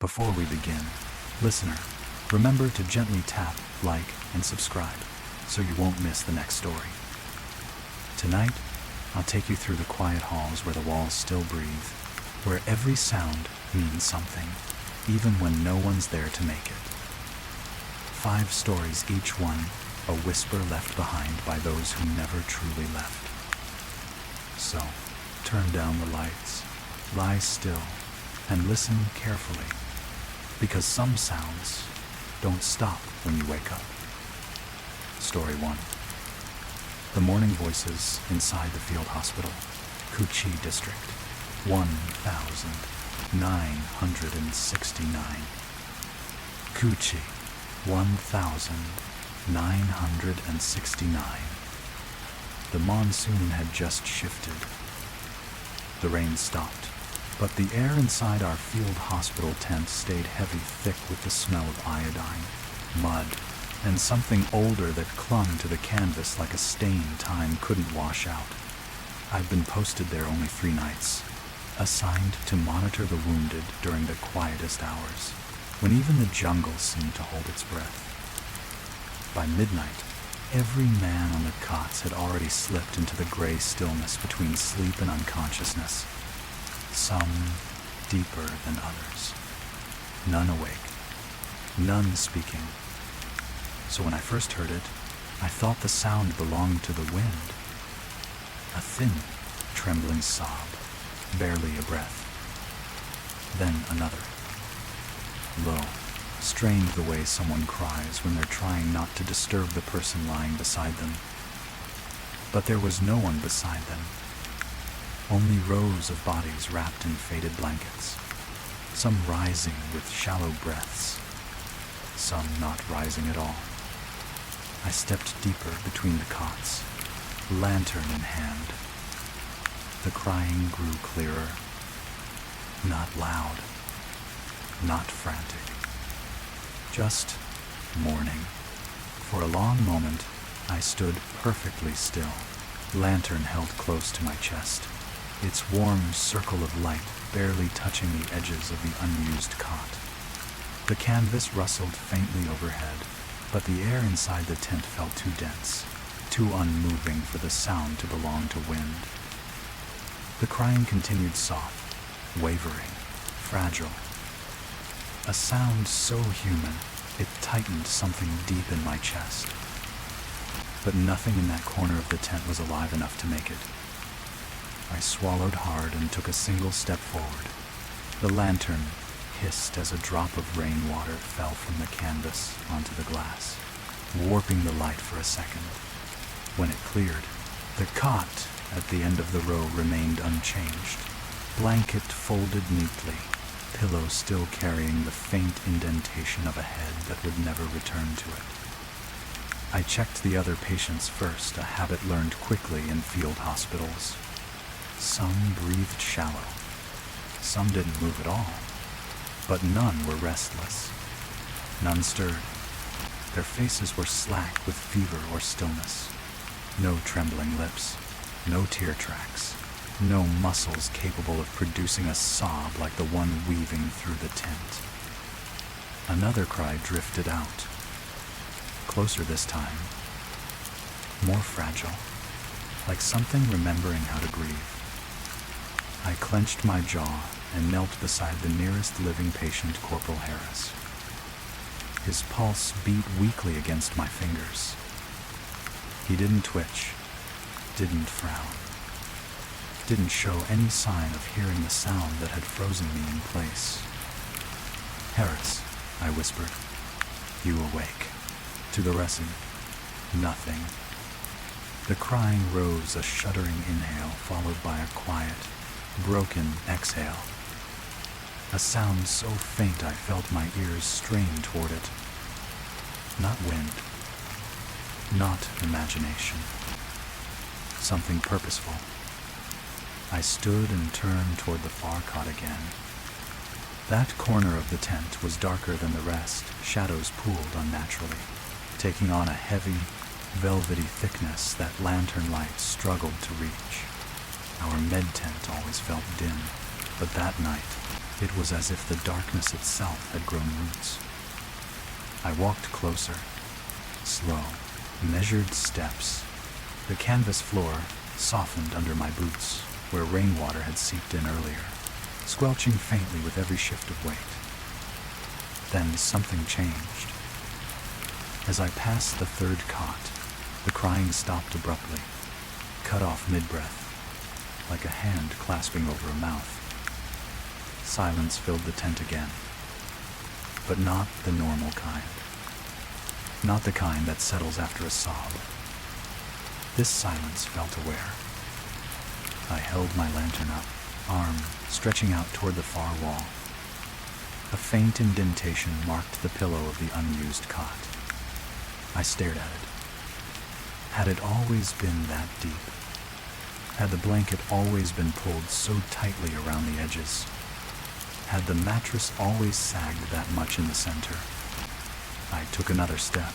Before we begin, listener, remember to gently tap, like, and subscribe so you won't miss the next story. Tonight, I'll take you through the quiet halls where the walls still breathe, where every sound means something, even when no one's there to make it. 5 stories, each one a whisper left behind by those who never truly left. So, turn down the lights, lie still, and listen carefully, because some sounds don't stop when you wake up. Story 1. The morning voices inside the field hospital, Kuchi District, 1969. Kuchi, 1969. The monsoon had just shifted. The rain stopped, but the air inside our field hospital tent stayed heavy, thick with the smell of iodine, mud, and something older that clung to the canvas like a stain time couldn't wash out. I'd been posted there only 3 nights, assigned to monitor the wounded during the quietest hours, when even the jungle seemed to hold its breath. By midnight, every man on the cots had already slipped into the gray stillness between sleep and unconsciousness, some deeper than others. None awake, none speaking. So when I first heard it, I thought the sound belonged to the wind. A thin, trembling sob, barely a breath. Then another. Low, strained the way someone cries when they're trying not to disturb the person lying beside them. But there was no one beside them. Only rows of bodies wrapped in faded blankets, some rising with shallow breaths, some not rising at all. I stepped deeper between the cots, lantern in hand. The crying grew clearer, not loud, not frantic, just mourning. For a long moment, I stood perfectly still, lantern held close to my chest, its warm circle of light barely touching the edges of the unused cot. The canvas rustled faintly overhead, but the air inside the tent felt too dense, too unmoving for the sound to belong to wind. The crying continued soft, wavering, fragile. A sound so human, it tightened something deep in my chest. But nothing in that corner of the tent was alive enough to make it. I swallowed hard and took a single step forward. The lantern hissed as a drop of rainwater fell from the canvas onto the glass, warping the light for a second. When it cleared, the cot at the end of the row remained unchanged, blanket folded neatly, pillow still carrying the faint indentation of a head that would never return to it. I checked the other patients first, a habit learned quickly in field hospitals. Some breathed shallow, some didn't move at all, but none were restless. None stirred. Their faces were slack with fever or stillness. No trembling lips, no tear tracks, no muscles capable of producing a sob like the one weaving through the tent. Another cry drifted out, closer this time, more fragile, like something remembering how to grieve. I clenched my jaw and knelt beside the nearest living patient, Corporal Harris. His pulse beat weakly against my fingers. He didn't twitch, didn't frown, didn't show any sign of hearing the sound that had frozen me in place. "Harris," I whispered, "you awake?" To the rest, nothing. The crying rose, a shuddering inhale followed by a quiet, broken exhale. A sound so faint I felt my ears strain toward it. Not wind, not imagination. Something purposeful. I stood and turned toward the far cot again. That corner of the tent was darker than the rest, shadows pooled unnaturally, taking on a heavy, velvety thickness that lantern light struggled to reach. Our med tent always felt dim, but that night, It was as if the darkness itself had grown roots. I walked closer, slow, measured steps. The canvas floor softened under my boots, where rainwater had seeped in earlier, squelching faintly with every shift of weight. Then something changed. As I passed the third cot, the crying stopped abruptly, cut off mid-breath, like a hand clasping over a mouth. Silence filled the tent again, but not the normal kind. Not the kind that settles after a sob. This silence felt aware. I held my lantern up, arm stretching out toward the far wall. A faint indentation marked the pillow of the unused cot. I stared at it. Had it always been that deep? Had the blanket always been pulled so tightly around the edges? Had the mattress always sagged that much in the center? I took another step.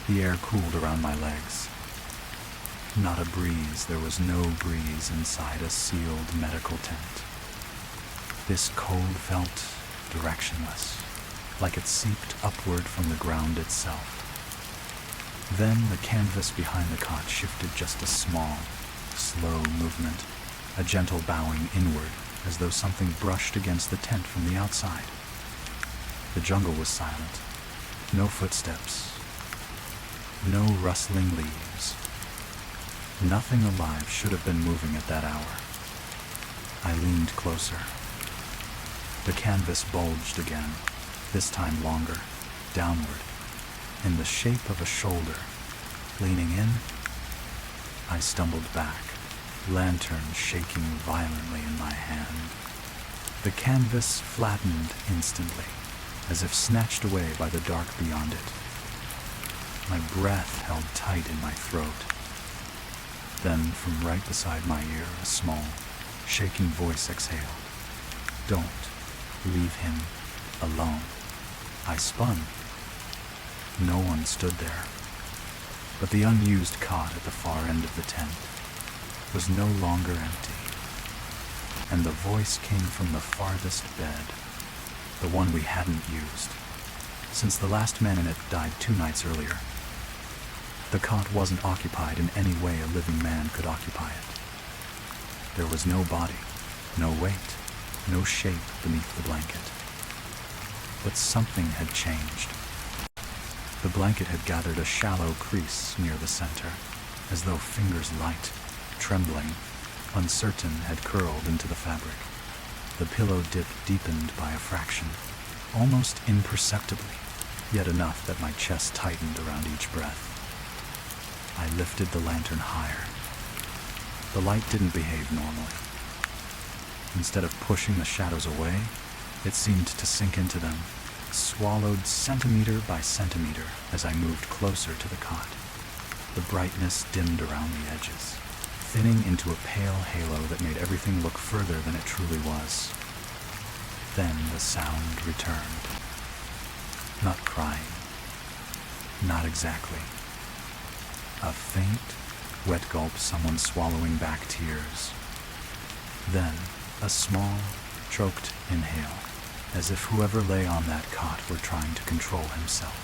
The air cooled around my legs. Not a breeze. There was no breeze inside a sealed medical tent. This cold felt directionless, like it seeped upward from the ground itself. Then the canvas behind the cot shifted just a small, slow movement, a gentle bowing inward, as though something brushed against the tent from the outside. The jungle was silent. No footsteps. No rustling leaves. Nothing alive should have been moving at that hour. I leaned closer. The canvas bulged again, this time longer, downward, in the shape of a shoulder. Leaning in, I stumbled back, lantern shaking violently in my hand. The canvas flattened instantly, as if snatched away by the dark beyond it. My breath held tight in my throat. Then, from right beside my ear, a small, shaking voice exhaled. "Don't leave him alone." I spun. No one stood there. But the unused cot at the far end of the tent was no longer empty. And the voice came from the farthest bed, the one we hadn't used, since the last man in it died 2 nights earlier. The cot wasn't occupied in any way a living man could occupy it. There was no body, no weight, no shape beneath the blanket. But something had changed. The blanket had gathered a shallow crease near the center, as though fingers light, trembling, uncertain, had curled into the fabric. The pillow dip deepened by a fraction, almost imperceptibly, yet enough that my chest tightened around each breath. I lifted the lantern higher. The light didn't behave normally. Instead of pushing the shadows away, it seemed to sink into them, swallowed centimeter by centimeter as I moved closer to the cot. The brightness dimmed around the edges, thinning into a pale halo that made everything look further than it truly was. Then the sound returned. Not crying. Not exactly. A faint, wet gulp, someone swallowing back tears. Then a small, choked inhale, as if whoever lay on that cot were trying to control himself.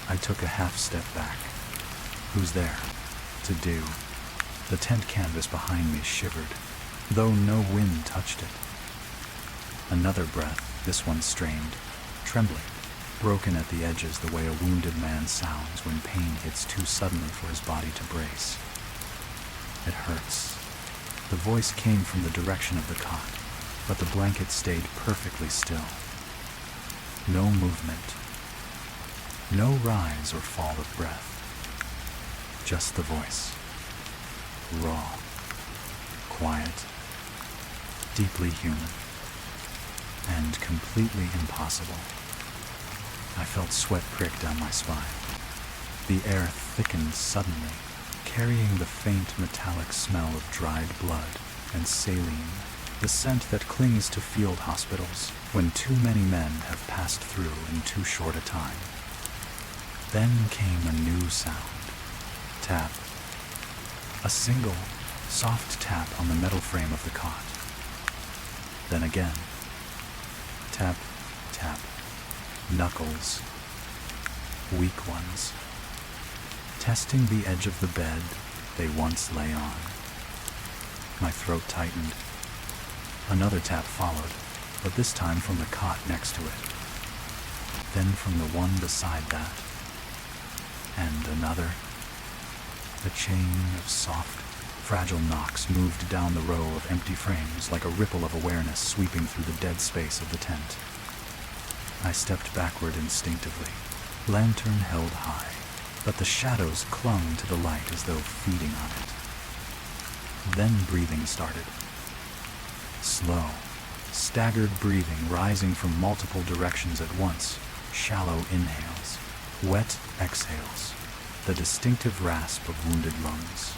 I took a half step back. Who's there? To do. The tent canvas behind me shivered, though no wind touched it. Another breath, this one strained, trembling, broken at the edges the way a wounded man sounds when pain hits too suddenly for his body to brace. It hurts. The voice came from the direction of the cot, but the blanket stayed perfectly still. No movement. No rise or fall of breath. Just the voice. Raw. Quiet. Deeply human. And completely impossible. I felt sweat prick down my spine. The air thickened suddenly, carrying the faint metallic smell of dried blood and saline, the scent that clings to field hospitals when too many men have passed through in too short a time. Then came a new sound. Tap. A single, soft tap on the metal frame of the cot. Then again. Tap, tap. Knuckles. Weak ones. Testing the edge of the bed they once lay on. My throat tightened. Another tap followed, but this time from the cot next to it. Then from the one beside that. And another. A chain of soft, fragile knocks moved down the row of empty frames like a ripple of awareness sweeping through the dead space of the tent. I stepped backward instinctively, lantern held high, but the shadows clung to the light as though feeding on it. Then breathing started. Slow, staggered breathing rising from multiple directions at once, shallow inhales, wet exhales, the distinctive rasp of wounded lungs.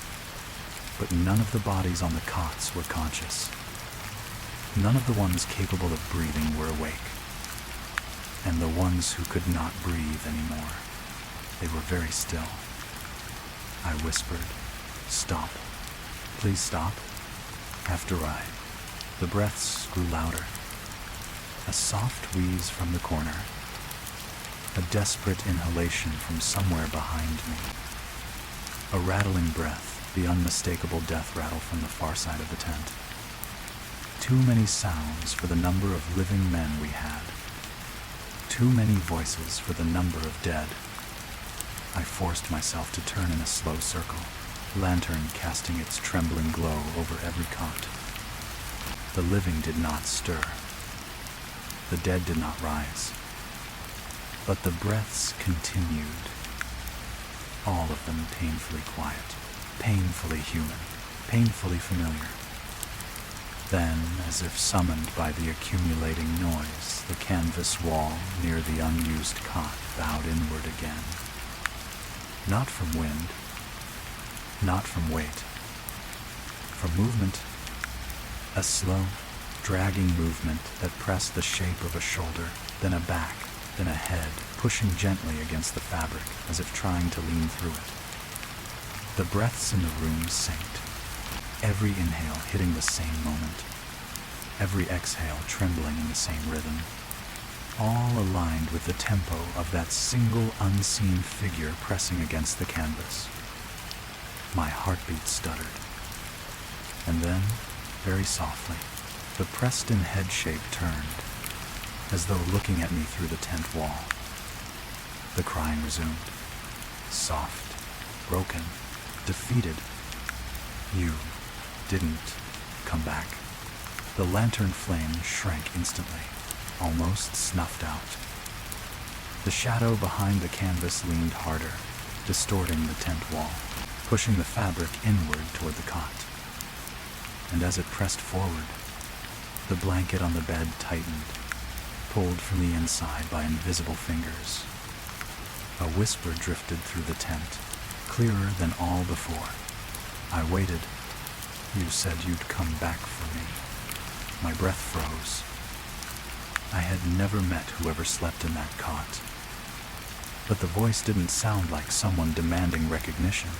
But none of the bodies on the cots were conscious. None of the ones capable of breathing were awake. And the ones who could not breathe anymore, they were very still. I whispered, "Stop. Please stop." After the breaths grew louder. A soft wheeze from the corner. A desperate inhalation from somewhere behind me. A rattling breath, the unmistakable death rattle from the far side of the tent. Too many sounds for the number of living men we had. Too many voices for the number of dead. I forced myself to turn in a slow circle, lantern casting its trembling glow over every cot. The living did not stir. The dead did not rise. But the breaths continued. All of them painfully quiet, painfully human, painfully familiar. Then, as if summoned by the accumulating noise, the canvas wall near the unused cot bowed inward again. Not from wind, not from weight, from movement. A slow, dragging movement that pressed the shape of a shoulder, then a back, then a head, pushing gently against the fabric as if trying to lean through it. The breaths in the room synced, every inhale hitting the same moment, every exhale trembling in the same rhythm, all aligned with the tempo of that single unseen figure pressing against the canvas. My heartbeat stuttered. And then, very softly, the pressed-in head shape turned, as though looking at me through the tent wall. The crying resumed, soft, broken, defeated. "You didn't come back." The lantern flame shrank instantly, almost snuffed out. The shadow behind the canvas leaned harder, distorting the tent wall, pushing the fabric inward toward the cot. And as it pressed forward, the blanket on the bed tightened, pulled from the inside by invisible fingers. A whisper drifted through the tent, clearer than all before. I waited. "You said you'd come back for me." My breath froze. I had never met whoever slept in that cot. But the voice didn't sound like someone demanding recognition.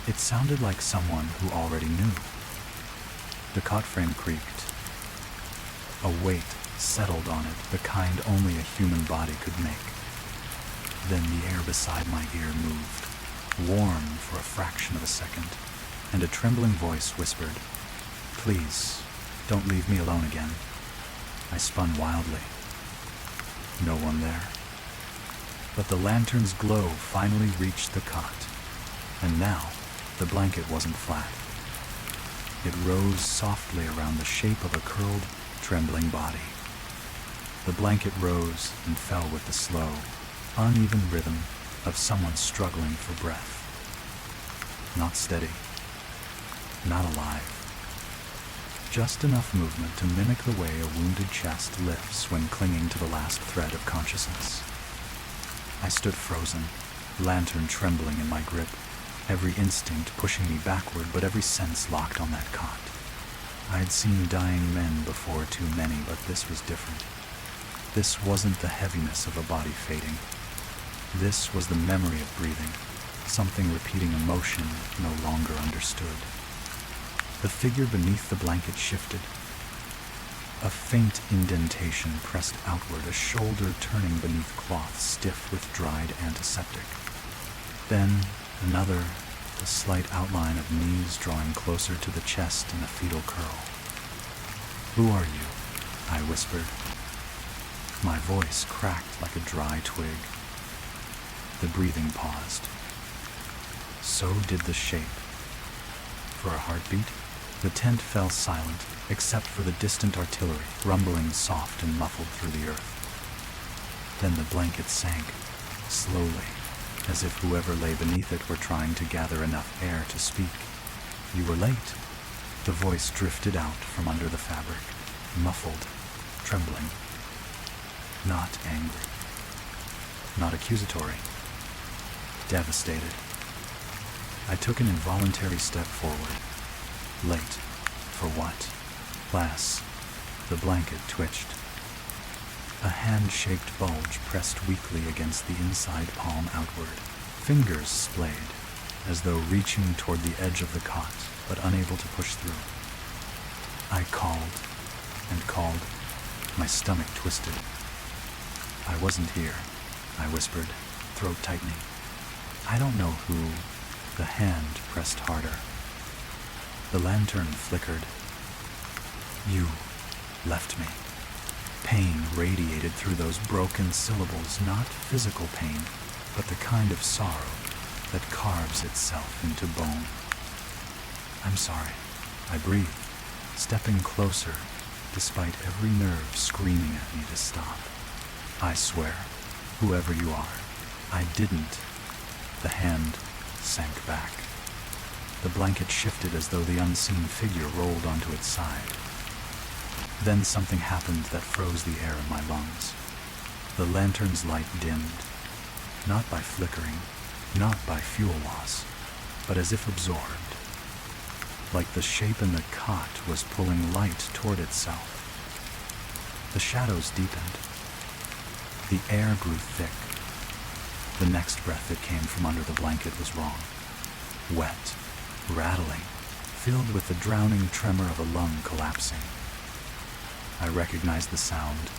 It sounded like someone who already knew. The cot frame creaked. A weight settled on it, the kind only a human body could make. Then the air beside my ear moved, warm for a fraction of a second, and a trembling voice whispered, "Please, don't leave me alone again." I spun wildly. No one there. But the lantern's glow finally reached the cot, and now the blanket wasn't flat. It rose softly around the shape of a curled, trembling body. The blanket rose and fell with the slow, uneven rhythm of someone struggling for breath. Not steady. Not alive. Just enough movement to mimic the way a wounded chest lifts when clinging to the last thread of consciousness. I stood frozen, lantern trembling in my grip, every instinct pushing me backward, but every sense locked on that cot. I had seen dying men before, too many, but this was different. This wasn't the heaviness of a body fading. This was the memory of breathing, something repeating emotion no longer understood. The figure beneath the blanket shifted. A faint indentation pressed outward, a shoulder turning beneath cloth stiff with dried antiseptic. Then another, the slight outline of knees drawing closer to the chest in a fetal curl. "Who are you?" I whispered. My voice cracked like a dry twig. The breathing paused. So did the shape. For a heartbeat, the tent fell silent, except for the distant artillery rumbling soft and muffled through the earth. Then the blanket sank, slowly, as if whoever lay beneath it were trying to gather enough air to speak. "You were late." The voice drifted out from under the fabric, muffled, trembling. Not angry. Not accusatory. Devastated. I took an involuntary step forward. Late. For what? Class. The blanket twitched. A hand-shaped bulge pressed weakly against the inside palm outward. Fingers splayed, as though reaching toward the edge of the cot, but unable to push through. I called and called. My stomach twisted. "I wasn't here," I whispered, throat tightening. "I don't know who." The hand pressed harder. The lantern flickered. "You left me." Pain radiated through those broken syllables, not physical pain, but the kind of sorrow that carves itself into bone. "I'm sorry," I breathed, stepping closer, despite every nerve screaming at me to stop. "I swear, whoever you are, I didn't." The hand sank back. The blanket shifted as though the unseen figure rolled onto its side. Then something happened that froze the air in my lungs. The lantern's light dimmed, not by flickering, not by fuel loss, but as if absorbed. Like the shape in the cot was pulling light toward itself. The shadows deepened. The air grew thick. The next breath that came from under the blanket was wrong. Wet, rattling, filled with the drowning tremor of a lung collapsing. I recognized the sound.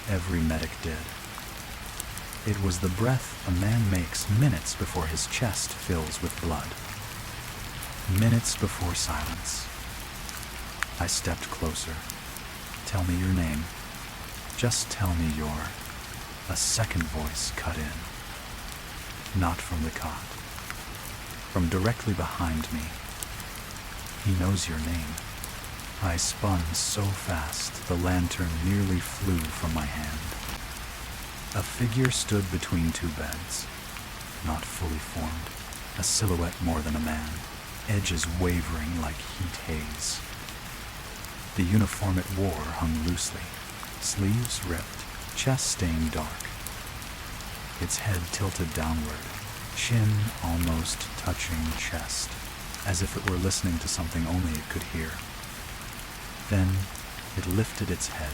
Every medic did. It was the breath a man makes minutes before his chest fills with blood. Minutes before silence. I stepped closer. "Tell me your name. Just tell me your..." A second voice cut in. Not from the cot. From directly behind me. "He knows your name." I spun so fast the lantern nearly flew from my hand. A figure stood between two beds. Not fully formed. A silhouette more than a man. Edges wavering like heat haze. The uniform it wore hung loosely. Sleeves ripped. Chest stained dark. Its head tilted downward, chin almost touching chest, as if it were listening to something only it could hear. Then it lifted its head,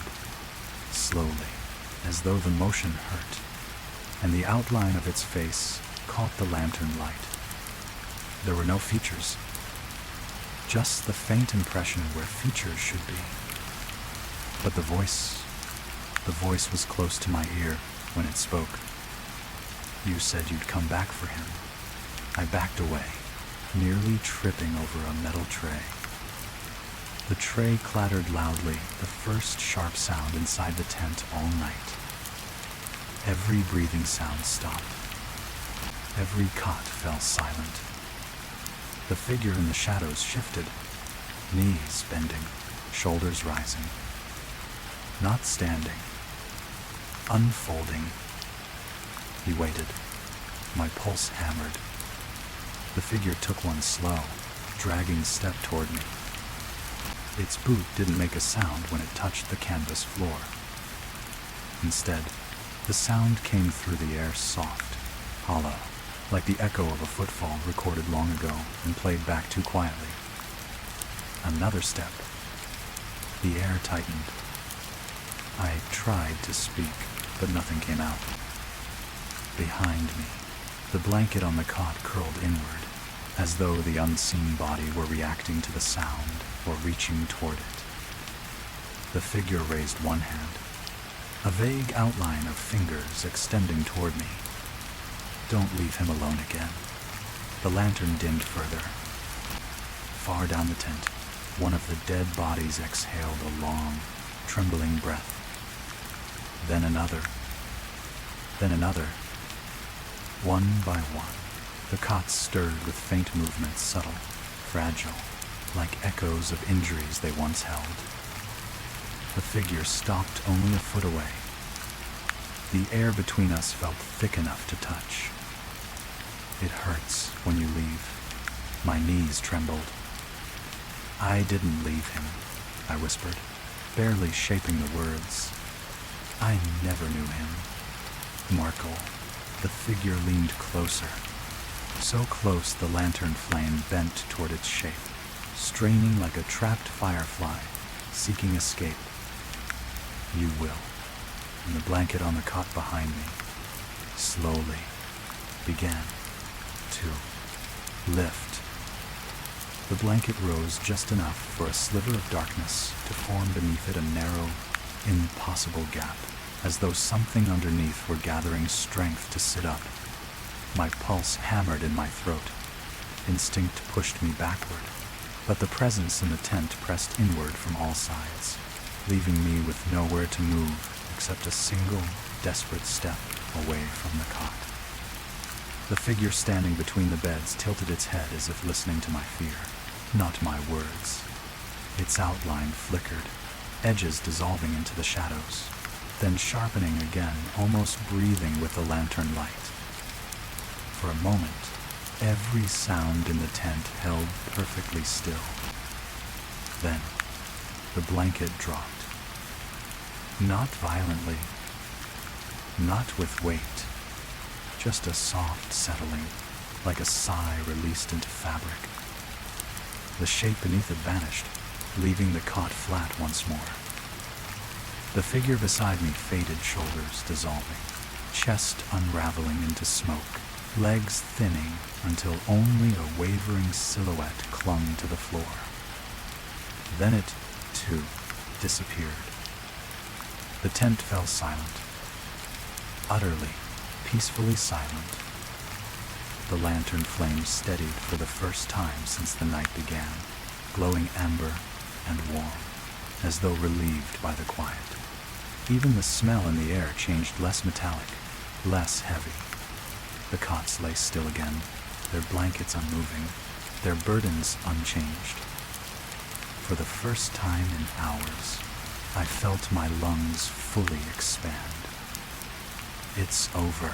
slowly, as though the motion hurt, and the outline of its face caught the lantern light. There were no features, just the faint impression where features should be. But the voice was close to my ear when it spoke. "You said you'd come back for him." I backed away, nearly tripping over a metal tray. The tray clattered loudly, the first sharp sound inside the tent all night. Every breathing sound stopped. Every cot fell silent. The figure in the shadows shifted, knees bending, shoulders rising. Not standing. Unfolding. He waited. My pulse hammered. The figure took one slow, dragging step toward me. Its boot didn't make a sound when it touched the canvas floor. Instead, the sound came through the air soft, hollow, like the echo of a footfall recorded long ago and played back too quietly. Another step. The air tightened. I tried to speak, but nothing came out. Behind me, the blanket on the cot curled inward, as though the unseen body were reacting to the sound or reaching toward it. The figure raised one hand, a vague outline of fingers extending toward me. Don't leave him alone again. The lantern dimmed further. Far down the tent, one of the dead bodies exhaled a long, trembling breath. Then another. Then another. One by one, the cots stirred with faint movements, subtle, fragile, like echoes of injuries they once held. The figure stopped only a foot away. The air between us felt thick enough to touch. It hurts when you leave. My knees trembled. I didn't leave him, I whispered, barely shaping the words. I never knew him. Markle. The figure leaned closer. So close the lantern flame bent toward its shape, straining like a trapped firefly, seeking escape. You will. And the blanket on the cot behind me slowly began to lift. The blanket rose just enough for a sliver of darkness to form beneath it a narrow, impossible gap, as though something underneath were gathering strength to sit up. My pulse hammered in my throat. Instinct pushed me backward, but the presence in the tent pressed inward from all sides, leaving me with nowhere to move except a single, desperate step away from the cot. The figure standing between the beds tilted its head as if listening to my fear, not my words. Its outline flickered, edges dissolving into the shadows, then sharpening again, almost breathing with the lantern light. For a moment, every sound in the tent held perfectly still. Then, the blanket dropped. Not violently, not with weight, just a soft settling, like a sigh released into fabric. The shape beneath it vanished, leaving the cot flat once more. The figure beside me faded, shoulders dissolving, chest unraveling into smoke, legs thinning until only a wavering silhouette clung to the floor. Then it, too, disappeared. The tent fell silent, utterly, peacefully silent. The lantern flame steadied for the first time since the night began, glowing amber and warm, as though relieved by the quiet. Even the smell in the air changed, less metallic, less heavy. The cots lay still again, their blankets unmoving, their burdens unchanged. For the first time in hours, I felt my lungs fully expand. It's over,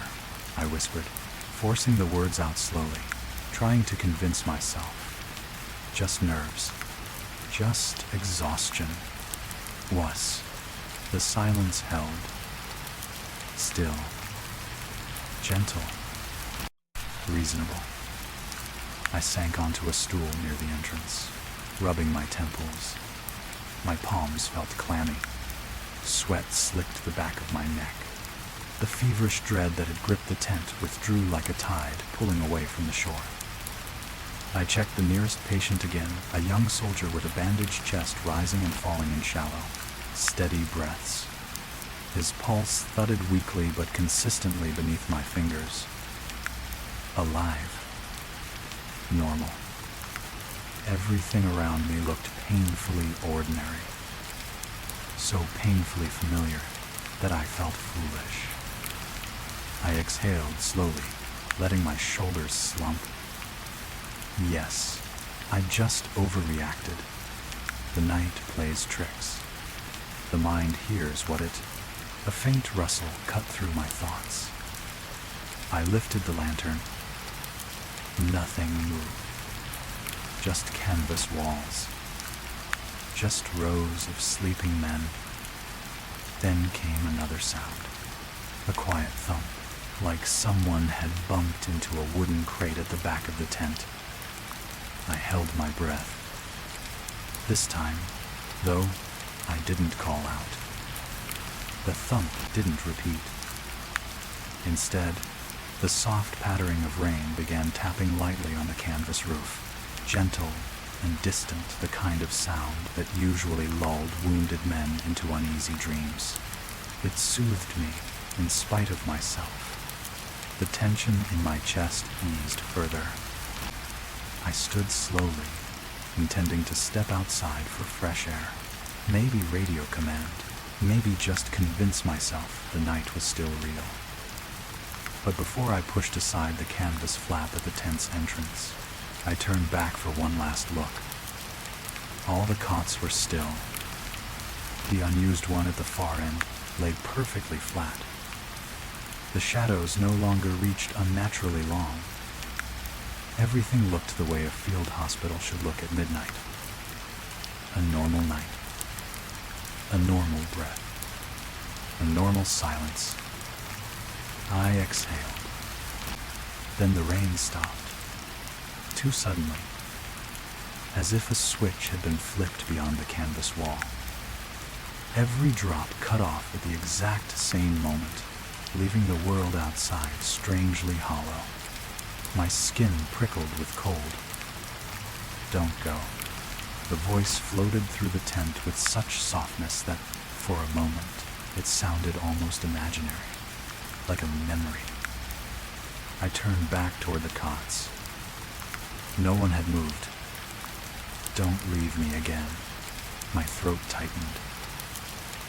I whispered, forcing the words out slowly, trying to convince myself. Just nerves. Just exhaustion. Was. The silence held. Still. Gentle. Reasonable. I sank onto a stool near the entrance, rubbing my temples. My palms felt clammy. Sweat slicked the back of my neck. The feverish dread that had gripped the tent withdrew like a tide, pulling away from the shore. I checked the nearest patient again, a young soldier with a bandaged chest rising and falling in shallow, steady breaths. His pulse thudded weakly but consistently beneath my fingers. Alive. Normal. Everything around me looked painfully ordinary. So painfully familiar that I felt foolish. I exhaled slowly, letting my shoulders slump. Yes, I just overreacted. The night plays tricks. The mind hears what it... A faint rustle cut through my thoughts. I lifted the lantern. Nothing moved. Just canvas walls. Just rows of sleeping men. Then came another sound. A quiet thump, like someone had bumped into a wooden crate at the back of the tent. I held my breath. This time, though, I didn't call out. The thump didn't repeat. Instead, the soft pattering of rain began tapping lightly on the canvas roof, gentle, and distant, the kind of sound that usually lulled wounded men into uneasy dreams. It soothed me in spite of myself. The tension in my chest eased further. I stood slowly, intending to step outside for fresh air. Maybe radio command, maybe just convince myself the night was still real. But before I pushed aside the canvas flap at the tent's entrance, I turned back for one last look. All the cots were still. The unused one at the far end lay perfectly flat. The shadows no longer reached unnaturally long. Everything looked the way a field hospital should look at midnight. A normal night. A normal breath. A normal silence. I exhaled. Then the rain stopped. Too suddenly. As if a switch had been flipped beyond the canvas wall. Every drop cut off at the exact same moment, leaving the world outside strangely hollow. My skin prickled with cold. Don't go. The voice floated through the tent with such softness that, for a moment, it sounded almost imaginary, like a memory. I turned back toward the cots. No one had moved. Don't leave me again. My throat tightened.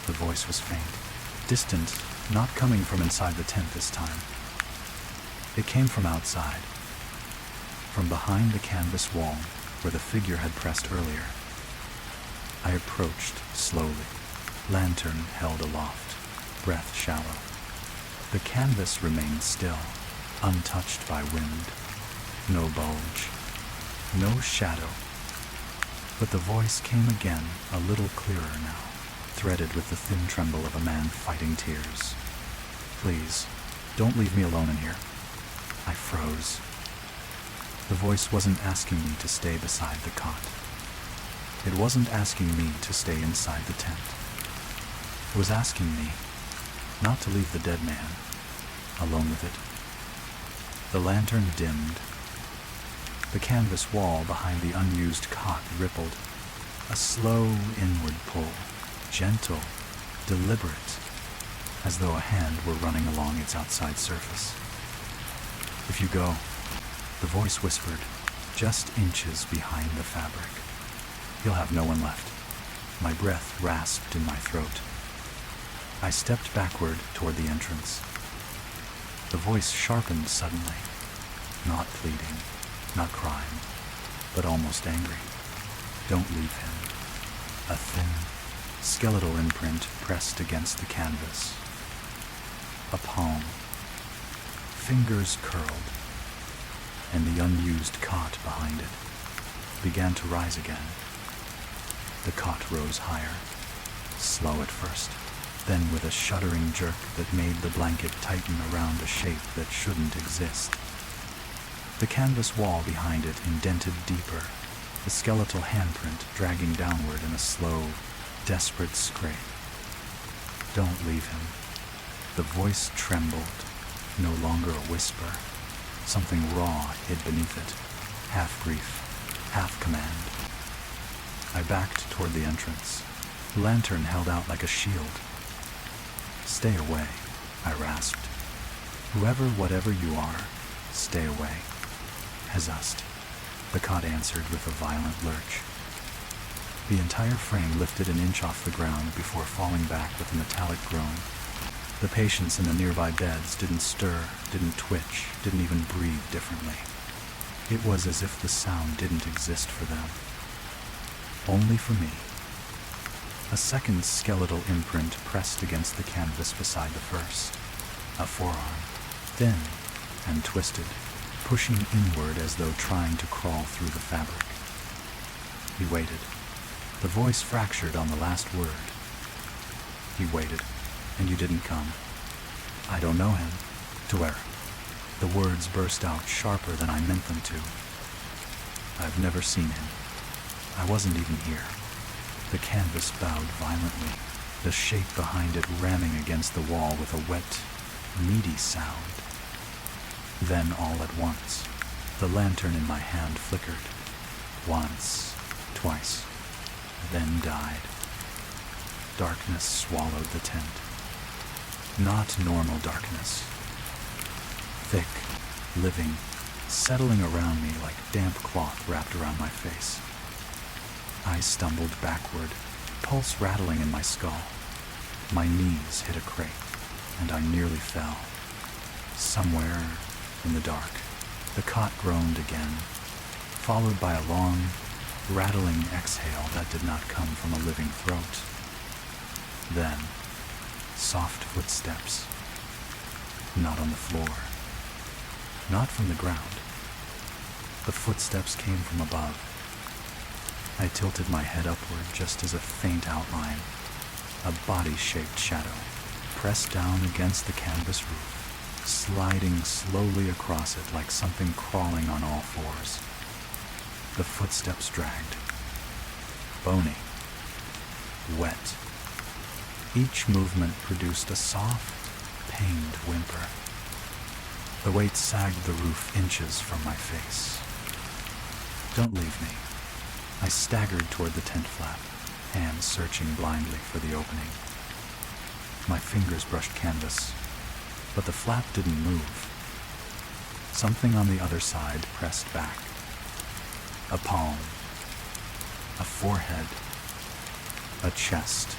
The voice was faint, distant, not coming from inside the tent this time. It came from outside, from behind the canvas wall where the figure had pressed earlier. I approached slowly, lantern held aloft, breath shallow. The canvas remained still, untouched by wind. No bulge, no shadow. But the voice came again, a little clearer now, threaded with the thin tremble of a man fighting tears. Please, don't leave me alone in here. I froze. The voice wasn't asking me to stay beside the cot. It wasn't asking me to stay inside the tent. It was asking me not to leave the dead man alone with it. The lantern dimmed. The canvas wall behind the unused cot rippled. A slow inward pull, gentle, deliberate, as though a hand were running along its outside surface. If you go, the voice whispered, just inches behind the fabric, you'll have no one left. My breath rasped in my throat. I stepped backward toward the entrance. The voice sharpened suddenly, not pleading, not crying, but almost angry. Don't leave him. A thin, skeletal imprint pressed against the canvas. A palm. Fingers curled, and the unused cot behind it began to rise again. The cot rose higher, slow at first, then with a shuddering jerk that made the blanket tighten around a shape that shouldn't exist. The canvas wall behind it indented deeper, the skeletal handprint dragging downward in a slow, desperate scrape. Don't leave him. The voice trembled, no longer a whisper. Something raw hid beneath it, half grief, half command. I backed toward the entrance. The lantern held out like a shield. Stay away, I rasped. Whoever, whatever you are, stay away. Hezust, the cot answered with a violent lurch. The entire frame lifted an inch off the ground before falling back with a metallic groan. The patients in the nearby beds didn't stir, didn't twitch, didn't even breathe differently. It was as if the sound didn't exist for them. Only for me. A second skeletal imprint pressed against the canvas beside the first. A forearm, thin and twisted, pushing inward as though trying to crawl through the fabric. He waited. The voice fractured on the last word. He waited, and you didn't come. I don't know him. To where? The words burst out sharper than I meant them to. I've never seen him. I wasn't even here. The canvas bowed violently, the shape behind it ramming against the wall with a wet, meaty sound. Then all at once, the lantern in my hand flickered. Once, twice, then died. Darkness swallowed the tent. Not normal darkness. Thick, living, settling around me like damp cloth wrapped around my face. I stumbled backward, pulse rattling in my skull. My knees hit a crate, and I nearly fell. Somewhere in the dark, the cot groaned again, followed by a long, rattling exhale that did not come from a living throat. Then, soft footsteps. Not on the floor. Not from the ground. The footsteps came from above. I tilted my head upward just as a faint outline, a body-shaped shadow, pressed down against the canvas roof, sliding slowly across it like something crawling on all fours. The footsteps dragged. Bony. Wet. Each movement produced a soft, pained whimper. The weight sagged the roof inches from my face. Don't leave me. I staggered toward the tent flap, hands searching blindly for the opening. My fingers brushed canvas, but the flap didn't move. Something on the other side pressed back. A palm. A forehead. A chest.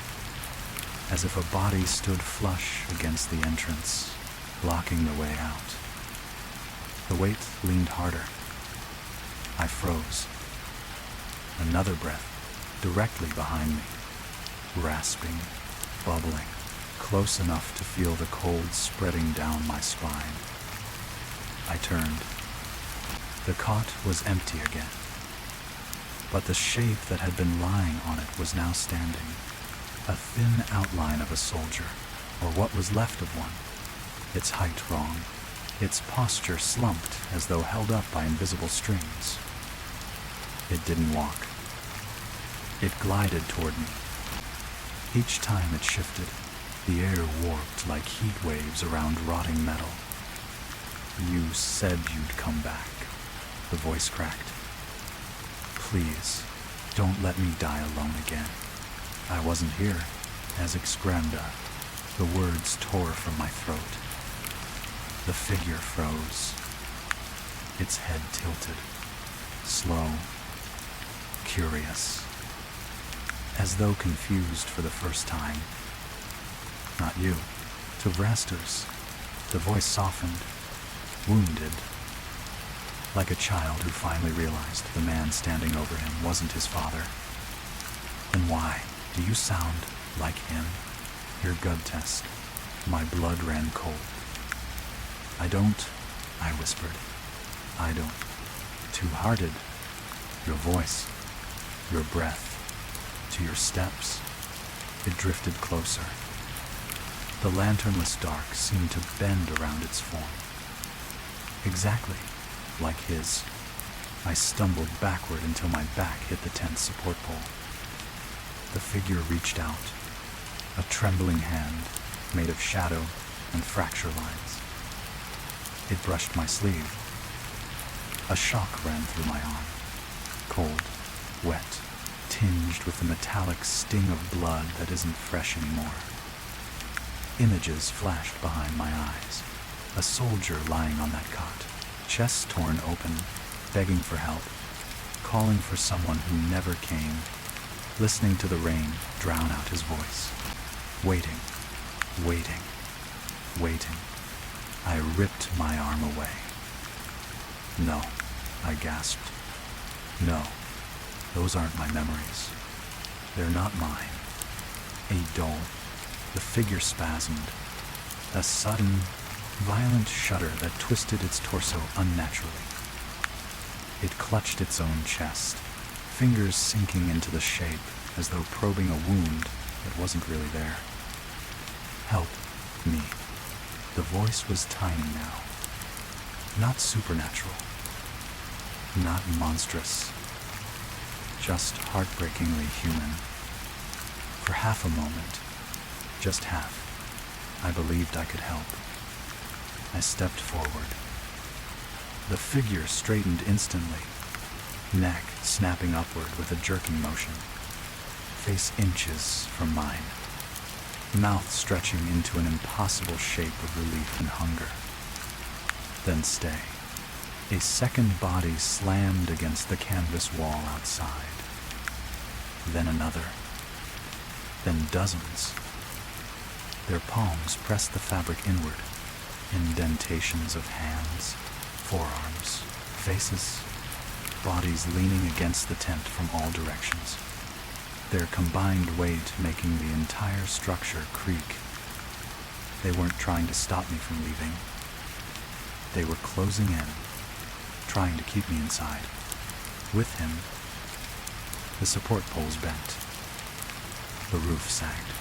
As if a body stood flush against the entrance, blocking the way out. The weight leaned harder. I froze. Another breath, directly behind me, rasping, bubbling, close enough to feel the cold spreading down my spine. I turned. The cot was empty again, but the shape that had been lying on it was now standing, a thin outline of a soldier, or what was left of one, its height wrong, its posture slumped as though held up by invisible strings. It didn't walk. It glided toward me. Each time it shifted, the air warped like heat waves around rotting metal. You said you'd come back, the voice cracked. Please, don't let me die alone again. I wasn't here, as excremda. The words tore from my throat. The figure froze. Its head tilted, slow, curious, as though confused for the first time. Not you, to Vrasters. The voice softened, wounded, like a child who finally realized the man standing over him wasn't his father. Then why do you sound like him? Your gut test. My blood ran cold. I don't, I whispered. I don't. Two-hearted. Your voice. Your breath. To your steps. It drifted closer. The lanternless dark seemed to bend around its form. Exactly like his. I stumbled backward until my back hit the tent's support pole. The figure reached out, a trembling hand made of shadow and fracture lines. It brushed my sleeve. A shock ran through my arm, cold, wet, tinged with the metallic sting of blood that isn't fresh anymore. Images flashed behind my eyes. A soldier lying on that cot, chest torn open, begging for help, calling for someone who never came, listening to the rain drown out his voice. Waiting, waiting, waiting. I ripped my arm away. No, I gasped. No, those aren't my memories. They're not mine. A dull, the figure spasmed. A sudden, violent shudder that twisted its torso unnaturally. It clutched its own chest, fingers sinking into the shape as though probing a wound that wasn't really there. Help me. The voice was tiny now. Not supernatural. Not monstrous. Just heartbreakingly human. For half a moment, just half, I believed I could help. I stepped forward. The figure straightened instantly, neck snapping upward with a jerking motion, face inches from mine, mouth stretching into an impossible shape of relief and hunger. Then stay. A second body slammed against the canvas wall outside. Then another. Then dozens. Their palms pressed the fabric inward. Indentations of hands, forearms, faces, bodies leaning against the tent from all directions. Their combined weight making the entire structure creak. They weren't trying to stop me from leaving. They were closing in, trying to keep me inside. With him, the support poles bent. The roof sagged.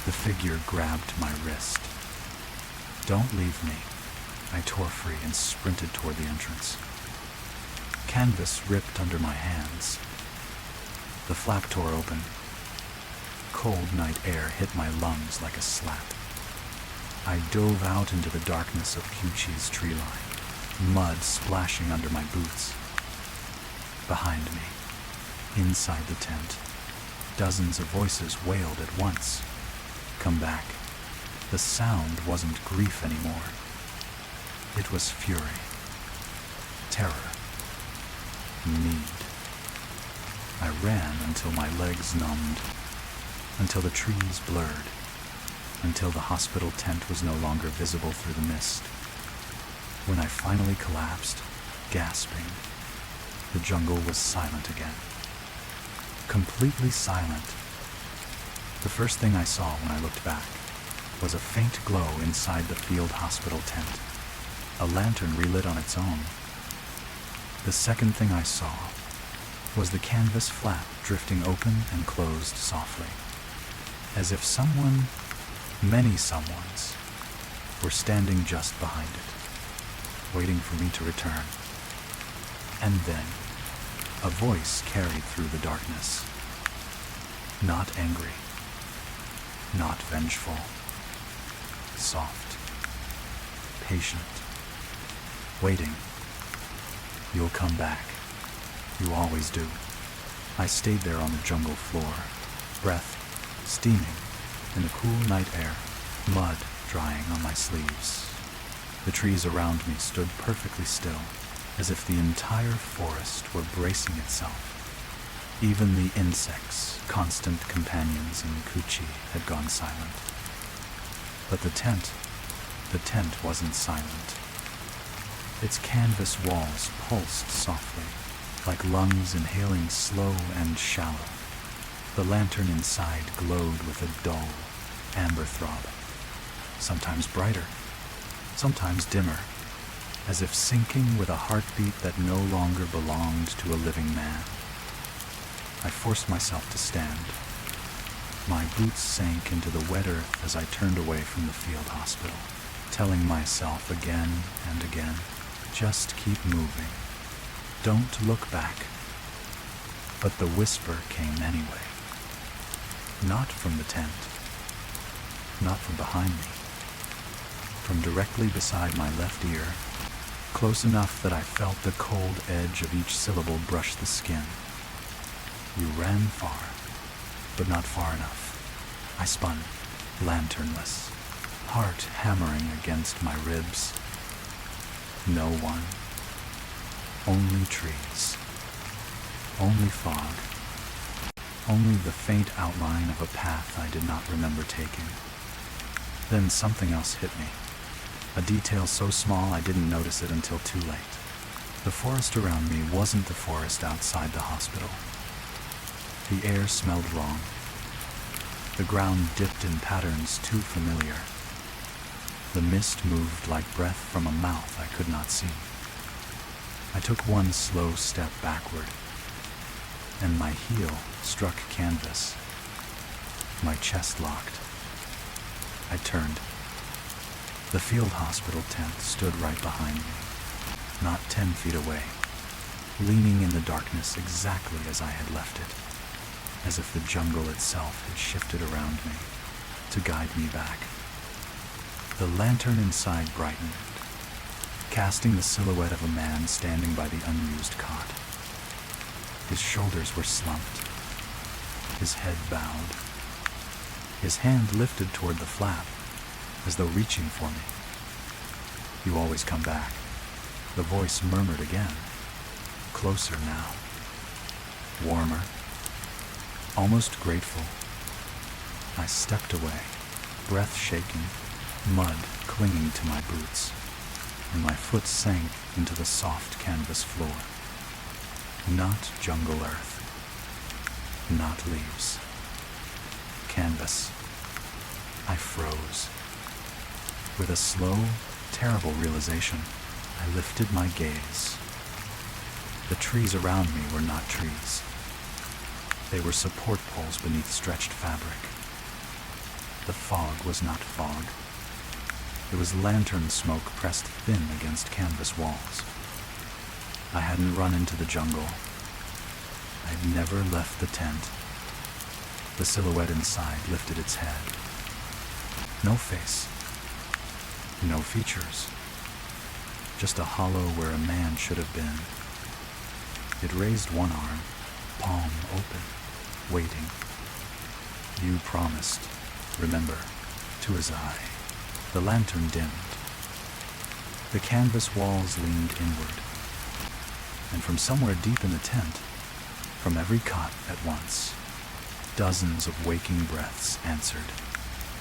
The figure grabbed my wrist. "Don't leave me." I tore free and sprinted toward the entrance. Canvas ripped under my hands. The flap tore open. Cold night air hit my lungs like a slap. I dove out into the darkness of Cucci's tree line, mud splashing under my boots. Behind me, inside the tent, dozens of voices wailed at once. "Come back." The sound wasn't grief anymore. It was fury, terror, need. I ran until my legs numbed, until the trees blurred, until the hospital tent was no longer visible through the mist. When I finally collapsed, gasping, the jungle was silent again. Completely silent. The first thing I saw when I looked back was a faint glow inside the field hospital tent, a lantern relit on its own. The second thing I saw was the canvas flap drifting open and closed softly, as if someone, many someones, were standing just behind it, waiting for me to return. And then, a voice carried through the darkness. Not angry, not vengeful, soft, patient, waiting. "You'll come back. You always do." I stayed there on the jungle floor, breath steaming in the cool night air, mud drying on my sleeves. The trees around me stood perfectly still, as if the entire forest were bracing itself. Even the insects, constant companions in Cucci, had gone silent. But the tent wasn't silent. Its canvas walls pulsed softly, like lungs inhaling slow and shallow. The lantern inside glowed with a dull, amber throb, sometimes brighter, sometimes dimmer, as if syncing with a heartbeat that no longer belonged to a living man. I forced myself to stand. My boots sank into the wet earth as I turned away from the field hospital, telling myself again and again, just keep moving. Don't look back. But the whisper came anyway. Not from the tent. Not from behind me. From directly beside my left ear, close enough that I felt the cold edge of each syllable brush the skin. "You ran far, but not far enough." I spun, lanternless, heart hammering against my ribs. No one. Only trees. Only fog. Only the faint outline of a path I did not remember taking. Then something else hit me. A detail so small I didn't notice it until too late. The forest around me wasn't the forest outside the hospital. The air smelled wrong. The ground dipped in patterns too familiar. The mist moved like breath from a mouth I could not see. I took one slow step backward, and my heel struck canvas. My chest locked. I turned. The field hospital tent stood right behind me, not 10 feet away, leaning in the darkness exactly as I had left it, as if the jungle itself had shifted around me to guide me back. The lantern inside brightened, casting the silhouette of a man standing by the unused cot. His shoulders were slumped, his head bowed, his hand lifted toward the flap, as though reaching for me. "You always come back," the voice murmured again, closer now, warmer, almost grateful. I stepped away, breath shaking, mud clinging to my boots, and my foot sank into the soft canvas floor. Not jungle earth, not leaves, canvas. I froze. With a slow, terrible realization, I lifted my gaze. The trees around me were not trees. They were support poles beneath stretched fabric. The fog was not fog. It was lantern smoke pressed thin against canvas walls. I hadn't run into the jungle. I'd never left the tent. The silhouette inside lifted its head. No face. No features. Just a hollow where a man should have been. It raised one arm, palm open, waiting. "You promised, remember," to his eye. The lantern dimmed. The canvas walls leaned inward. And from somewhere deep in the tent, from every cot at once, dozens of waking breaths answered.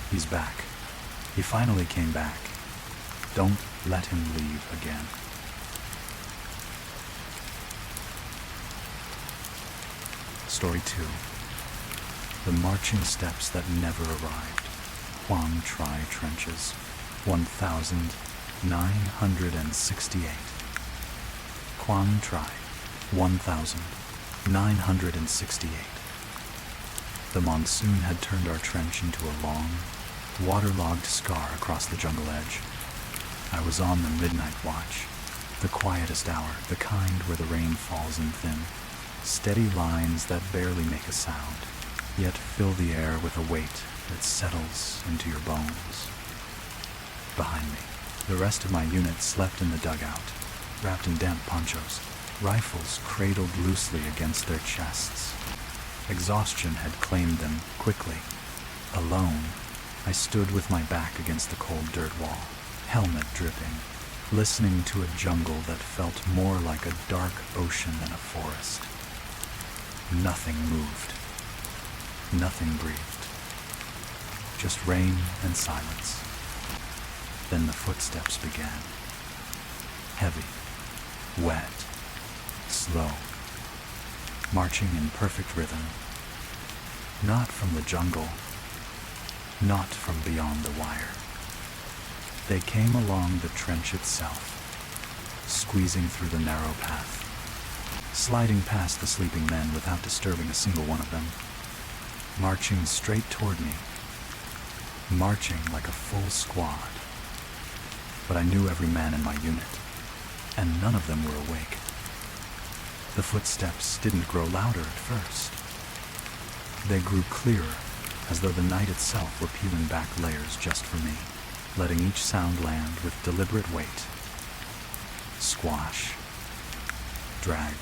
"He's back. He finally came back. Don't let him leave again." Story 2. The marching steps that never arrived. Quang Tri Trenches, 1968. Quang Tri, 1968. The monsoon had turned our trench into a long, waterlogged scar across the jungle edge. I was on the midnight watch, the quietest hour, the kind where the rain falls in thin, steady lines that barely make a sound, yet fill the air with a weight that settles into your bones. Behind me, the rest of my unit slept in the dugout, wrapped in damp ponchos, rifles cradled loosely against their chests. Exhaustion had claimed them quickly. Alone, I stood with my back against the cold dirt wall, helmet dripping, listening to a jungle that felt more like a dark ocean than a forest. Nothing moved. Nothing breathed. Just rain and silence. Then the footsteps began. Heavy, wet, slow, marching in perfect rhythm. Not from the jungle, not from beyond the wire. They came along the trench itself, squeezing through the narrow path, sliding past the sleeping men without disturbing a single one of them, marching straight toward me, marching like a full squad. But I knew every man in my unit, and none of them were awake. The footsteps didn't grow louder at first. They grew clearer, as though the night itself were peeling back layers just for me, letting each sound land with deliberate weight. Squash. Drag.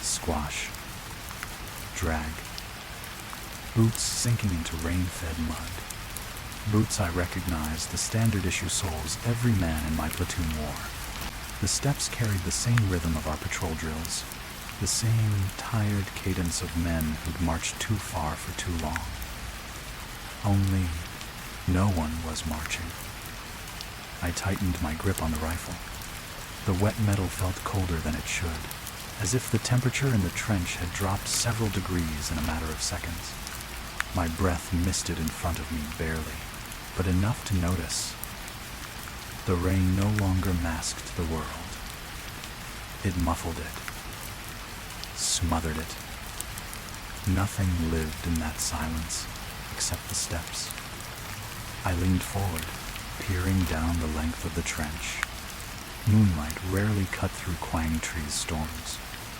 Squash. Drag. Boots sinking into rain-fed mud. Boots I recognized, the standard-issue soles every man in my platoon wore. The steps carried the same rhythm of our patrol drills, the same tired cadence of men who'd marched too far for too long. Only no one was marching. I tightened my grip on the rifle. The wet metal felt colder than it should, as if the temperature in the trench had dropped several degrees in a matter of seconds. My breath misted in front of me barely, but enough to notice. The rain no longer masked the world. It muffled it, smothered it. Nothing lived in that silence except the steps. I leaned forward, peering down the length of the trench. Moonlight rarely cut through Quang Tri's storms,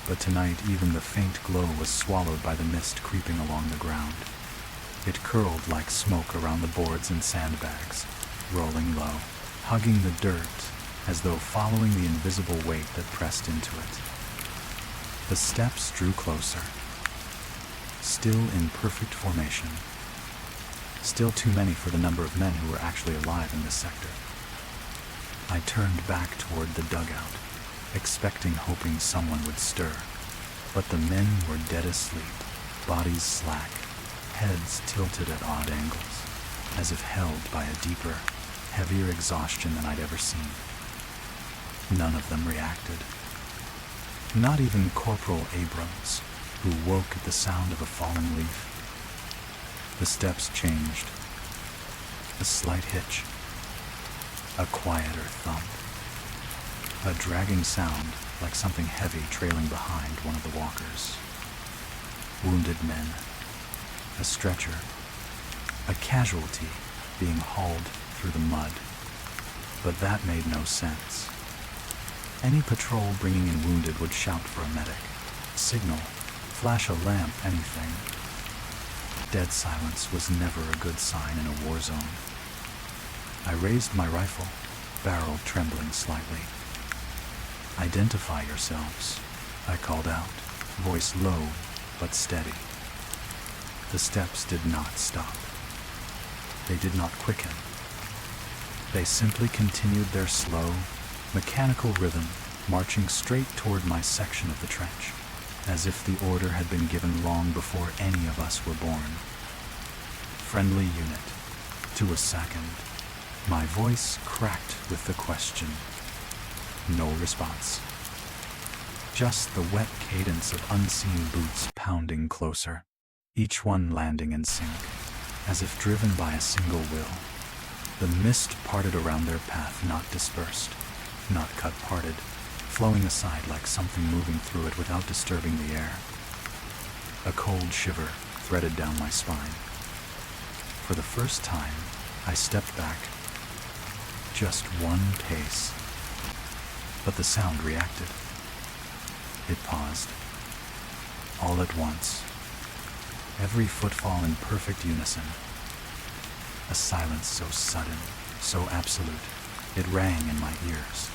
but tonight even the faint glow was swallowed by the mist creeping along the ground. It curled like smoke around the boards and sandbags, rolling low, hugging the dirt as though following the invisible weight that pressed into it. The steps drew closer, still in perfect formation. Still too many for the number of men who were actually alive in this sector. I turned back toward the dugout, hoping someone would stir. But the men were dead asleep, bodies slack, heads tilted at odd angles, as if held by a deeper, heavier exhaustion than I'd ever seen. None of them reacted. Not even Corporal Abrams, who woke at the sound of a falling leaf. The steps changed. A slight hitch. A quieter thump. A dragging sound like something heavy trailing behind one of the walkers. Wounded men. A stretcher. A casualty being hauled through the mud. But that made no sense. Any patrol bringing in wounded would shout for a medic, signal, flash a lamp, anything. Dead silence was never a good sign in a war zone. I raised my rifle, barrel trembling slightly. "Identify yourselves," I called out, voice low but steady. The steps did not stop. They did not quicken. They simply continued their slow, mechanical rhythm, marching straight toward my section of the trench, as if the order had been given long before any of us were born. "Friendly unit," to a second. My voice cracked with the question. No response. Just the wet cadence of unseen boots pounding closer, each one landing in sync, as if driven by a single will. The mist parted around their path, not dispersed, not cut-parted, flowing aside like something moving through it without disturbing the air. A cold shiver threaded down my spine. For the first time, I stepped back. Just one pace. But the sound reacted. It paused. All at once. Every footfall in perfect unison. A silence so sudden, so absolute, it rang in my ears.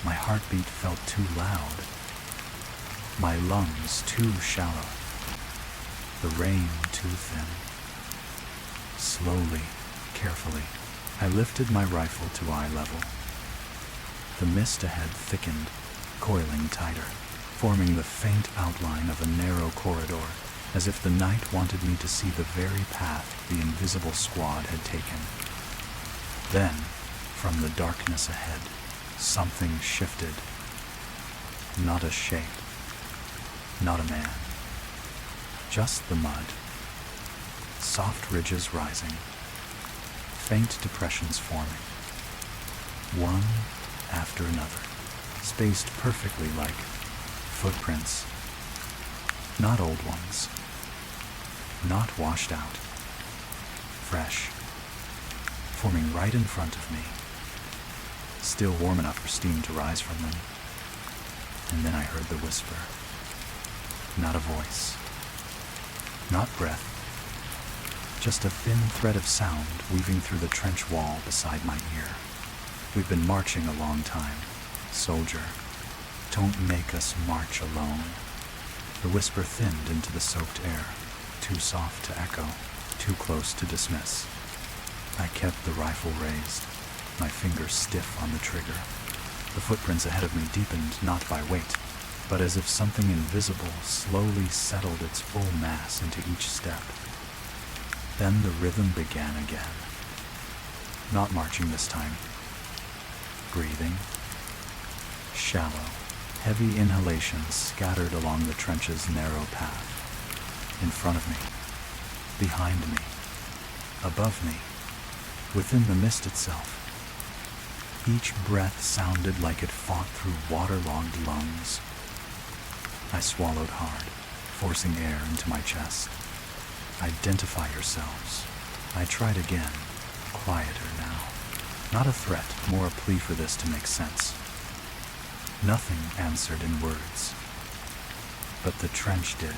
My heartbeat felt too loud. My lungs too shallow. The rain too thin. Slowly, carefully, I lifted my rifle to eye level. The mist ahead thickened, coiling tighter, forming the faint outline of a narrow corridor, as if the night wanted me to see the very path the invisible squad had taken. Then, from the darkness ahead, something shifted. Not a shape, not a man. Just the mud. Soft ridges rising. Faint depressions forming. One after another, spaced perfectly like footprints. Not old ones. Not washed out. Fresh. Forming right in front of me. Still warm enough for steam to rise from them. And then I heard the whisper. Not a voice. Not breath. Just a thin thread of sound weaving through the trench wall beside my ear. "We've been marching a long time. Soldier, don't make us march alone." The whisper thinned into the soaked air, too soft to echo, too close to dismiss. I kept the rifle raised, my fingers stiff on the trigger. The footprints ahead of me deepened not by weight, but as if something invisible slowly settled its full mass into each step. Then the rhythm began again. Not marching this time. Breathing. Shallow, heavy inhalations scattered along the trench's narrow path. In front of me. Behind me. Above me. Within the mist itself. Each breath sounded like it fought through waterlogged lungs. I swallowed hard, forcing air into my chest. "Identify yourselves." I tried again, quieter now. Not a threat, more a plea for this to make sense. Nothing answered in words. But the trench did.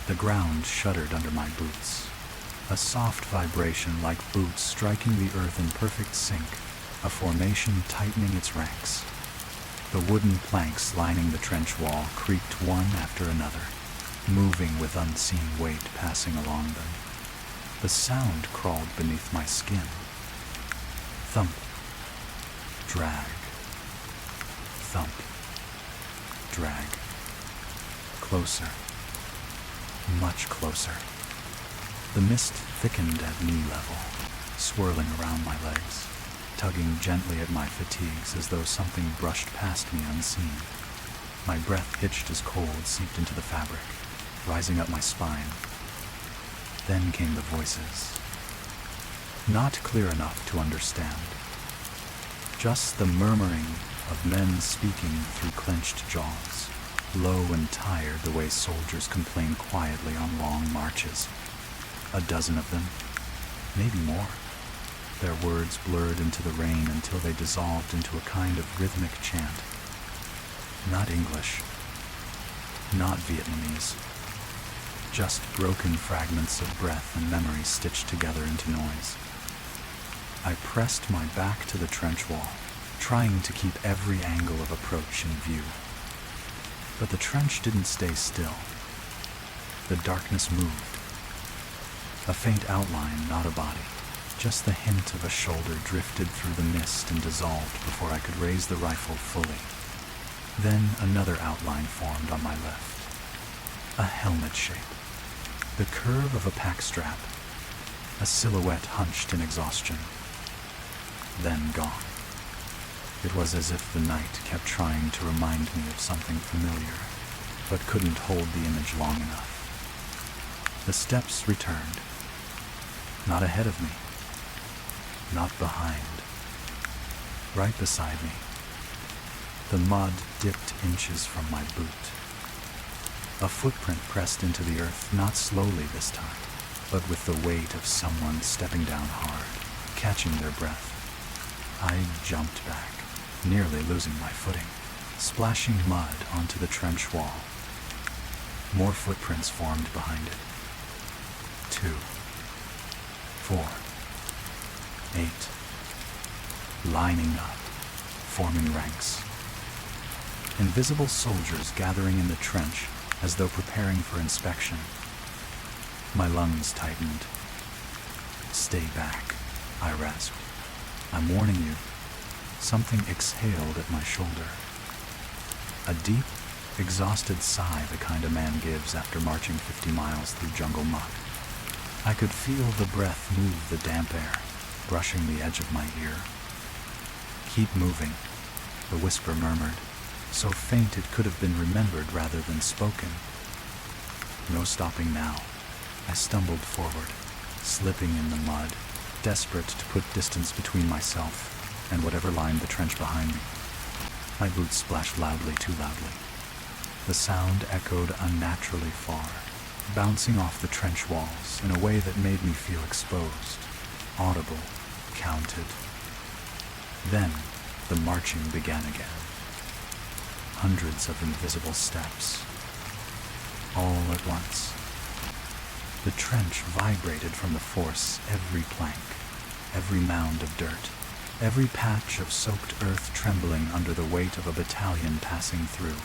The ground shuddered under my boots. A soft vibration like boots striking the earth in perfect sync, a formation tightening its ranks. The wooden planks lining the trench wall creaked one after another, moving with unseen weight passing along them. The sound crawled beneath my skin. Thump. Drag. Thump. Drag. Closer. Much closer. The mist thickened at knee level, swirling around my legs, tugging gently at my fatigues as though something brushed past me unseen. My breath hitched as cold seeped into the fabric, rising up my spine. Then came the voices. Not clear enough to understand. Just the murmuring of men speaking through clenched jaws, low and tired the way soldiers complain quietly on long marches. A dozen of them, maybe more. Their words blurred into the rain until they dissolved into a kind of rhythmic chant. Not English, not Vietnamese. Just broken fragments of breath and memory stitched together into noise. I pressed my back to the trench wall, trying to keep every angle of approach in view. But the trench didn't stay still. The darkness moved. A faint outline, not a body. Just the hint of a shoulder drifted through the mist and dissolved before I could raise the rifle fully. Then another outline formed on my left. A helmet shape. The curve of a pack strap. A silhouette hunched in exhaustion. Then gone. It was as if the night kept trying to remind me of something familiar, but couldn't hold the image long enough. The steps returned. Not ahead of me. Not behind. Right beside me. The mud dipped inches from my boot. A footprint pressed into the earth, not slowly this time, but with the weight of someone stepping down hard, catching their breath. I jumped back, nearly losing my footing, splashing mud onto the trench wall. More footprints formed behind it. 2, 4, 8, lining up, forming ranks. Invisible soldiers gathering in the trench as though preparing for inspection. My lungs tightened. Stay back, I rasped. I'm warning you. Something exhaled at my shoulder. A deep, exhausted sigh the kind a man gives after marching 50 miles through jungle muck. I could feel the breath move the damp air, brushing the edge of my ear. Keep moving, the whisper murmured, so faint it could have been remembered rather than spoken. No stopping now. I stumbled forward, slipping in the mud, desperate to put distance between myself and whatever lined the trench behind me. My boots splashed loudly, too loudly. The sound echoed unnaturally far, bouncing off the trench walls in a way that made me feel exposed, audible, counted. Then the marching began again. Hundreds of invisible steps, all at once. The trench vibrated from the force, every plank, every mound of dirt, every patch of soaked earth trembling under the weight of a battalion passing through.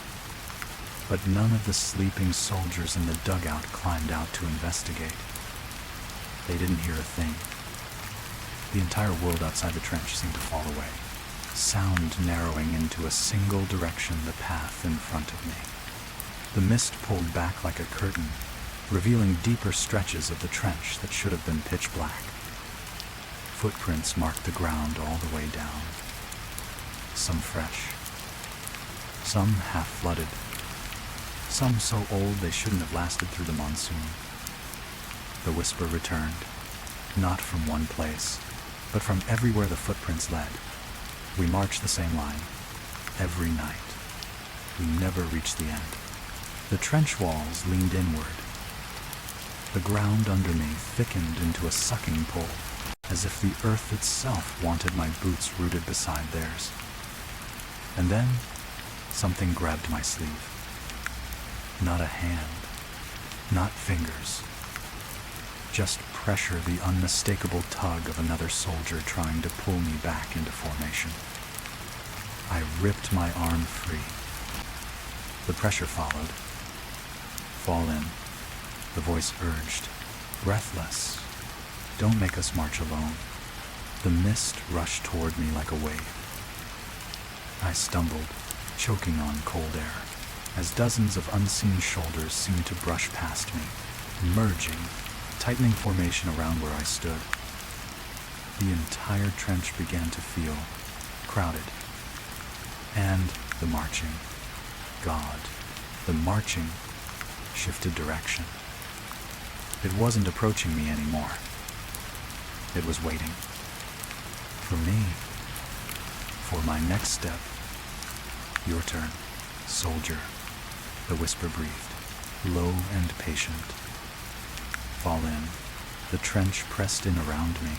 But none of the sleeping soldiers in the dugout climbed out to investigate. They didn't hear a thing. The entire world outside the trench seemed to fall away, sound narrowing into a single direction, the path in front of me. The mist pulled back like a curtain, revealing deeper stretches of the trench that should have been pitch black. Footprints marked the ground all the way down. Some fresh, some half-flooded, some so old they shouldn't have lasted through the monsoon. The whisper returned, not from one place, but from everywhere the footprints led. We marched the same line, every night. We never reached the end. The trench walls leaned inward. The ground under me thickened into a sucking pull, as if the earth itself wanted my boots rooted beside theirs. And then, something grabbed my sleeve. Not a hand, not fingers. Just pressure, the unmistakable tug of another soldier trying to pull me back into formation. I ripped my arm free. The pressure followed. Fall in, the voice urged, breathless. Don't make us march alone. The mist rushed toward me like a wave. I stumbled, choking on cold air, as dozens of unseen shoulders seemed to brush past me, merging, tightening formation around where I stood. The entire trench began to feel crowded. And the marching, God, the marching shifted direction. It wasn't approaching me anymore. It was waiting. For me. For my next step. Your turn, soldier, the whisper breathed, low and patient. Fall in. The trench pressed in around me,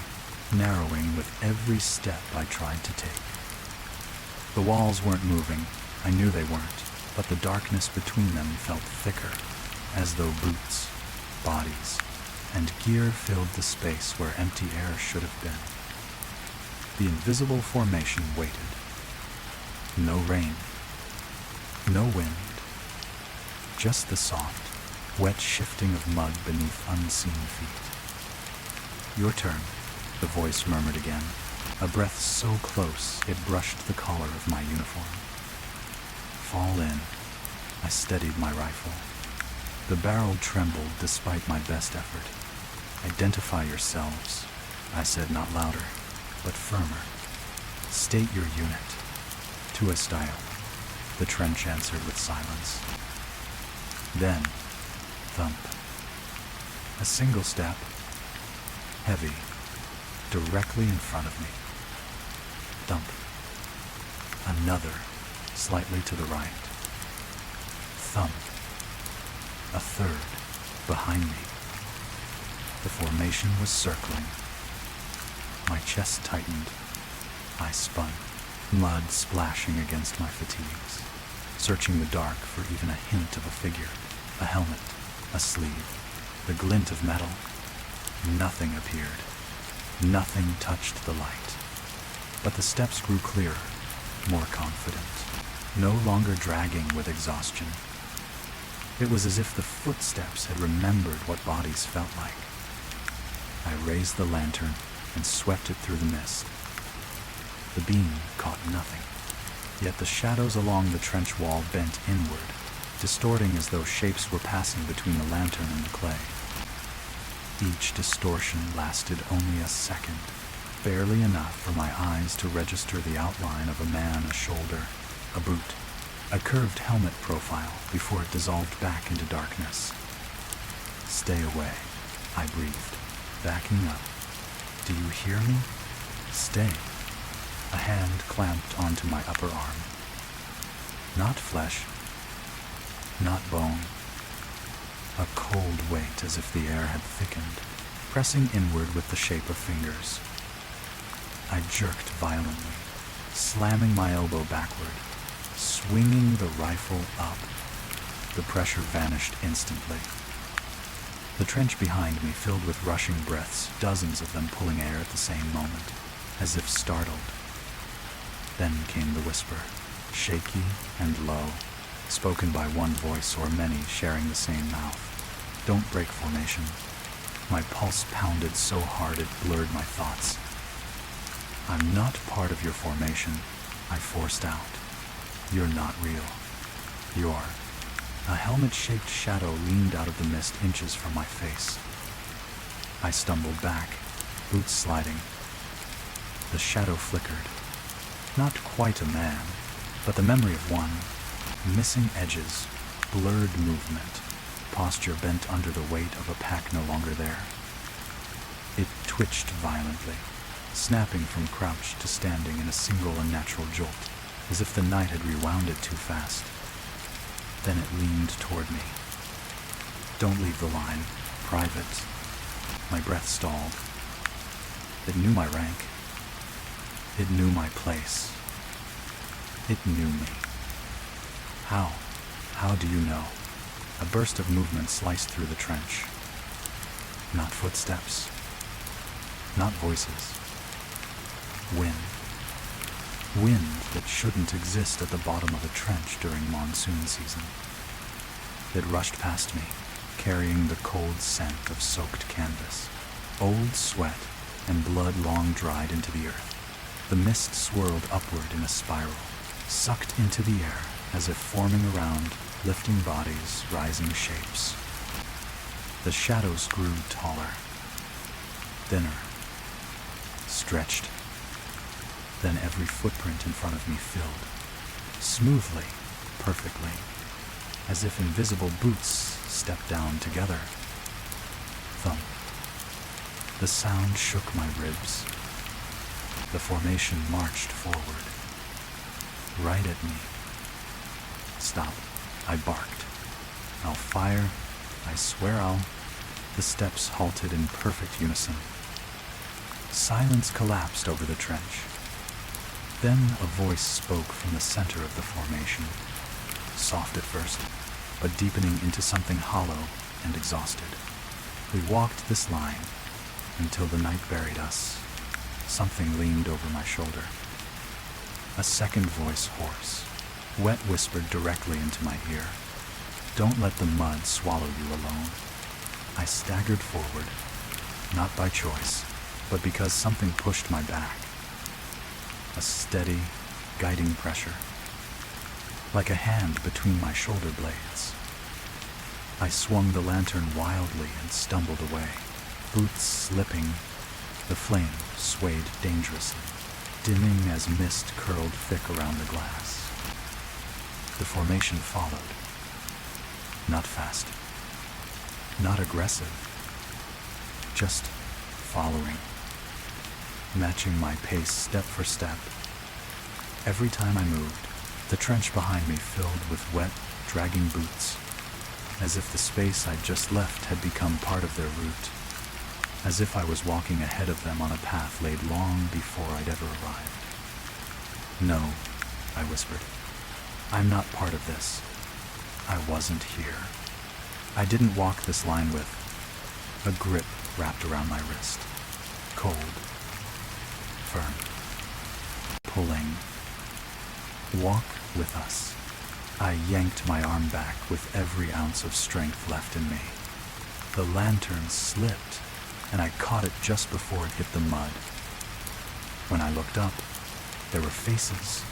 narrowing with every step I tried to take. The walls weren't moving. I knew they weren't, but the darkness between them felt thicker, as though boots, bodies, and gear filled the space where empty air should have been. The invisible formation waited. No rain, no wind, just the soft, wet shifting of mud beneath unseen feet. Your turn, the voice murmured again, a breath so close it brushed the collar of my uniform. Fall in. I steadied my rifle. The barrel trembled despite my best effort. Identify yourselves, I said, not louder, but firmer. State your unit. To a style, the trench answered with silence. Then, thump. A single step, heavy, directly in front of me. Thump. Another, slightly to the right. Thump. A third, behind me. The formation was circling. My chest tightened. I spun, mud splashing against my fatigues, searching the dark for even a hint of a figure, a helmet, a sleeve, the glint of metal. Nothing appeared. Nothing touched the light. But the steps grew clearer, more confident, no longer dragging with exhaustion. It was as if the footsteps had remembered what bodies felt like. I raised the lantern and swept it through the mist. The beam caught nothing, yet the shadows along the trench wall bent inward, distorting as though shapes were passing between the lantern and the clay. Each distortion lasted only a second, barely enough for my eyes to register the outline of a man, a shoulder, a boot, a curved helmet profile before it dissolved back into darkness. Stay away, I breathed, backing up. Do you hear me? Stay. A hand clamped onto my upper arm. Not flesh, not bone. A cold weight as if the air had thickened, pressing inward with the shape of fingers. I jerked violently, slamming my elbow backward, swinging the rifle up. The pressure vanished instantly. The trench behind me filled with rushing breaths, dozens of them pulling air at the same moment, as if startled. Then came the whisper, shaky and low, spoken by one voice or many sharing the same mouth. Don't break formation. My pulse pounded so hard it blurred my thoughts. I'm not part of your formation, I forced out. You're not real. You're. A helmet-shaped shadow leaned out of the mist inches from my face. I stumbled back, boots sliding. The shadow flickered. Not quite a man, but the memory of one. Missing edges, blurred movement, posture bent under the weight of a pack no longer there. It twitched violently, snapping from crouch to standing in a single unnatural jolt, as if the night had rewound it too fast. Then it leaned toward me. Don't leave the line. Private. My breath stalled. It knew my rank. It knew my place. It knew me. How? How do you know? A burst of movement sliced through the trench. Not footsteps. Not voices. Wind. Wind that shouldn't exist at the bottom of a trench during monsoon season. It rushed past me, carrying the cold scent of soaked canvas, old sweat, and blood long dried into the earth. The mist swirled upward in a spiral, sucked into the air as if forming around lifting bodies, rising shapes. The shadows grew taller, thinner, stretched. Then every footprint in front of me filled, smoothly, perfectly, as if invisible boots stepped down together. Thump. The sound shook my ribs. The formation marched forward, right at me. Stop, I barked. I'll fire, I swear I'll. The steps halted in perfect unison. Silence collapsed over the trench. Then a voice spoke from the center of the formation, soft at first, but deepening into something hollow and exhausted. We walked this line until the night buried us. Something leaned over my shoulder. A second voice, hoarse, wet, whispered directly into my ear. Don't let the mud swallow you alone. I staggered forward, not by choice, but because something pushed my back. A steady, guiding pressure, like a hand between my shoulder blades. I swung the lantern wildly and stumbled away, boots slipping. The flame swayed dangerously, dimming as mist curled thick around the glass. The formation followed. Not fast, not aggressive, just following, matching my pace step for step. Every time I moved, the trench behind me filled with wet, dragging boots, as if the space I'd just left had become part of their route, as if I was walking ahead of them on a path laid long before I'd ever arrived. No, I whispered. I'm not part of this. I wasn't here. I didn't walk this line with a grip wrapped around my wrist. Cold. Firm. Pulling. Walk with us. I yanked my arm back with every ounce of strength left in me. The lantern slipped, and I caught it just before it hit the mud. When I looked up, there were faces.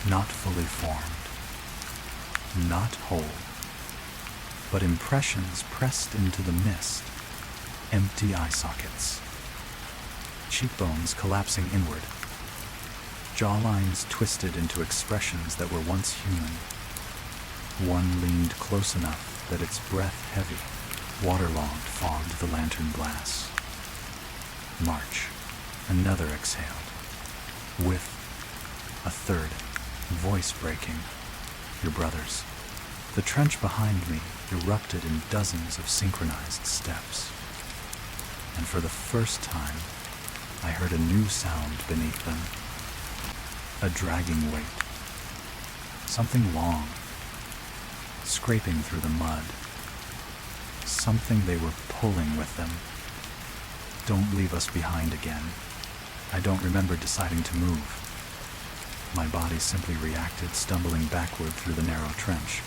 Not fully formed. Not whole. But impressions pressed into the mist. Empty eye sockets. Cheekbones collapsing inward. Jawlines twisted into expressions that were once human. One leaned close enough that its breath heavy, waterlogged, fogged the lantern glass. March. Another exhaled. With a third, voice breaking. Your brothers. The trench behind me erupted in dozens of synchronized steps. And for the first time, I heard a new sound beneath them. A dragging weight. Something long, scraping through the mud. Something they were pulling with them. Don't leave us behind again. I don't remember deciding to move. My body simply reacted, stumbling backward through the narrow trench.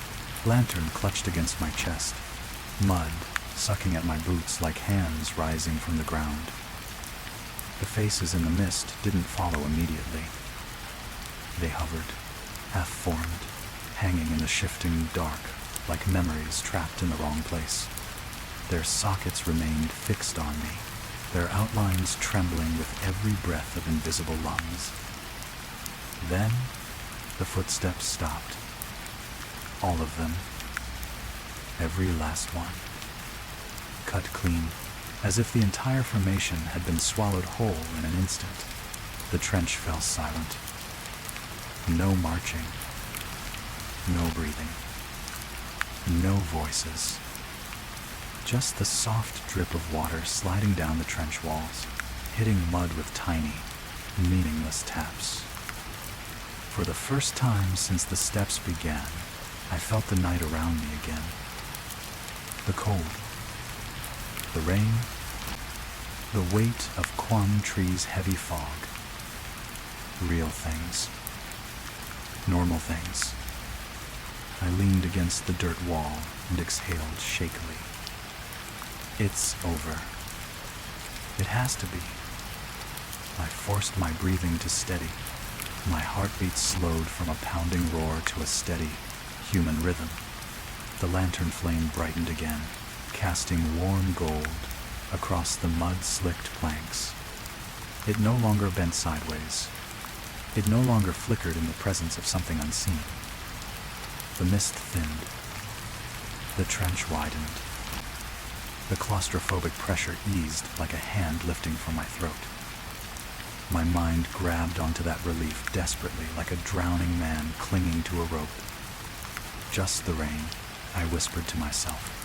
Lantern clutched against my chest. Mud sucking at my boots like hands rising from the ground. The faces in the mist didn't follow immediately. They hovered, half-formed, hanging in the shifting dark, like memories trapped in the wrong place. Their sockets remained fixed on me, their outlines trembling with every breath of invisible lungs. Then, the footsteps stopped. All of them. Every last one. Cut clean, as if the entire formation had been swallowed whole in an instant. The trench fell silent. No marching. No breathing. No voices. Just the soft drip of water sliding down the trench walls, hitting mud with tiny, meaningless taps. For the first time since the steps began, I felt the night around me again. The cold. The rain. The weight of Quam Tree's heavy fog. Real things. Normal things. I leaned against the dirt wall and exhaled shakily. It's over. It has to be. I forced my breathing to steady. My heartbeat slowed from a pounding roar to a steady, human rhythm. The lantern flame brightened again, casting warm gold across the mud-slicked planks. It no longer bent sideways. It no longer flickered in the presence of something unseen. The mist thinned. The trench widened. The claustrophobic pressure eased like a hand lifting from my throat. My mind grabbed onto that relief desperately, like a drowning man clinging to a rope. Just the rain, I whispered to myself.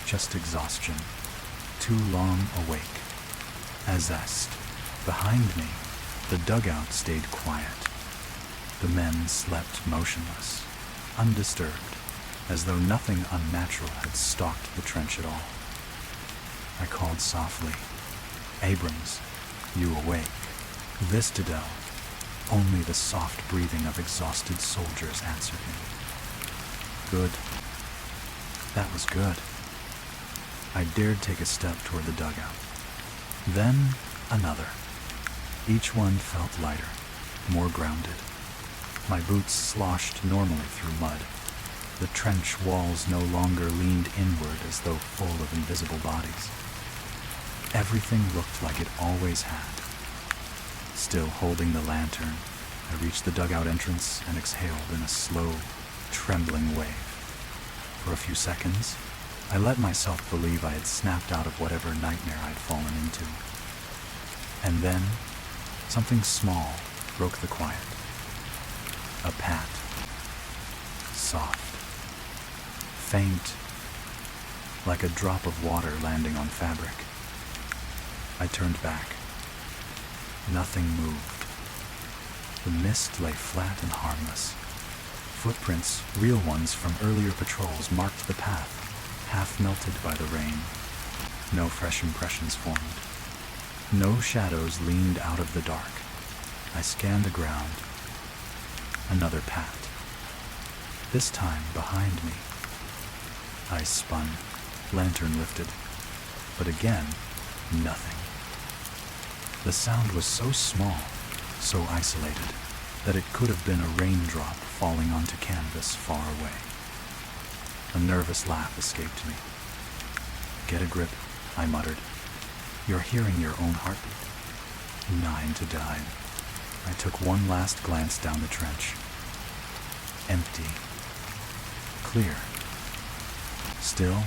Just exhaustion. Too long awake. A zest. Behind me, the dugout stayed quiet. The men slept motionless, undisturbed, as though nothing unnatural had stalked the trench at all. I called softly, "Abrams, you awake?" Vistadel, only the soft breathing of exhausted soldiers answered me. Good. That was good. I dared take a step toward the dugout. Then another. Each one felt lighter, more grounded. My boots sloshed normally through mud. The trench walls no longer leaned inward as though full of invisible bodies. Everything looked like it always had. Still holding the lantern, I reached the dugout entrance and exhaled in a slow, trembling wave. For a few seconds, I let myself believe I had snapped out of whatever nightmare I'd fallen into. And then, something small broke the quiet. A pat. Soft. Faint. Like a drop of water landing on fabric. I turned back. Nothing moved. The mist lay flat and harmless. Footprints, real ones from earlier patrols, marked the path, half melted by the rain. No fresh impressions formed. No shadows leaned out of the dark. I scanned the ground. Another pat. This time behind me. I spun, lantern lifted. But again, nothing. The sound was so small, so isolated, that it could have been a raindrop falling onto canvas far away. A nervous laugh escaped me. "Get a grip," I muttered. "You're hearing your own heartbeat." 9 to die. I took one last glance down the trench. Empty. Clear. Still.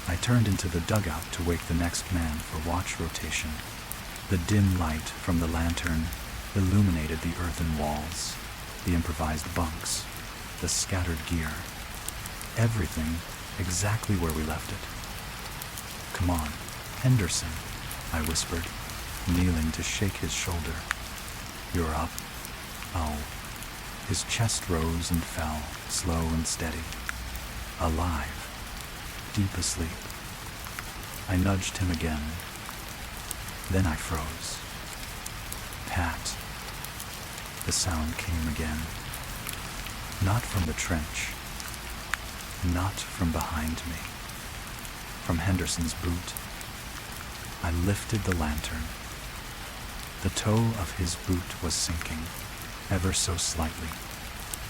I turned into the dugout to wake the next man for watch rotation. The dim light from the lantern illuminated the earthen walls, the improvised bunks, the scattered gear. Everything exactly where we left it. "Come on, Henderson," I whispered, kneeling to shake his shoulder. "You're up." "Oh." His chest rose and fell, slow and steady. Alive. Deep asleep. I nudged him again. Then I froze. Pat. The sound came again. Not from the trench. Not from behind me. From Henderson's boot. I lifted the lantern. The toe of his boot was sinking, ever so slightly,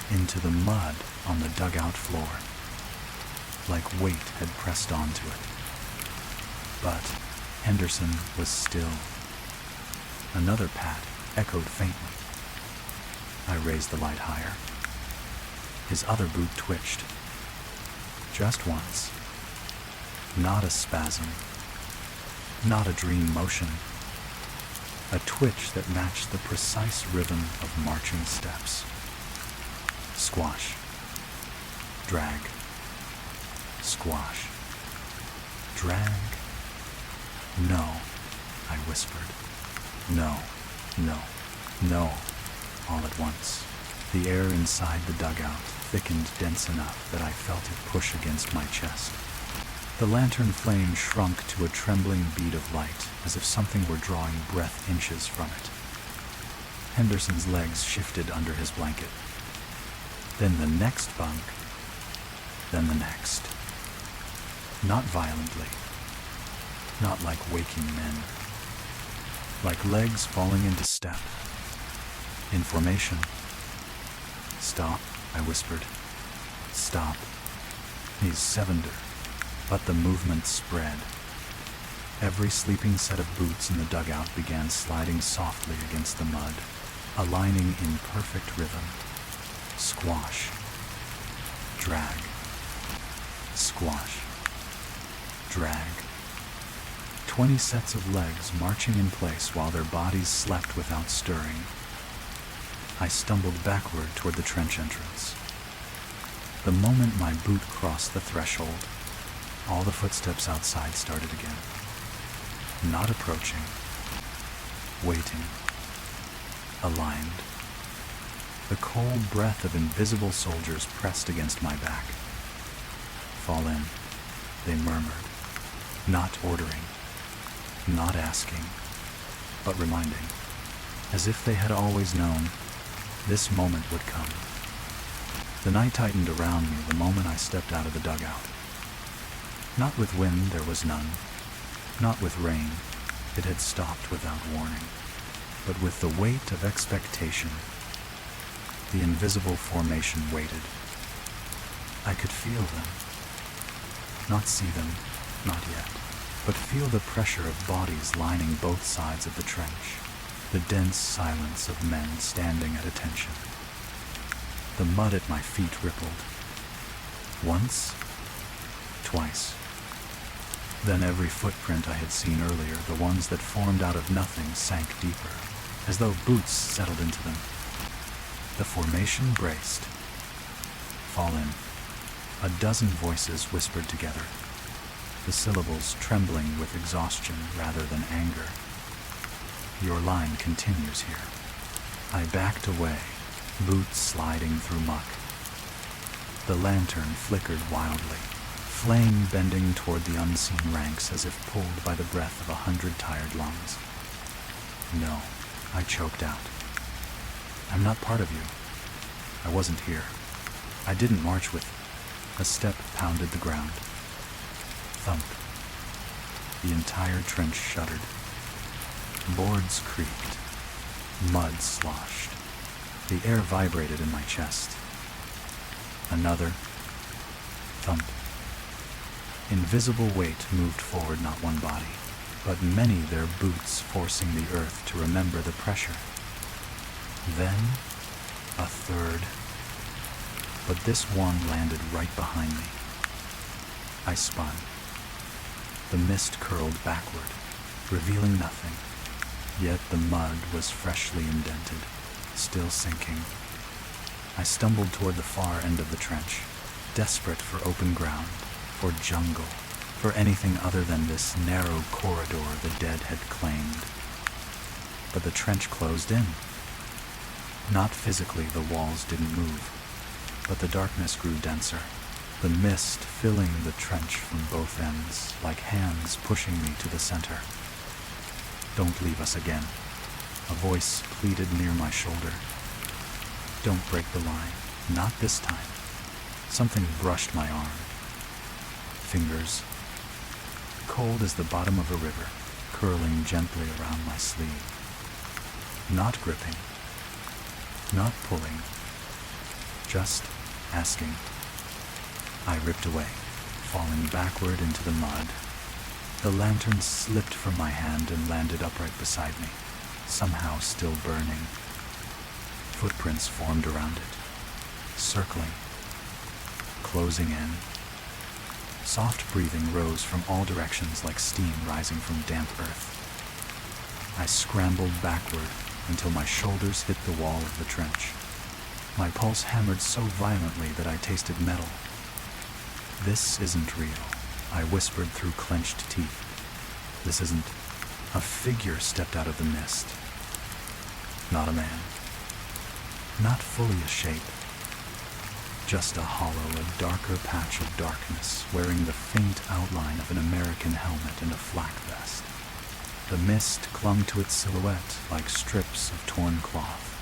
into the mud on the dugout floor, like weight had pressed onto it. But Henderson was still. Another pat echoed faintly. I raised the light higher. His other boot twitched. Just once. Not a spasm. Not a dream motion. A twitch that matched the precise rhythm of marching steps. Squash. Drag. Squash. Drag. "No," I whispered. "No, no, no," all at once. The air inside the dugout thickened dense enough that I felt it push against my chest. The lantern flame shrunk to a trembling bead of light, as if something were drawing breath inches from it. Henderson's legs shifted under his blanket, Then the next bunk, then the next. Not violently, not like waking men, like legs falling into step. In formation. Stop, I whispered. Stop. He's sevender. But the movement spread. Every sleeping set of boots in the dugout began sliding softly against the mud, aligning in perfect rhythm. Squash. Drag. Squash. Drag. 20 sets of legs marching in place while their bodies slept without stirring. I stumbled backward toward the trench entrance. The moment my boot crossed the threshold, all the footsteps outside started again. Not approaching, waiting, aligned. The cold breath of invisible soldiers pressed against my back. Fall in, they murmured, not ordering, not asking, but reminding, as if they had always known, this moment would come. The night tightened around me the moment I stepped out of the dugout. Not with wind, there was none. Not with rain, it had stopped without warning. But with the weight of expectation, the invisible formation waited. I could feel them. Not see them, not yet, but feel the pressure of bodies lining both sides of the trench, the dense silence of men standing at attention. The mud at my feet rippled. Once, twice. Then every footprint I had seen earlier, the ones that formed out of nothing, sank deeper, as though boots settled into them. The formation braced. Fall in. A dozen voices whispered together, the syllables trembling with exhaustion rather than anger. Your line continues here. I backed away, boots sliding through muck. The lantern flickered wildly, flame bending toward the unseen ranks as if pulled by the breath of 100 tired lungs. No, I choked out. I'm not part of you. I wasn't here. I didn't march with. A step pounded the ground. Thump. The entire trench shuddered. Boards creaked. Mud sloshed. The air vibrated in my chest. Another. Thump. Invisible weight moved forward not one body, but many their boots forcing the earth to remember the pressure. Then, a third. But this one landed right behind me. I spun. The mist curled backward, revealing nothing, yet the mud was freshly indented, still sinking. I stumbled toward the far end of the trench, desperate for open ground, for jungle, for anything other than this narrow corridor the dead had claimed. But the trench closed in. Not physically, the walls didn't move, but the darkness grew denser, the mist filling the trench from both ends, like hands pushing me to the center. Don't leave us again. A voice pleaded near my shoulder. Don't break the line. Not this time. Something brushed my arm. Fingers. Cold as the bottom of a river, curling gently around my sleeve. Not gripping. Not pulling. Just asking. I ripped away, falling backward into the mud. The lantern slipped from my hand and landed upright beside me, somehow still burning. Footprints formed around it, circling, closing in. Soft breathing rose from all directions like steam rising from damp earth. I scrambled backward until my shoulders hit the wall of the trench. My pulse hammered so violently that I tasted metal. This isn't real, I whispered through clenched teeth. This isn't. A figure stepped out of the mist. Not a man. Not fully a shape. Just a hollow, a darker patch of darkness, wearing the faint outline of an American helmet and a flak vest. The mist clung to its silhouette like strips of torn cloth.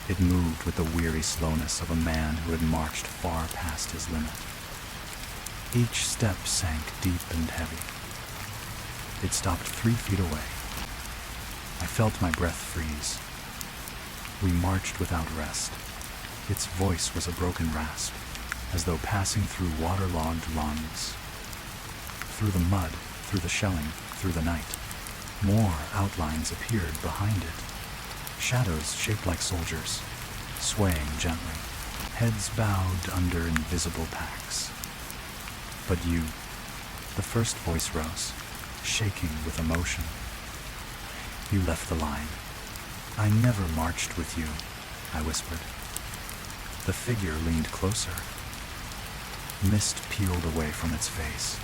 It moved with the weary slowness of a man who had marched far past his limit. Each step sank deep and heavy. It stopped 3 feet away. I felt my breath freeze. We marched without rest. Its voice was a broken rasp, as though passing through waterlogged lungs. Through the mud, through the shelling, through the night, more outlines appeared behind it. Shadows shaped like soldiers, swaying gently, heads bowed under invisible packs. But you, the first voice rose, shaking with emotion. You left the line. I never marched with you, I whispered. The figure leaned closer. Mist peeled away from its face.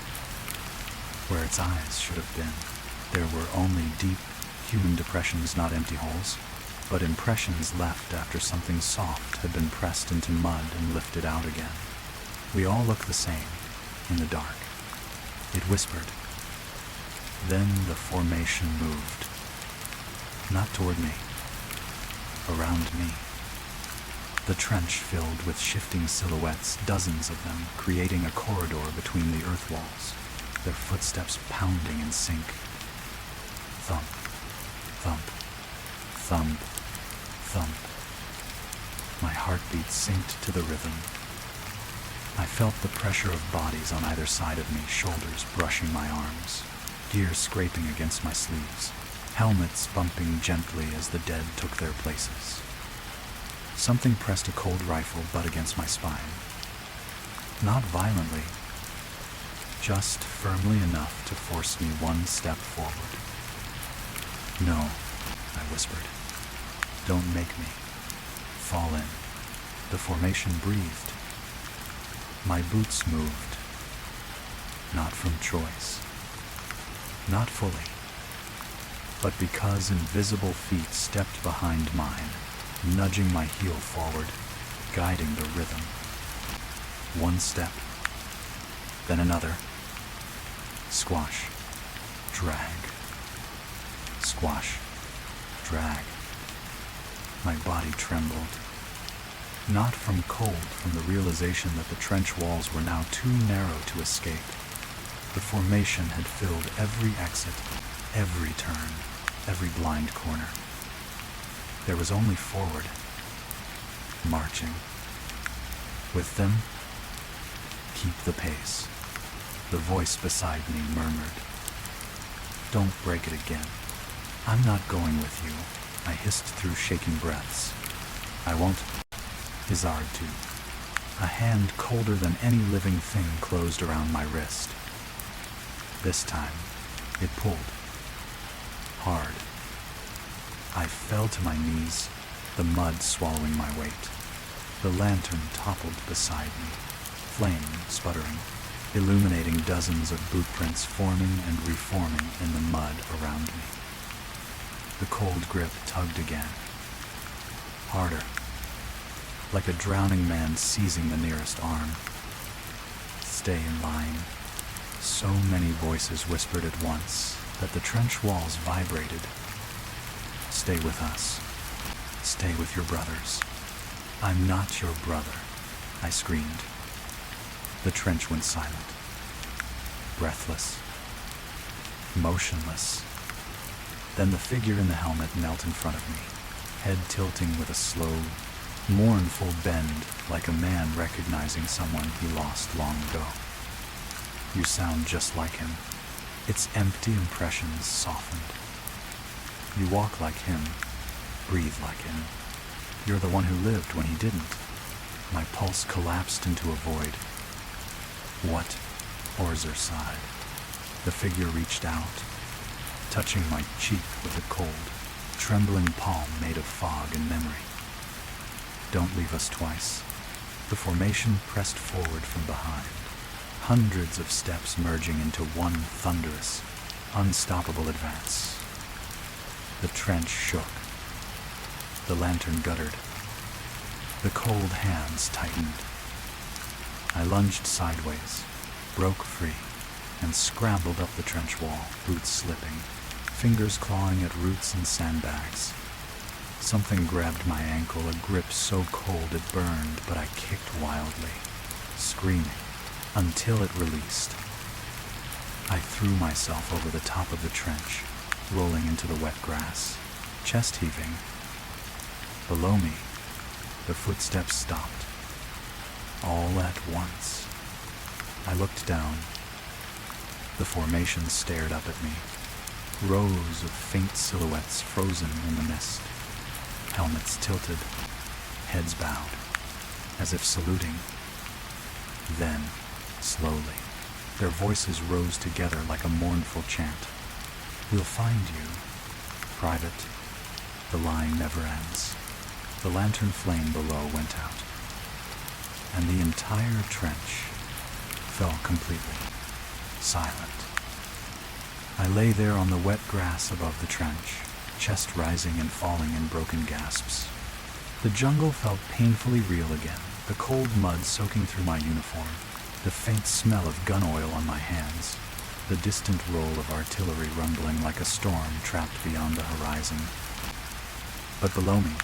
Where its eyes should have been, there were only deep, human depressions, not empty holes, but impressions left after something soft had been pressed into mud and lifted out again. We all look the same, in the dark. It whispered. Then the formation moved. Not toward me. Around me. The trench filled with shifting silhouettes, dozens of them, creating a corridor between the earth walls, their footsteps pounding in sync. Thump, thump, thump, thump. My heartbeat synced to the rhythm. I felt the pressure of bodies on either side of me, shoulders brushing my arms, gear scraping against my sleeves, helmets bumping gently as the dead took their places. Something pressed a cold rifle butt against my spine. Not violently, just firmly enough to force me one step forward. No, I whispered. Don't make me. Fall in. The formation breathed. My boots moved. Not from choice. Not fully. But because invisible feet stepped behind mine, nudging my heel forward, guiding the rhythm. One step, then another. Squash, drag. Squash, drag. My body trembled. Not from cold, from the realization that the trench walls were now too narrow to escape. The formation had filled every exit, every turn, every blind corner. There was only forward, marching. With them, keep the pace. The voice beside me murmured. Don't break it again. I'm not going with you, I hissed through shaking breaths. I won't. Izard too. A hand colder than any living thing closed around my wrist. This time, it pulled. Hard. I fell to my knees, the mud swallowing my weight. The lantern toppled beside me, flame sputtering, illuminating dozens of boot prints forming and reforming in the mud around me. The cold grip tugged again. Harder. Like a drowning man seizing the nearest arm. Stay in line. So many voices whispered at once that the trench walls vibrated. Stay with us. Stay with your brothers. I'm not your brother, I screamed. The trench went silent. Breathless. Motionless. Then the figure in the helmet knelt in front of me, head tilting with a slow, mournful bend, like a man recognizing someone he lost long ago. You sound just like him. Its empty impressions softened. You walk like him, breathe like him. You're the one who lived when he didn't. My pulse collapsed into a void. What? Orzer sighed. The figure reached out, touching my cheek with a cold, trembling palm made of fog and memory. Don't leave us twice. The formation pressed forward from behind, hundreds of steps merging into one thunderous, unstoppable advance. The trench shook. The lantern guttered. The cold hands tightened. I lunged sideways, broke free, and scrambled up the trench wall, boots slipping, fingers clawing at roots and sandbags. Something grabbed my ankle, a grip so cold it burned, but I kicked wildly, screaming, until it released. I threw myself over the top of the trench, rolling into the wet grass, chest heaving. Below me, the footsteps stopped. All at once. I looked down. The formation stared up at me. Rows of faint silhouettes frozen in the mist. Helmets tilted, heads bowed, as if saluting. Then, slowly, their voices rose together like a mournful chant. "We'll find you. Private. The line never ends." The lantern flame below went out, and the entire trench fell completely silent. I lay there on the wet grass above the trench, chest rising and falling in broken gasps. The jungle felt painfully real again, the cold mud soaking through my uniform, the faint smell of gun oil on my hands, the distant roll of artillery rumbling like a storm trapped beyond the horizon. But below me,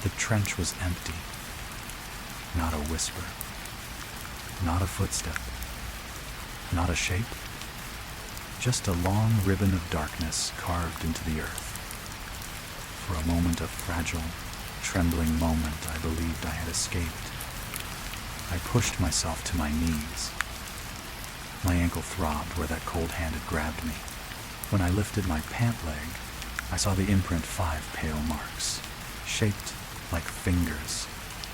the trench was empty. Not a whisper. Not a footstep. Not a shape. Just a long ribbon of darkness carved into the earth. For a moment, a fragile, trembling moment, I believed I had escaped. I pushed myself to my knees. My ankle throbbed where that cold hand had grabbed me. When I lifted my pant leg, I saw the imprint 5 pale marks, shaped like fingers,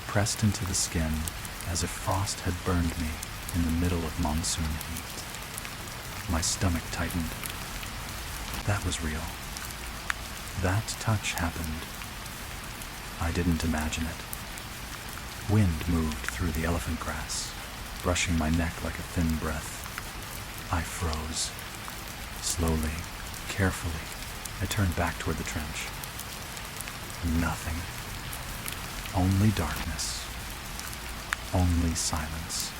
pressed into the skin as if frost had burned me in the middle of monsoon heat. My stomach tightened. That was real. That touch happened. I didn't imagine it. Wind moved through the elephant grass, brushing my neck like a thin breath. I froze. Slowly, carefully, I turned back toward the trench. Nothing. Only darkness. Only silence.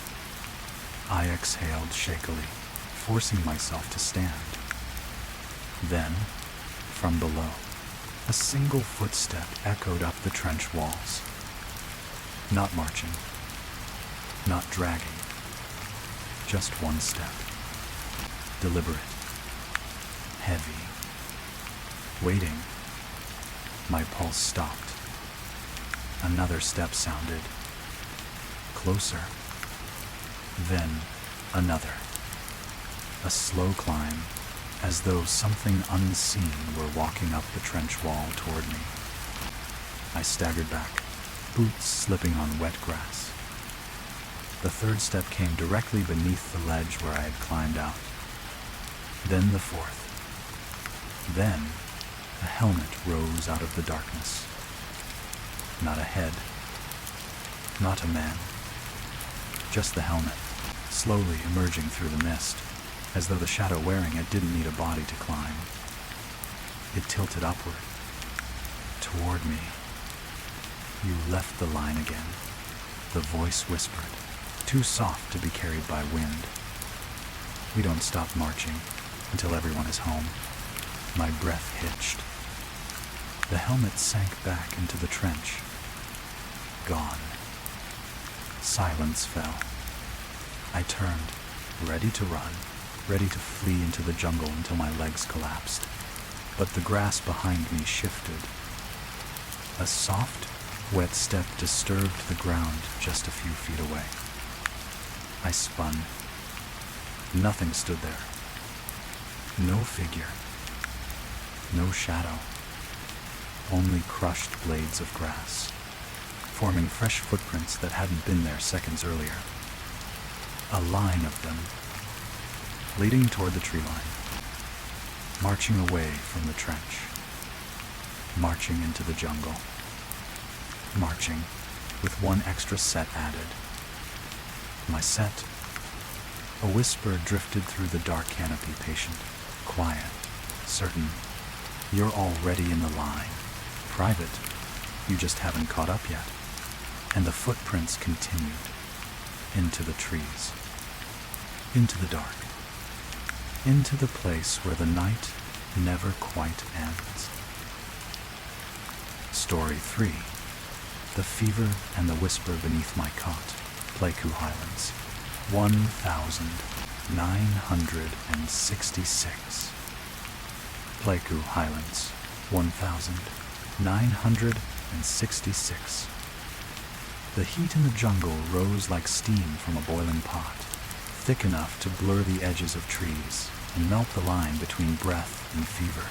I exhaled shakily, forcing myself to stand. Then, from below, a single footstep echoed up the trench walls. Not marching. Not dragging. Just one step. Deliberate. Heavy. Waiting. My pulse stopped. Another step sounded. Closer. Then another. A slow climb, as though something unseen were walking up the trench wall toward me. I staggered back, boots slipping on wet grass. The third step came directly beneath the ledge where I had climbed out. Then the fourth. Then a helmet rose out of the darkness. Not a head. Not a man. Just the helmet, slowly emerging through the mist, as though the shadow wearing it didn't need a body to climb. It tilted upward, toward me. "You left the line again," the voice whispered, too soft to be carried by wind. "We don't stop marching until everyone is home." My breath hitched. The helmet sank back into the trench. Gone. Silence fell. I turned, ready to run, ready to flee into the jungle until my legs collapsed. But the grass behind me shifted. A soft, wet step disturbed the ground just a few feet away. I spun. Nothing stood there. No figure. No shadow. Only crushed blades of grass, forming fresh footprints that hadn't been there seconds earlier. A line of them, leading toward the tree line, marching away from the trench, marching into the jungle, marching with one extra set added. My set. A whisper drifted through the dark canopy, patient, quiet, certain. "You're already in the line. Private. You just haven't caught up yet." And the footprints continued. Into the trees. Into the dark. Into the place where the night never quite ends. Story 3. The Fever and the Whisper Beneath My Cot. Pleiku Highlands. 1966. Pleiku Highlands. 1966. The heat in the jungle rose like steam from a boiling pot, thick enough to blur the edges of trees and melt the line between breath and fever.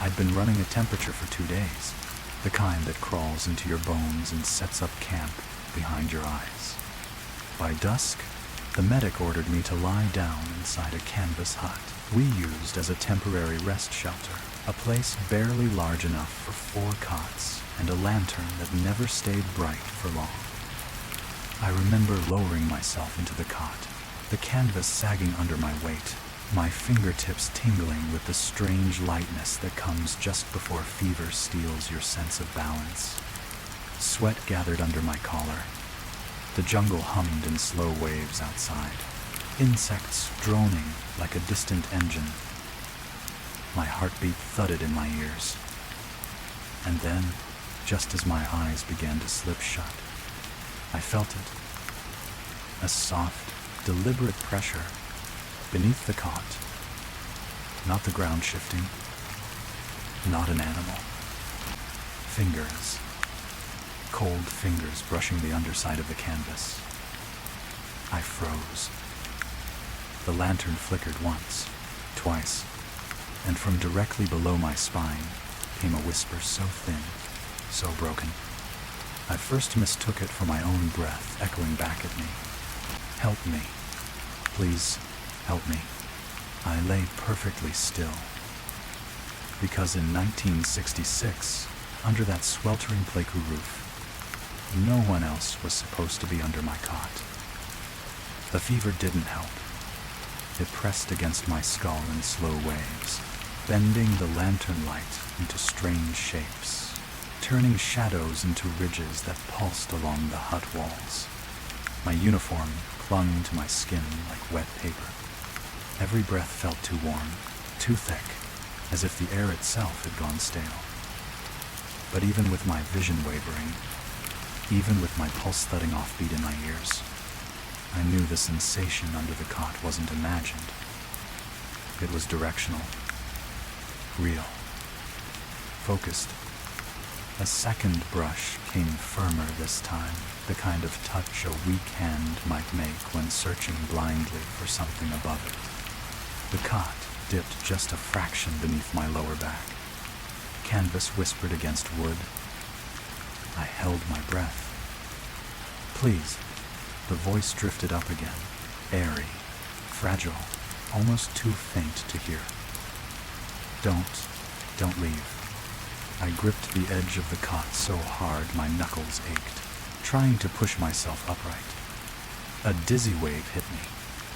I'd been running a temperature for 2 days, the kind that crawls into your bones and sets up camp behind your eyes. By dusk, the medic ordered me to lie down inside a canvas hut we used as a temporary rest shelter, a place barely large enough for 4 cots and a lantern that never stayed bright for long. I remember lowering myself into the cot, the canvas sagging under my weight, my fingertips tingling with the strange lightness that comes just before fever steals your sense of balance. Sweat gathered under my collar. The jungle hummed in slow waves outside, insects droning like a distant engine. My heartbeat thudded in my ears. And then, just as my eyes began to slip shut, I felt it. A soft, deliberate pressure beneath the cot. Not the ground shifting. Not an animal. Fingers. Cold fingers brushing the underside of the canvas. I froze. The lantern flickered once, twice, and from directly below my spine came a whisper so thin, so broken. I first mistook it for my own breath echoing back at me. Help me. Please, help me. I lay perfectly still. Because in 1966, under that sweltering Pleiku roof, no one else was supposed to be under my cot. The fever didn't help. It pressed against my skull in slow waves, bending the lantern light into strange shapes, turning shadows into ridges that pulsed along the hut walls. My uniform clung to my skin like wet paper. Every breath felt too warm, too thick, as if the air itself had gone stale. But even with my vision wavering, even with my pulse thudding offbeat in my ears, I knew the sensation under the cot wasn't imagined. It was directional, real, focused. A second brush came firmer this time, the kind of touch a weak hand might make when searching blindly for something above it. The cot dipped just a fraction beneath my lower back. Canvas whispered against wood. I held my breath. Please. The voice drifted up again, airy, fragile, almost too faint to hear. Don't leave. I gripped the edge of the cot so hard my knuckles ached, trying to push myself upright. A dizzy wave hit me,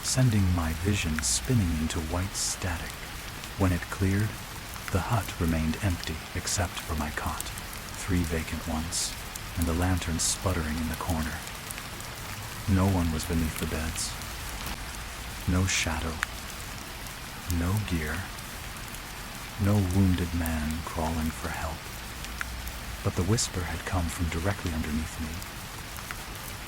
sending my vision spinning into white static. When it cleared, the hut remained empty except for my cot, 3 vacant ones, and the lantern sputtering in the corner. No one was beneath the beds. No shadow. No gear. No wounded man crawling for help. But the whisper had come from directly underneath me.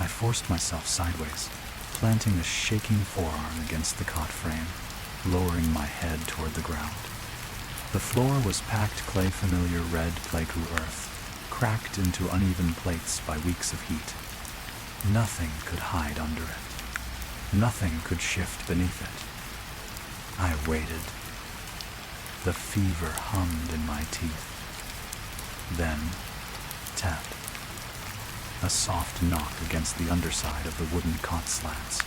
I forced myself sideways, planting a shaking forearm against the cot frame, lowering my head toward the ground. The floor was packed clay-familiar red Pleiku earth, cracked into uneven plates by weeks of heat. Nothing could hide under it. Nothing could shift beneath it. I waited. The fever hummed in my teeth. Then, tap. A soft knock against the underside of the wooden cot slats.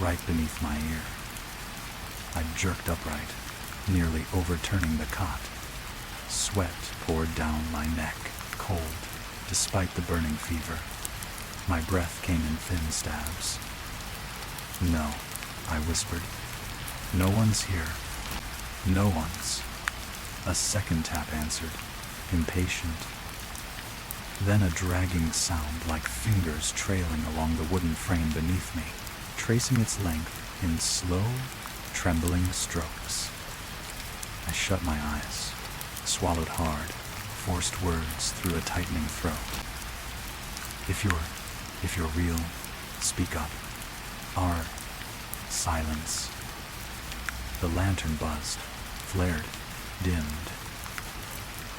Right beneath my ear. I jerked upright, nearly overturning the cot. Sweat poured down my neck, cold, despite the burning fever. My breath came in thin stabs. No, I whispered. No one's here. No one's. A second tap answered, impatient. Then a dragging sound like fingers trailing along the wooden frame beneath me, tracing its length in slow, trembling strokes. I shut my eyes, swallowed hard, forced words through a tightening throat. If you're real, speak up. Our silence. The lantern buzzed, flared, dimmed.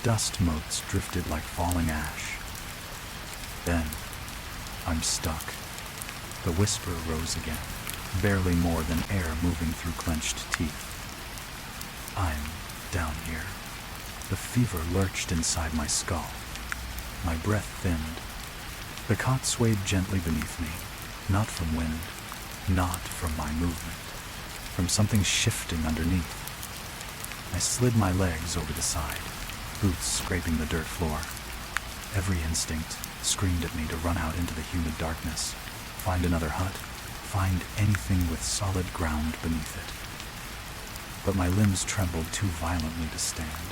Dust motes drifted like falling ash. Then, I'm stuck. The whisper rose again, barely more than air moving through clenched teeth. I'm down here. The fever lurched inside my skull. My breath thinned. The cot swayed gently beneath me, not from wind, not from my movement, from something shifting underneath. I slid my legs over the side, boots scraping the dirt floor. Every instinct screamed at me to run out into the humid darkness, find another hut, find anything with solid ground beneath it. But my limbs trembled too violently to stand.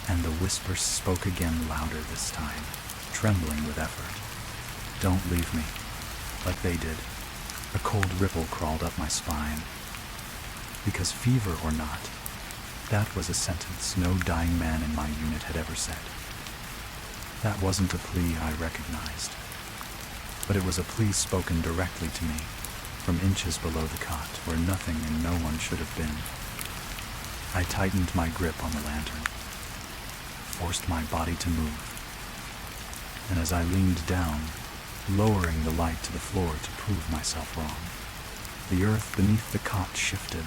And the whisper spoke again, louder this time, trembling with effort. Don't leave me, like they did. A cold ripple crawled up my spine. Because fever or not, that was a sentence no dying man in my unit had ever said. That wasn't a plea I recognized, but it was a plea spoken directly to me, from inches below the cot where nothing and no one should have been. I tightened my grip on the lantern, forced my body to move, and as I leaned down, lowering the light to the floor to prove myself wrong, the earth beneath the cot shifted,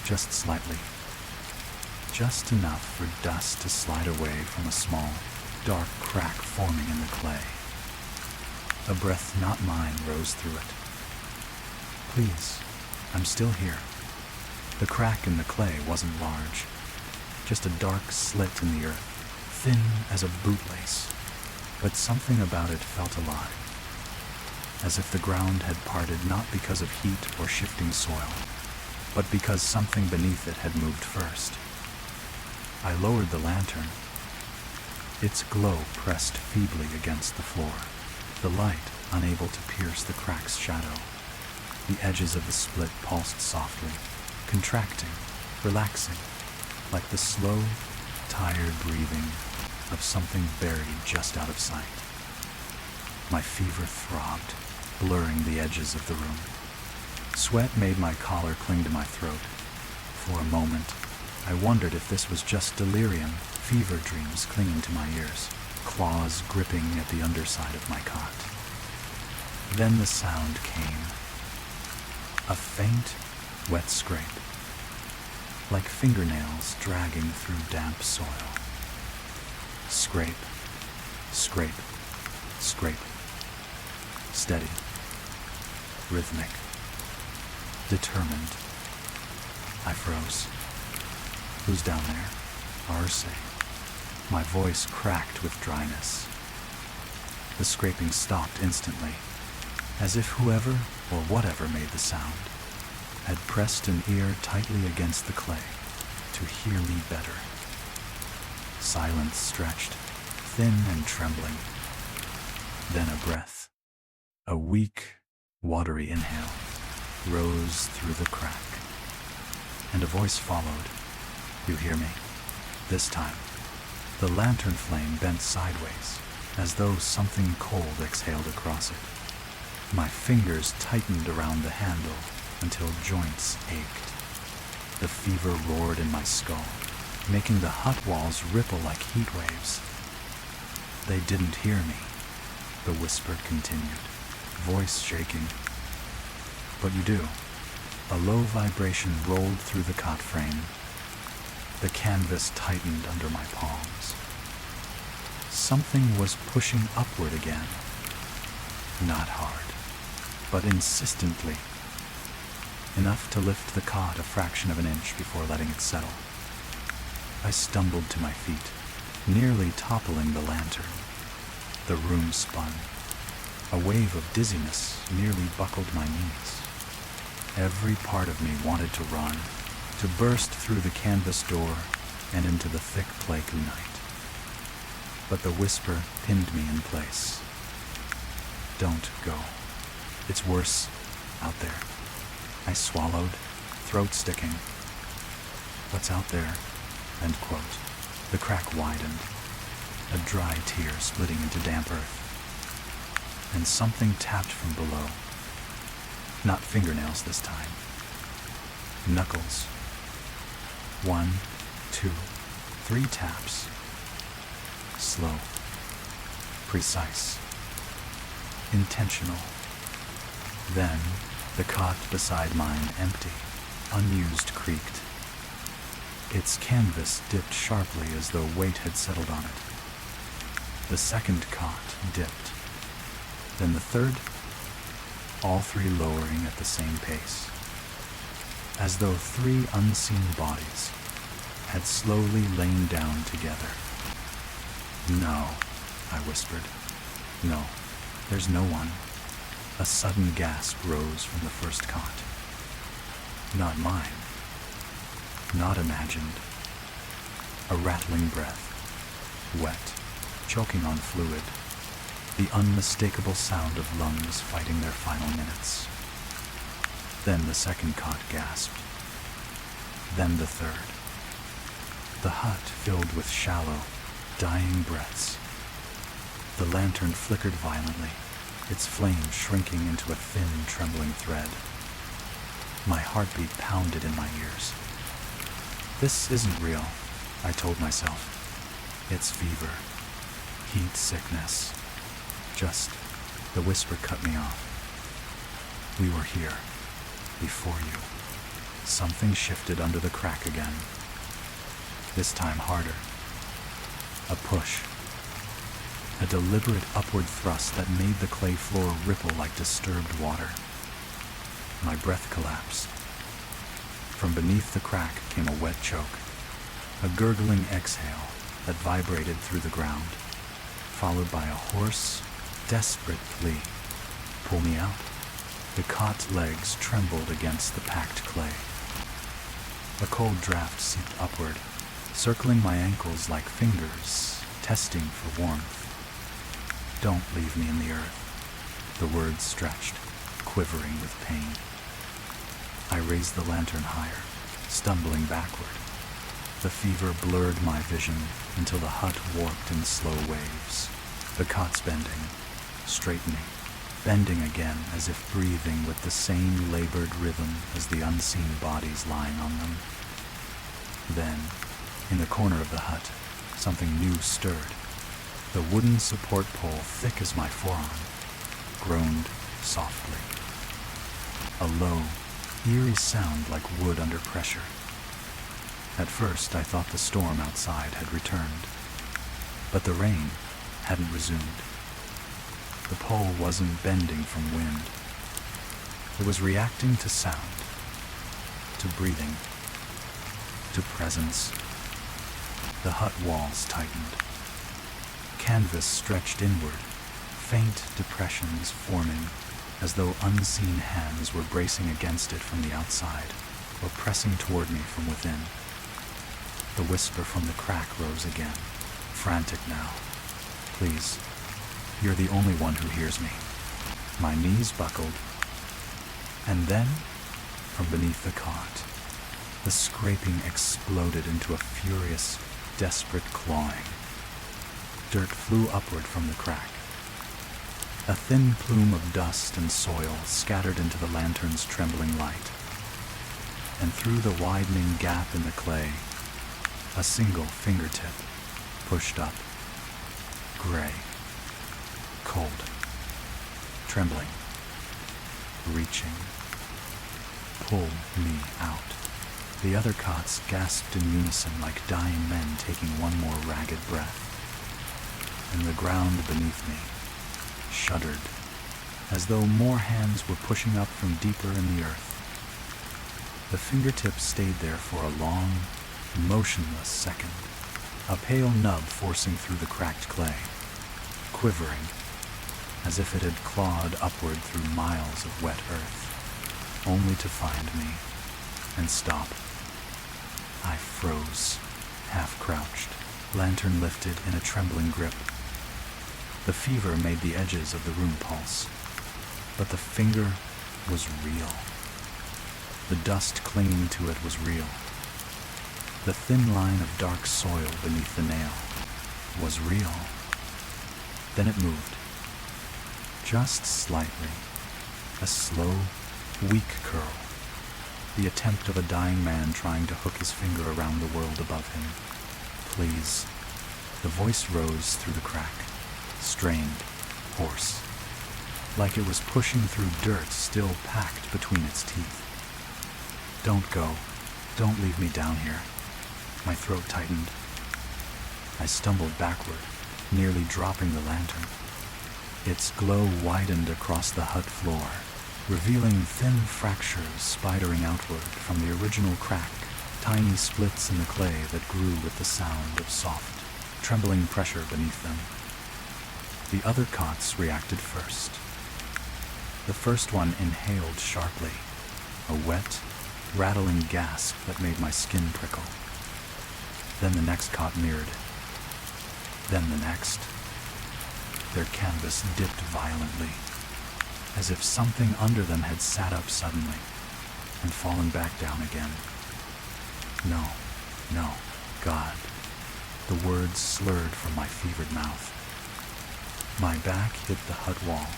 just slightly, just enough for dust to slide away from a small, dark crack forming in the clay. A breath not mine rose through it. Please, I'm still here. The crack in the clay wasn't large, just a dark slit in the earth, thin as a bootlace, but something about it felt alive, as if the ground had parted not because of heat or shifting soil, but because something beneath it had moved first. I lowered the lantern. Its glow pressed feebly against the floor, the light unable to pierce the crack's shadow. The edges of the split pulsed softly, contracting, relaxing, like the slow, tired breathing of something buried just out of sight. My fever throbbed, blurring the edges of the room. Sweat made my collar cling to my throat. For a moment, I wondered if this was just delirium, fever dreams clinging to my ears, claws gripping at the underside of my cot. Then the sound came. A faint, wet scrape, like fingernails dragging through damp soil. Scrape, scrape, scrape. Steady, rhythmic, determined. I froze. Who's down there? Arce. My voice cracked with dryness. The scraping stopped instantly, as if whoever or whatever made the sound had pressed an ear tightly against the clay to hear me better. Silence stretched, thin and trembling. Then a breath, a weak, watery inhale, rose through the crack. And a voice followed. You hear me? This time, the lantern flame bent sideways, as though something cold exhaled across it. My fingers tightened around the handle until joints ached. The fever roared in my skull, making the hut walls ripple like heat waves. They didn't hear me, the whisper continued, voice shaking. But you do. A low vibration rolled through the cot frame. The canvas tightened under my palms. Something was pushing upward again. Not hard, but insistently. Enough to lift the cot a fraction of an inch before letting it settle. I stumbled to my feet, nearly toppling the lantern. The room spun. A wave of dizziness nearly buckled my knees. Every part of me wanted to run, to burst through the canvas door and into the thick Pleiku night. But the whisper pinned me in place. Don't go. It's worse out there. I swallowed, throat sticking. What's out there? End quote. The crack widened, a dry tear splitting into damp earth, and something tapped from below. Not fingernails this time. Knuckles. 1, 2, 3 taps. Slow. Precise. Intentional. Then, the cot beside mine empty, unused, creaked. Its canvas dipped sharply as though weight had settled on it. The second cot dipped. Then the third, all three lowering at the same pace, as though 3 unseen bodies had slowly lain down together. "No," I whispered. "No, there's no one." A sudden gasp rose from the first cot. Not mine. Not imagined. A rattling breath, wet, choking on fluid, the unmistakable sound of lungs fighting their final minutes. Then the second cot gasped. Then the third. The hut filled with shallow, dying breaths. The lantern flickered violently, its flame shrinking into a thin, trembling thread. My heartbeat pounded in my ears. This isn't real, I told myself. It's fever, heat sickness. Just, the whisper cut me off. We were here, before you. Something shifted under the crack again. This time harder. A push. A deliberate upward thrust that made the clay floor ripple like disturbed water. My breath collapsed. From beneath the crack came a wet choke, a gurgling exhale that vibrated through the ground, followed by a hoarse, desperate plea. "Pull me out." The cot legs trembled against the packed clay. A cold draft seeped upward, circling my ankles like fingers, testing for warmth. "Don't leave me in the earth." The words stretched, quivering with pain. I raised the lantern higher, stumbling backward. The fever blurred my vision until the hut warped in slow waves. The cots bending, straightening, bending again as if breathing with the same labored rhythm as the unseen bodies lying on them. Then, in the corner of the hut, something new stirred. The wooden support pole, thick as my forearm, groaned softly. A low, eerie sound like wood under pressure. At first, I thought the storm outside had returned, but the rain hadn't resumed. The pole wasn't bending from wind. It was reacting to sound, to breathing, to presence. The hut walls tightened. Canvas stretched inward, faint depressions forming as though unseen hands were bracing against it from the outside or pressing toward me from within. The whisper from the crack rose again, frantic now. "Please, you're the only one who hears me." My knees buckled, and then, from beneath the cot, the scraping exploded into a furious, desperate clawing. Dirt flew upward from the crack. A thin plume of dust and soil scattered into the lantern's trembling light. And through the widening gap in the clay, a single fingertip pushed up. Gray. Cold. Trembling. Reaching. Pull me out. The other cots gasped in unison like dying men taking one more ragged breath. And the ground beneath me shuddered, as though more hands were pushing up from deeper in the earth. The fingertips stayed there for a long, motionless second, a pale nub forcing through the cracked clay, quivering, as if it had clawed upward through miles of wet earth, only to find me and stop. I froze, half crouched, lantern lifted in a trembling grip. The fever made the edges of the room pulse, but the finger was real. The dust clinging to it was real. The thin line of dark soil beneath the nail was real. Then it moved. Just slightly. A slow, weak curl. The attempt of a dying man trying to hook his finger around the world above him. Please. The voice rose through the crack. Strained, hoarse. Like it was pushing through dirt still packed between its teeth. Don't go. Don't leave me down here. My throat tightened. I stumbled backward, nearly dropping the lantern. Its glow widened across the hut floor, revealing thin fractures spidering outward from the original crack, tiny splits in the clay that grew with the sound of soft, trembling pressure beneath them. The other cots reacted first. The first one inhaled sharply, a wet, rattling gasp that made my skin prickle. Then the next cot mirrored. Then the next. Their canvas dipped violently, as if something under them had sat up suddenly and fallen back down again. No, no, God. The words slurred from my fevered mouth. My back hit the hut wall.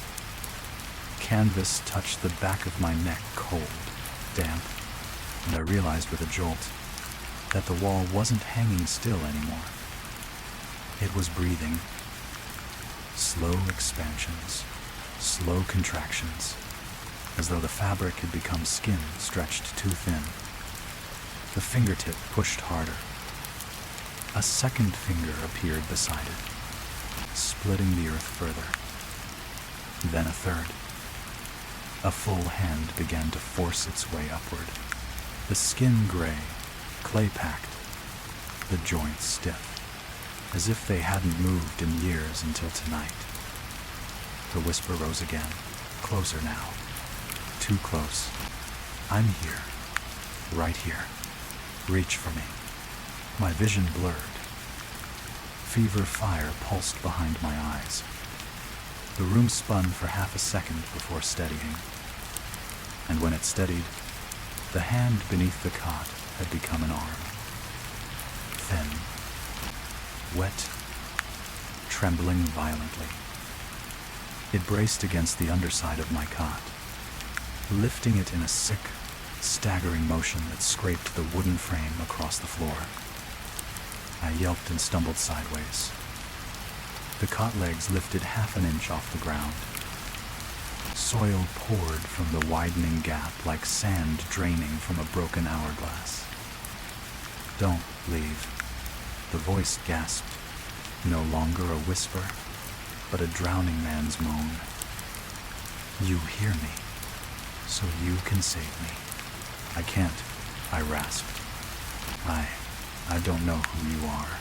Canvas touched the back of my neck cold, damp, and I realized with a jolt that the wall wasn't hanging still anymore. It was breathing. Slow expansions, slow contractions, as though the fabric had become skin stretched too thin. The fingertip pushed harder. A second finger appeared beside it, splitting the earth further. Then a third. A full hand began to force its way upward. The skin gray, clay-packed, the joints stiff, as if they hadn't moved in years until tonight. The whisper rose again, closer now, too close. I'm here, right here. Reach for me. My vision blurred. Fever fire pulsed behind my eyes. The room spun for half a second before steadying. And when it steadied, the hand beneath the cot had become an arm. Thin, wet, trembling violently. It braced against the underside of my cot, lifting it in a sick, staggering motion that scraped the wooden frame across the floor. I yelped and stumbled sideways. The cot legs lifted half an inch off the ground. Soil poured from the widening gap like sand draining from a broken hourglass. Don't leave. The voice gasped, no longer a whisper, but a drowning man's moan. You hear me, so you can save me. I can't, I rasped. I don't know who you are.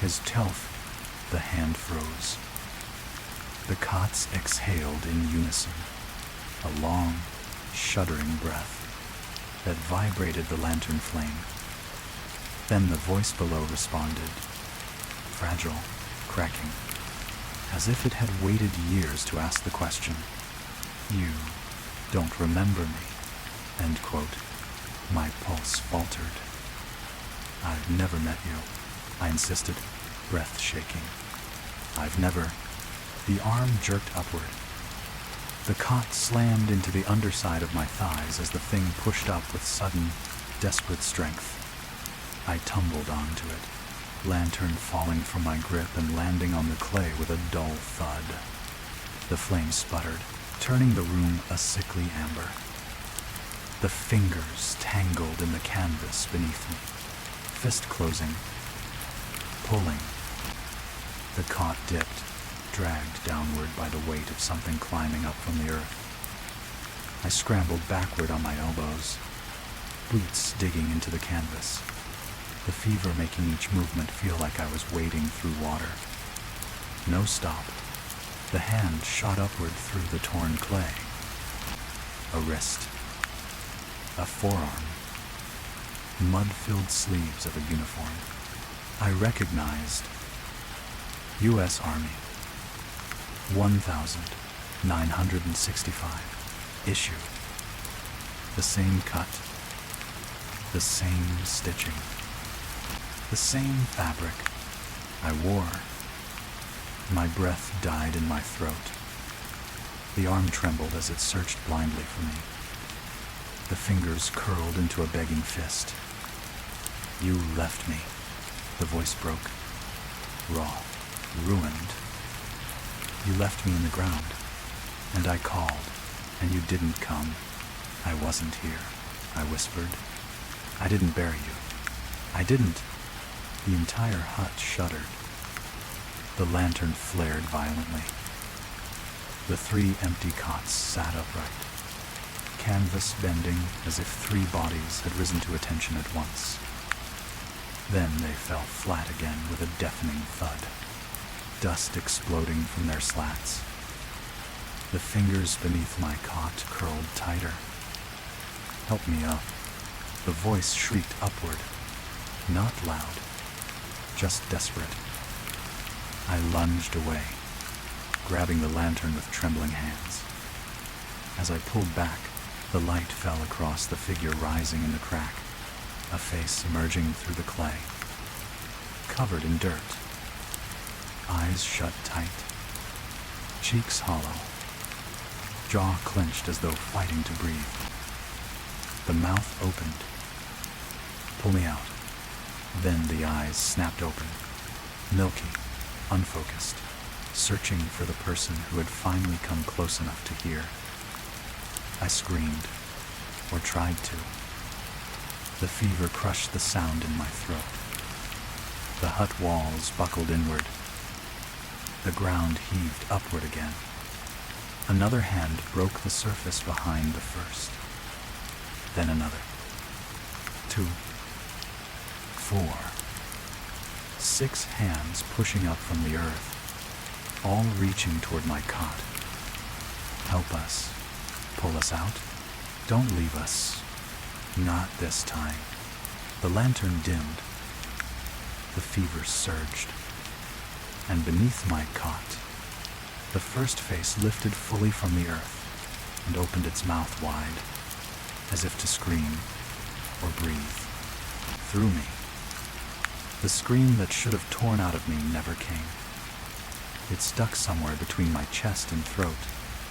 His teeth. The hand froze. The cots exhaled in unison, a long, shuddering breath that vibrated the lantern flame. Then the voice below responded, fragile, cracking, as if it had waited years to ask the question. You don't remember me, end quote. My pulse faltered. I've never met you, I insisted, breath shaking. I've never. The arm jerked upward. The cot slammed into the underside of my thighs as the thing pushed up with sudden, desperate strength. I tumbled onto it, lantern falling from my grip and landing on the clay with a dull thud. The flame sputtered, turning the room a sickly amber. The fingers tangled in the canvas beneath me, fist closing, pulling. The cot dipped, dragged downward by the weight of something climbing up from the earth. I scrambled backward on my elbows, boots digging into the canvas, the fever making each movement feel like I was wading through water. No stop. The hand shot upward through the torn clay. A wrist. A forearm. Mud-filled sleeves of a uniform. I recognized U.S. Army. 1965. Issue. The same cut. The same stitching. The same fabric I wore. My breath died in my throat. The arm trembled as it searched blindly for me. The fingers curled into a begging fist. You left me. The voice broke. Raw. Ruined. You left me in the ground. And I called. And you didn't come. I wasn't here. I whispered. I didn't bury you. I didn't. The entire hut shuddered. The lantern flared violently. The 3 empty cots sat upright, canvas bending as if 3 bodies had risen to attention at once. Then they fell flat again with a deafening thud, dust exploding from their slats. The fingers beneath my cot curled tighter. Help me up. The voice shrieked upward, not loud, just desperate. I lunged away, grabbing the lantern with trembling hands. As I pulled back, the light fell across the figure rising in the crack, a face emerging through the clay, covered in dirt, eyes shut tight, cheeks hollow, jaw clenched as though fighting to breathe. The mouth opened. Pull me out. Then the eyes snapped open, milky, unfocused, searching for the person who had finally come close enough to hear. I screamed, or tried to. The fever crushed the sound in my throat. The hut walls buckled inward. The ground heaved upward again. Another hand broke the surface behind the first. Then another. 2, 4, 6 hands pushing up from the earth, all reaching toward my cot. Help us. Pull us out. Don't leave us. Not this time. The lantern dimmed. The fever surged. And beneath my cot, the first face lifted fully from the earth and opened its mouth wide, as if to scream or breathe through me. The scream that should have torn out of me never came. It stuck somewhere between my chest and throat,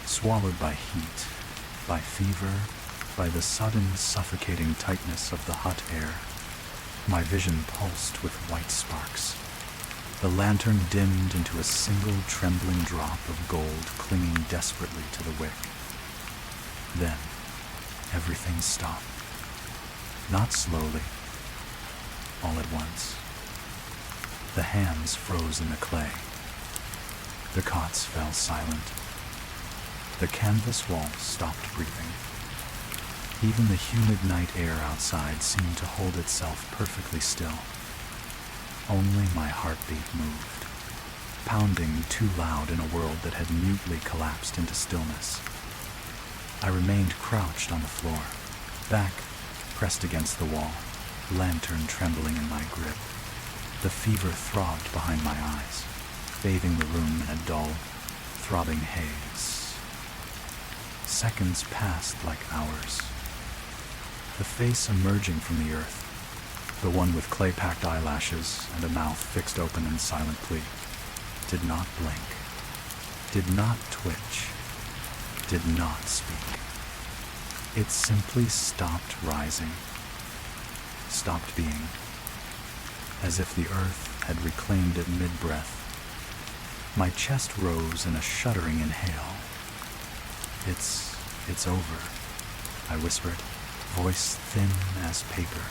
swallowed by heat, by fever, by the sudden suffocating tightness of the hot air. My vision pulsed with white sparks. The lantern dimmed into a single trembling drop of gold clinging desperately to the wick. Then, everything stopped. Not slowly, all at once. The hands froze in the clay. The cots fell silent. The canvas walls stopped breathing. Even the humid night air outside seemed to hold itself perfectly still. Only my heartbeat moved, pounding too loud in a world that had mutely collapsed into stillness. I remained crouched on the floor, back pressed against the wall, lantern trembling in my grip. The fever throbbed behind my eyes, bathing the room in a dull, throbbing haze. Seconds passed like hours. The face emerging from the earth, the one with clay-packed eyelashes and a mouth fixed open in silent plea, did not blink, did not twitch, did not speak. It simply stopped rising, stopped being, as if the earth had reclaimed it mid-breath. My chest rose in a shuddering inhale. It's over, I whispered, voice thin as paper.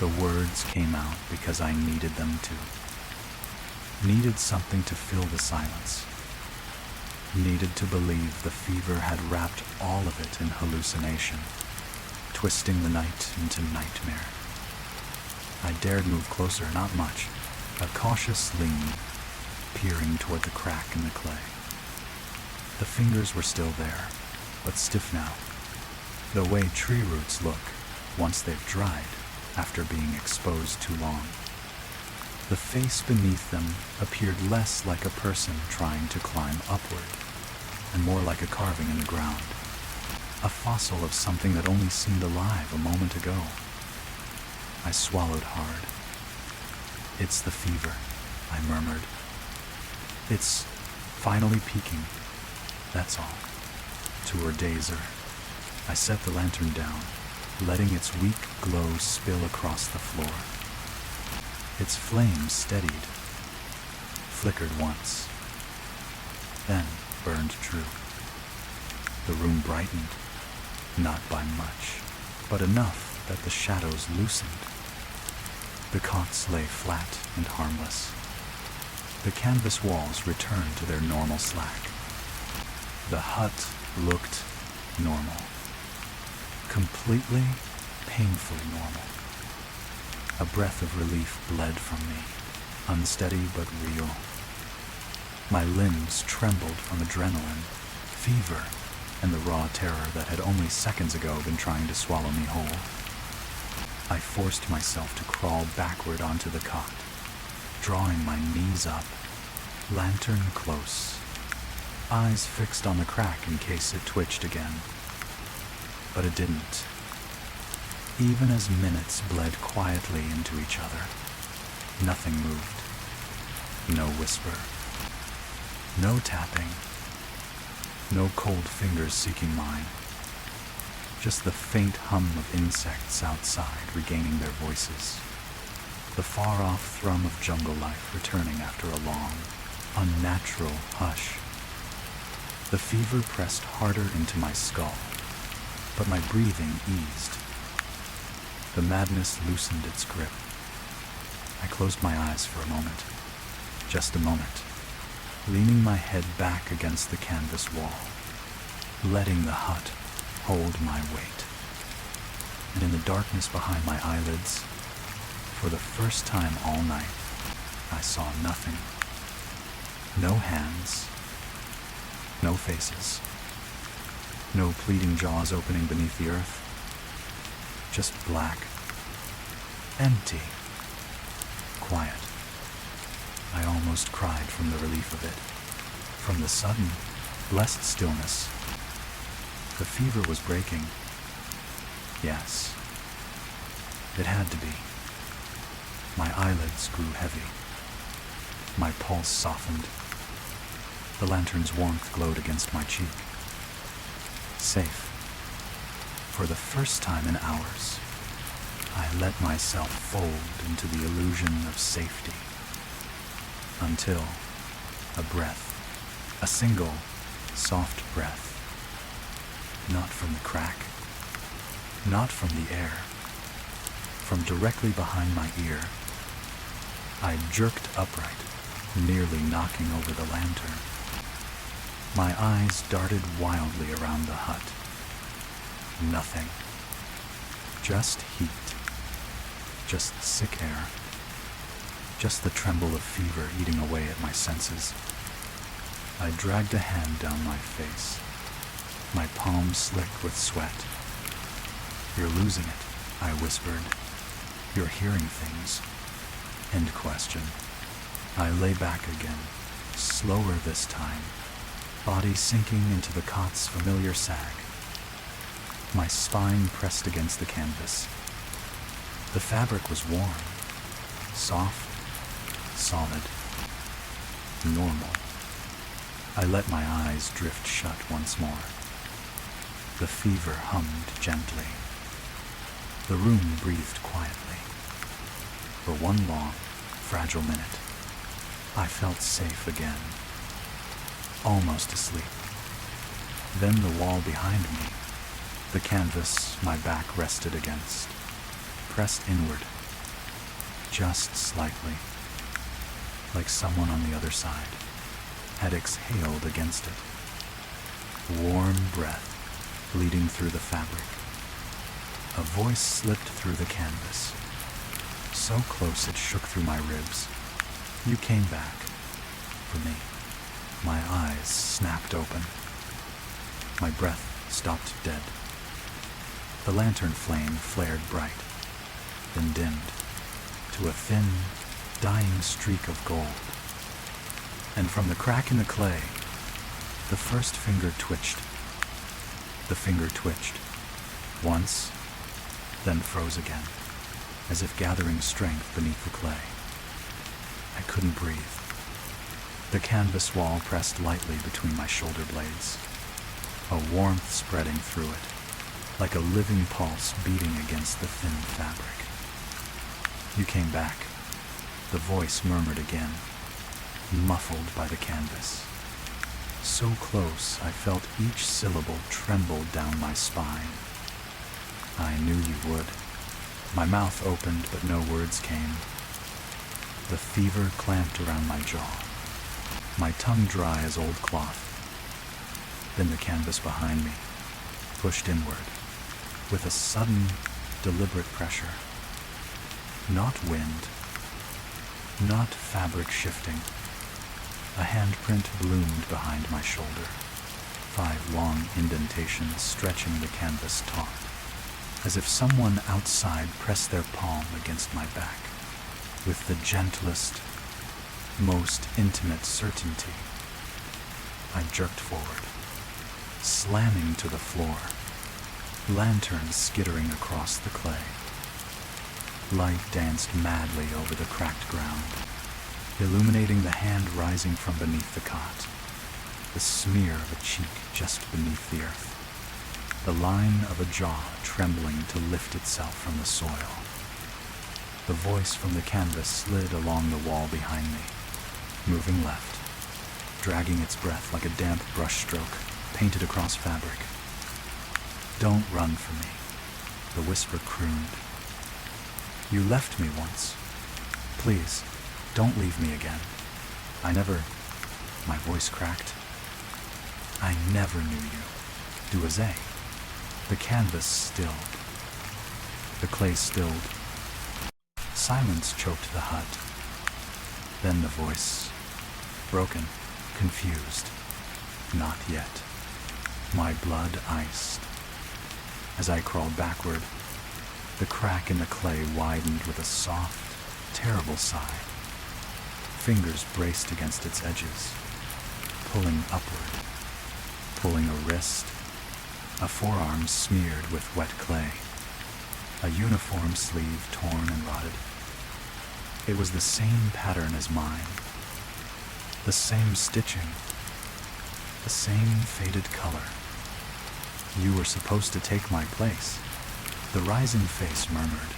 The words came out because I needed them to. Needed something to fill the silence. Needed to believe the fever had wrapped all of it in hallucination, twisting the night into nightmare. I dared move closer, not much, a cautious lean, peering toward the crack in the clay. The fingers were still there, but stiff now, the way tree roots look once they've dried after being exposed too long. The face beneath them appeared less like a person trying to climb upward, and more like a carving in the ground, a fossil of something that only seemed alive a moment ago. I swallowed hard, "It's the fever," I murmured. "It's finally peaking, that's all." To her dazer, I set the lantern down, letting its weak glow spill across the floor. Its flame steadied, flickered once, then burned true. The room brightened, not by much, but enough that the shadows loosened. The cots lay flat and harmless. The canvas walls returned to their normal slack. The hut looked normal. Completely, painfully normal. A breath of relief bled from me, unsteady but real. My limbs trembled from adrenaline, fever, and the raw terror that had only seconds ago been trying to swallow me whole. I forced myself to crawl backward onto the cot, drawing my knees up, lantern close, eyes fixed on the crack in case it twitched again. But it didn't. Even as minutes bled quietly into each other, nothing moved. No whisper. No tapping. No cold fingers seeking mine. Just the faint hum of insects outside regaining their voices. The far-off thrum of jungle life returning after a long, unnatural hush. The fever pressed harder into my skull, but my breathing eased. The madness loosened its grip. I closed my eyes for a moment. Just a moment. Leaning my head back against the canvas wall, letting the hut hold my weight. And in the darkness behind my eyelids, for the first time all night, I saw nothing. No hands, no faces, no pleading jaws opening beneath the earth. Just black, empty, quiet. I almost cried from the relief of it, from the sudden, blessed stillness. The fever was breaking. Yes, it had to be. My eyelids grew heavy. My pulse softened. The lantern's warmth glowed against my cheek. Safe. For the first time in hours, I let myself fold into the illusion of safety. Until a breath, a single, soft breath. Not from the crack, not from the air, from directly behind my ear. I jerked upright, nearly knocking over the lantern. My eyes darted wildly around the hut. Nothing. Just heat. Just sick air. Just the tremble of fever eating away at my senses. I dragged a hand down my face, my palm slick with sweat. "You're losing it," I whispered. "You're hearing things." End question. I lay back again, slower this time, body sinking into the cot's familiar sag. My spine pressed against the canvas. The fabric was warm, soft, solid, normal. I let my eyes drift shut once more. The fever hummed gently. The room breathed quietly. For one long, fragile minute, I felt safe again, almost asleep. Then the wall behind me, the canvas my back rested against, pressed inward, just slightly, like someone on the other side had exhaled against it. Warm breath bleeding through the fabric. A voice slipped through the canvas, so close it shook through my ribs. "You came back. For me." My eyes snapped open. My breath stopped dead. The lantern flame flared bright, then dimmed to a thin, dying streak of gold. And from the crack in the clay, the first finger twitched. The finger twitched, once, then froze again, as if gathering strength beneath the clay. I couldn't breathe. The canvas wall pressed lightly between my shoulder blades, a warmth spreading through it, like a living pulse beating against the thin fabric. You came back, the voice murmured again, muffled by the canvas. So close I felt each syllable tremble down my spine. I knew you would. My mouth opened, but no words came. The fever clamped around my jaw, my tongue dry as old cloth. Then the canvas behind me pushed inward, with a sudden, deliberate pressure. Not wind, not fabric shifting. A handprint bloomed behind my shoulder, 5 long indentations stretching the canvas taut, as if someone outside pressed their palm against my back, with the gentlest, most intimate certainty. I jerked forward, slamming to the floor, lanterns skittering across the clay. Light danced madly over the cracked ground, illuminating the hand rising from beneath the cot, the smear of a cheek just beneath the earth, the line of a jaw trembling to lift itself from the soil. The voice from the canvas slid along the wall behind me, moving left, dragging its breath like a damp brushstroke painted across fabric. "Don't run from me," the whisper crooned. "You left me once. Please, don't leave me again. My voice cracked. "I never knew you. Duazé." The canvas stilled. The clay stilled. Silence choked the hut. Then the voice, broken, confused. "Not yet." My blood iced. As I crawled backward, the crack in the clay widened with a soft, terrible sigh. Fingers braced against its edges, pulling upward, pulling a wrist, a forearm smeared with wet clay, a uniform sleeve torn and rotted. It was the same pattern as mine, the same stitching, the same faded color. "You were supposed to take my place," the rising face murmured,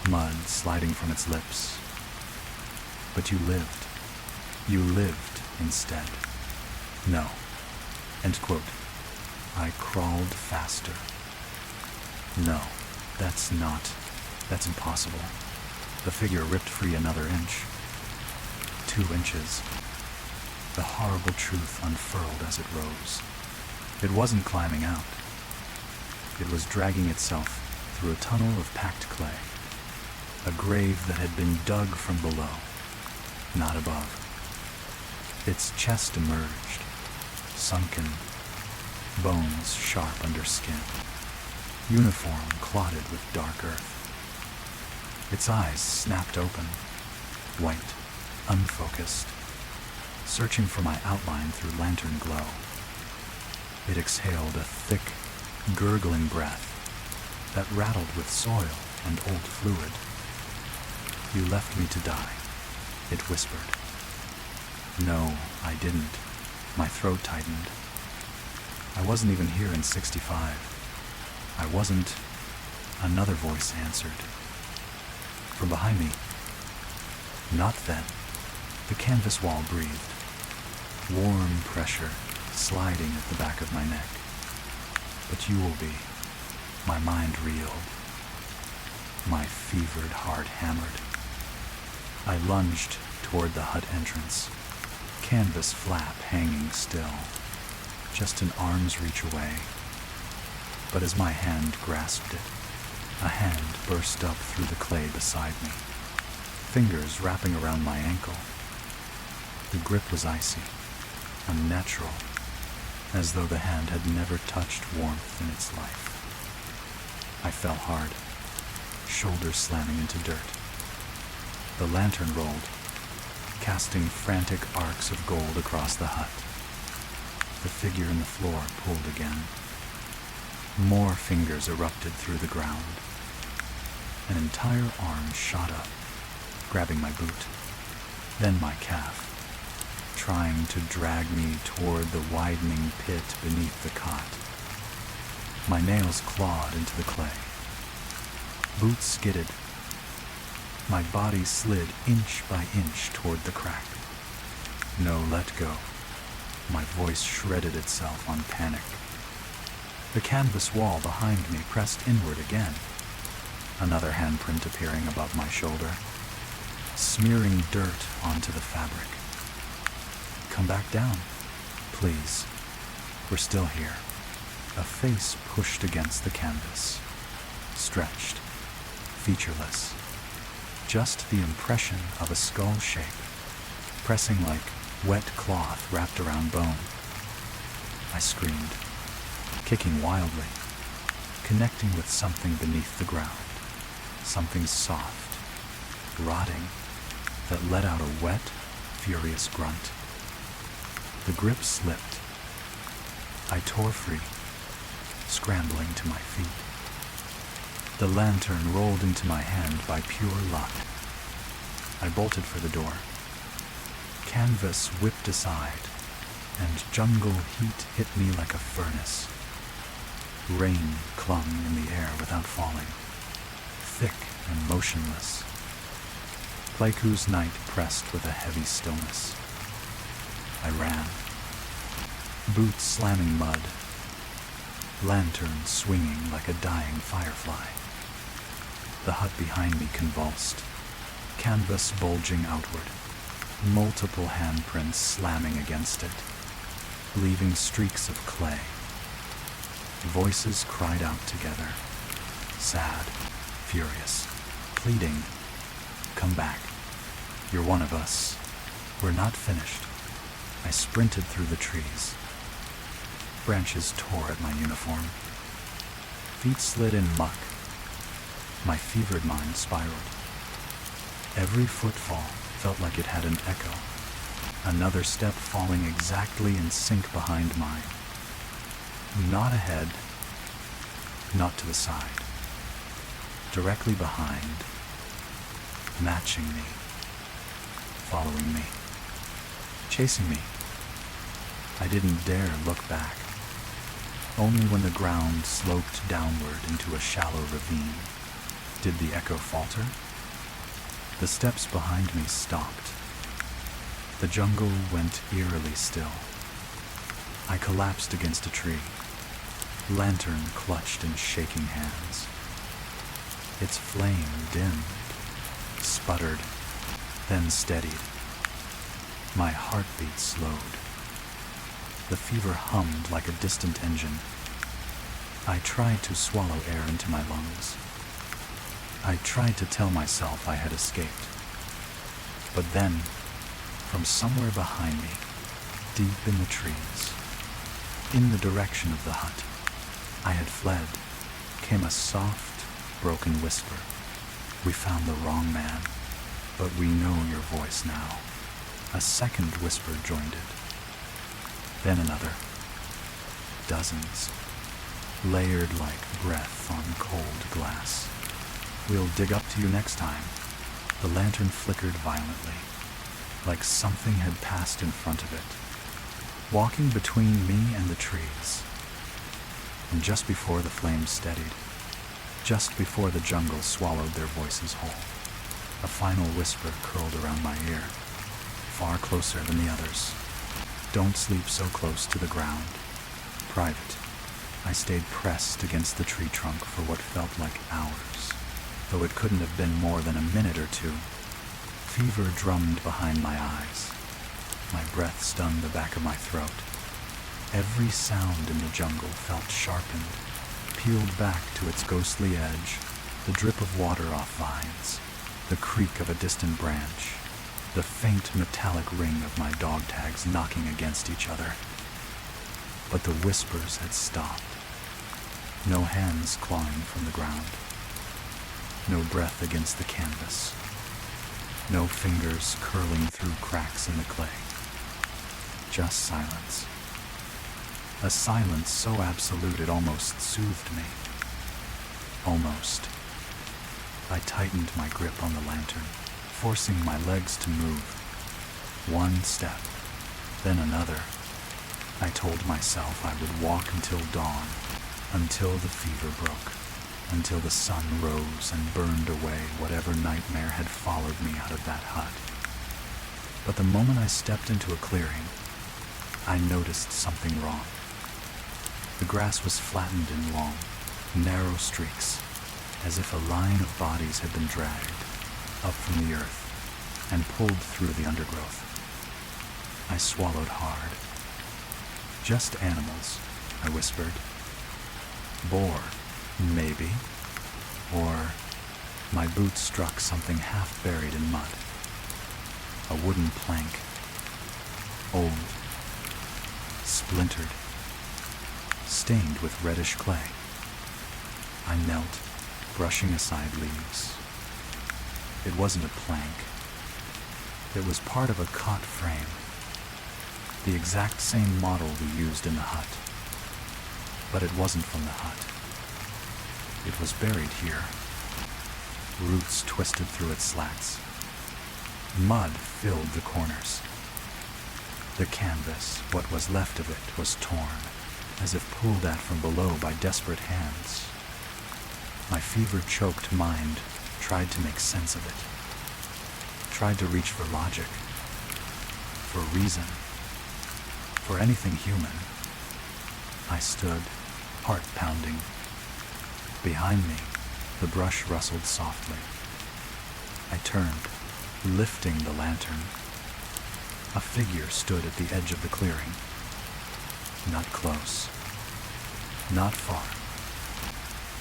mud sliding from its lips. "But you lived. You lived instead." "No." End quote. I crawled faster. "No, that's impossible." The figure ripped free another inch. 2 inches. The horrible truth unfurled as it rose. It wasn't climbing out. It was dragging itself through a tunnel of packed clay, a grave that had been dug from below, not above. Its chest emerged, sunken, bones sharp under skin, uniform clotted with dark earth. Its eyes snapped open, white, unfocused, searching for my outline through lantern glow. It exhaled a thick, gurgling breath that rattled with soil and old fluid. "You left me to die," it whispered. "No, I didn't." My throat tightened. "I wasn't even here in '65. I wasn't," another voice answered. From behind me, "Not then." The canvas wall breathed, warm pressure sliding at the back of my neck. "But you will be." My mind reeled. My fevered heart hammered. I lunged toward the hut entrance, canvas flap hanging still, just an arm's reach away. But as my hand grasped it, a hand burst up through the clay beside me, fingers wrapping around my ankle. The grip was icy, unnatural, as though the hand had never touched warmth in its life. I fell hard, shoulders slamming into dirt. The lantern rolled, casting frantic arcs of gold across the hut. The figure in the floor pulled again. More fingers erupted through the ground. An entire arm shot up, grabbing my boot. Then my calf, trying to drag me toward the widening pit beneath the cot. My nails clawed into the clay. Boots skidded. My body slid inch by inch toward the crack. No, let go. My voice shredded itself on panic. The canvas wall behind me pressed inward again. Another handprint appearing above my shoulder, smearing dirt onto the fabric. Come back down, please. We're still here. A face pushed against the canvas, stretched, featureless. Just the impression of a skull shape, pressing like wet cloth wrapped around bone. I screamed, kicking wildly, connecting with something beneath the ground, something soft, rotting, that let out a wet, furious grunt. The grip slipped. I tore free, scrambling to my feet. The lantern rolled into my hand by pure luck. I bolted for the door. Canvas whipped aside, and jungle heat hit me like a furnace. Rain clung in the air without falling, thick and motionless. Pleiku's night pressed with a heavy stillness. I ran, boots slamming mud, lantern swinging like a dying firefly. The hut behind me convulsed, canvas bulging outward, multiple handprints slamming against it, leaving streaks of clay. Voices cried out together, sad, furious, pleading, "Come back. You're one of us. We're not finished." I sprinted through the trees. Branches tore at my uniform. Feet slid in muck. My fevered mind spiraled. Every footfall felt like it had an echo. Another step falling exactly in sync behind mine. Not ahead, not to the side. Directly behind, matching me, following me, chasing me. I didn't dare look back. Only when the ground sloped downward into a shallow ravine did the echo falter. The steps behind me stopped. The jungle went eerily still. I collapsed against a tree, lantern clutched in shaking hands. Its flame dimmed, sputtered, then steadied. My heartbeat slowed. The fever hummed like a distant engine. I tried to swallow air into my lungs. I tried to tell myself I had escaped. But then, from somewhere behind me, deep in the trees, in the direction of the hut I had fled, came a soft, broken whisper. "We found the wrong man, but we know your voice now." A second whisper joined it. Then another. Dozens, layered like breath on cold glass. "We'll dig up to you next time." The lantern flickered violently, like something had passed in front of it, walking between me and the trees. And just before the flames steadied, just before the jungle swallowed their voices whole, a final whisper curled around my ear, far closer than the others. "Don't sleep so close to the ground. Private." I stayed pressed against the tree trunk for what felt like hours, though it couldn't have been more than a minute or two. Fever drummed behind my eyes. My breath stung the back of my throat. Every sound in the jungle felt sharpened, peeled back to its ghostly edge, the drip of water off vines, the creak of a distant branch, the faint metallic ring of my dog tags knocking against each other. But the whispers had stopped. No hands clawing from the ground. No breath against the canvas. No fingers curling through cracks in the clay. Just silence. A silence so absolute it almost soothed me. Almost. I tightened my grip on the lantern, forcing my legs to move, One step, then another. I told myself I would walk until dawn, until the fever broke, until the sun rose and burned away whatever nightmare had followed me out of that hut. But the moment I stepped into a clearing, I noticed something wrong. The grass was flattened in long, narrow streaks, as if a line of bodies had been dragged up from the earth and pulled through the undergrowth. I swallowed hard. Just animals, I whispered. Boar, maybe. Or my boot struck something half buried in mud. A wooden plank. Old. Splintered. Stained with reddish clay. I knelt, brushing aside leaves. It wasn't a plank. It was part of a cot frame. The exact same model we used in the hut. But it wasn't from the hut. It was buried here. Roots twisted through its slats. Mud filled the corners. The canvas, what was left of it, was torn, as if pulled at from below by desperate hands. My fever-choked mind tried to make sense of it. Tried to reach for logic, for reason, for anything human. I stood, heart pounding. Behind me, the brush rustled softly. I turned, lifting the lantern. A figure stood at the edge of the clearing. Not close. Not far.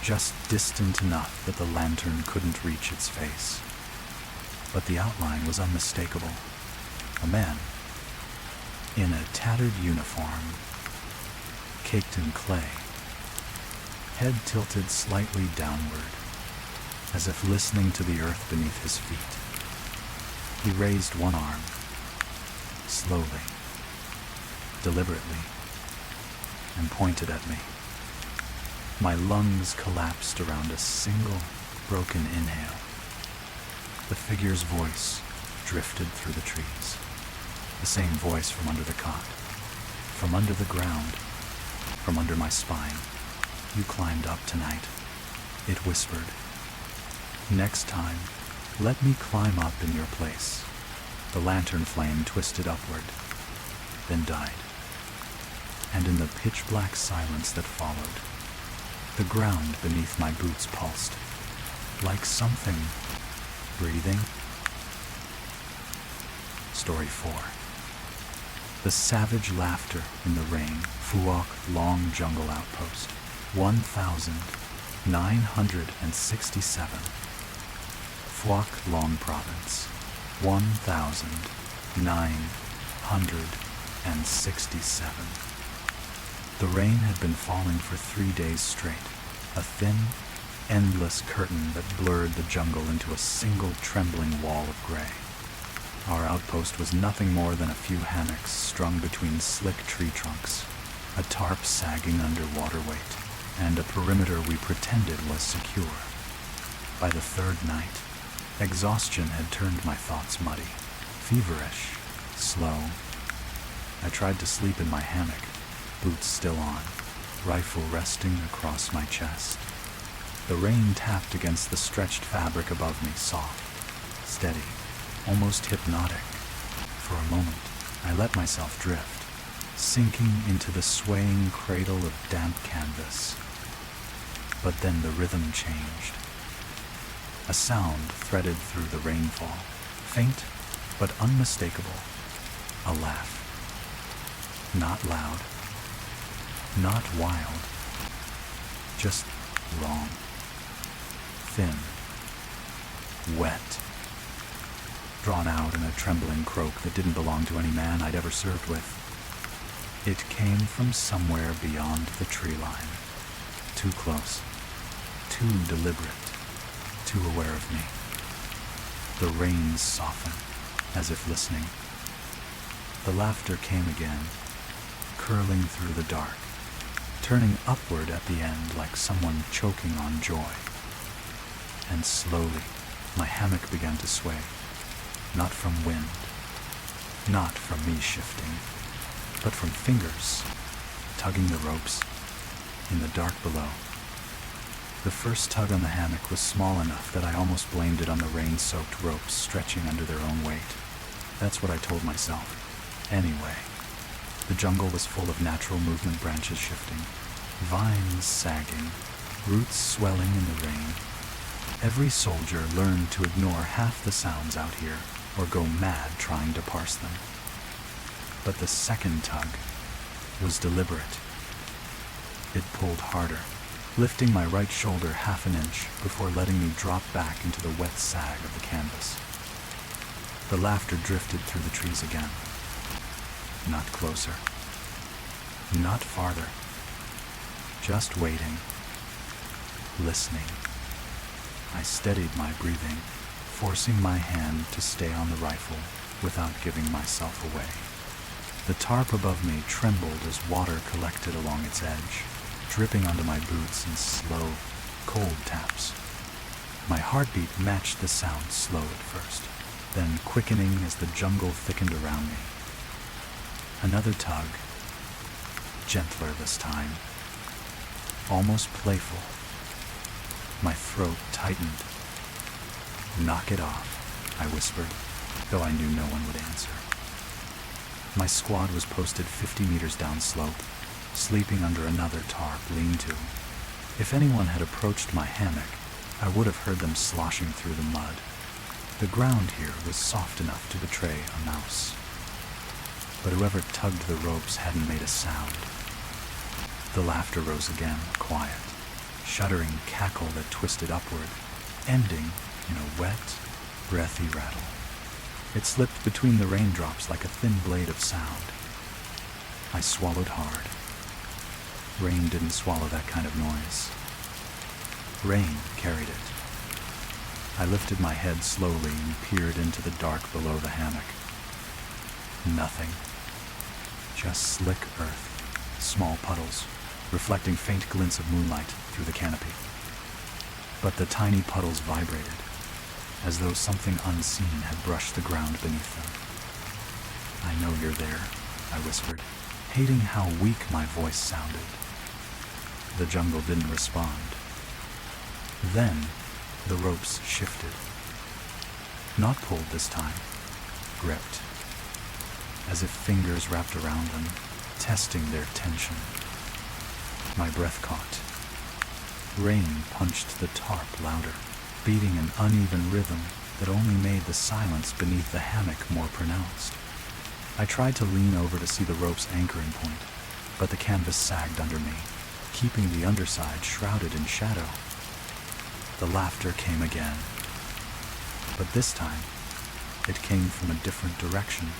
Just distant enough that the lantern couldn't reach its face. But the outline was unmistakable. A man, in a tattered uniform, caked in clay, head tilted slightly downward, as if listening to the earth beneath his feet. He raised one arm, slowly, deliberately, and pointed at me. My lungs collapsed around a single, broken inhale. The figure's voice drifted through the trees. The same voice from under the cot, from under the ground, from under my spine. You climbed up tonight, it whispered. Next time, let me climb up in your place. The lantern flame twisted upward, then died. And in the pitch-black silence that followed, the ground beneath my boots pulsed, like something breathing. Story 4. The savage laughter in the rain. Fuak Long Jungle Outpost. 1967. Fuak Long Province. 1967. The rain had been falling for 3 days straight, a thin, endless curtain that blurred the jungle into a single trembling wall of gray. Our outpost was nothing more than a few hammocks strung between slick tree trunks, a tarp sagging under water weight, and a perimeter we pretended was secure. By the third night, exhaustion had turned my thoughts muddy, feverish, slow. I tried to sleep in my hammock, boots still on, rifle resting across my chest. The rain tapped against the stretched fabric above me, soft, steady, almost hypnotic. For a moment, I let myself drift, sinking into the swaying cradle of damp canvas. But then the rhythm changed. A sound threaded through the rainfall, faint but unmistakable. A laugh. Not loud, not wild, just wrong. Thin, wet, drawn out in a trembling croak that didn't belong to any man I'd ever served with. It came from somewhere beyond the tree line, too close, too deliberate, too aware of me. The reins softened, as if listening. The laughter came again, curling through the dark, turning upward at the end like someone choking on joy. And slowly, my hammock began to sway, not from wind, Not from me shifting, but from fingers tugging the ropes in the dark below. The first tug on the hammock was small enough that I almost blamed it on the rain-soaked ropes stretching under their own weight. That's what I told myself. Anyway, the jungle was full of natural movement, branches shifting, vines sagging, roots swelling in the rain. Every soldier learned to ignore half the sounds out here or go mad trying to parse them. But the second tug was deliberate. It pulled harder, lifting my right shoulder half an inch before letting me drop back into the wet sag of the canvas. The laughter drifted through the trees again. Not closer. Not farther. Just waiting. Listening. I steadied my breathing, forcing my hand to stay on the rifle without giving myself away. The tarp above me trembled as water collected along its edge, dripping onto my boots in slow, cold taps. My heartbeat matched the sound, slow at first, then quickening as the jungle thickened around me. Another tug, gentler this time, almost playful. My throat tightened. "Knock it off," I whispered, though I knew no one would answer. My squad was posted 50 meters downslope, sleeping under another tarp lean-to. If anyone had approached my hammock, I would have heard them sloshing through the mud. The ground here was soft enough to betray a mouse. But whoever tugged the ropes hadn't made a sound. The laughter rose again, quiet, shuddering cackle that twisted upward, ending in a wet, breathy rattle. It slipped between the raindrops like a thin blade of sound. I swallowed hard. Rain didn't swallow that kind of noise. Rain carried it. I lifted my head slowly and peered into the dark below the hammock. Nothing. Just slick earth, small puddles, reflecting faint glints of moonlight through the canopy. But the tiny puddles vibrated, as though something unseen had brushed the ground beneath them. "I know you're there," I whispered, hating how weak my voice sounded. The jungle didn't respond. Then, the ropes shifted. Not pulled this time, gripped, as if fingers wrapped around them, testing their tension. My breath caught. Rain punched the tarp louder, beating an uneven rhythm that only made the silence beneath the hammock more pronounced. I tried to lean over to see the rope's anchoring point, but the canvas sagged under me, keeping the underside shrouded in shadow. The laughter came again, but this time it came from a different direction.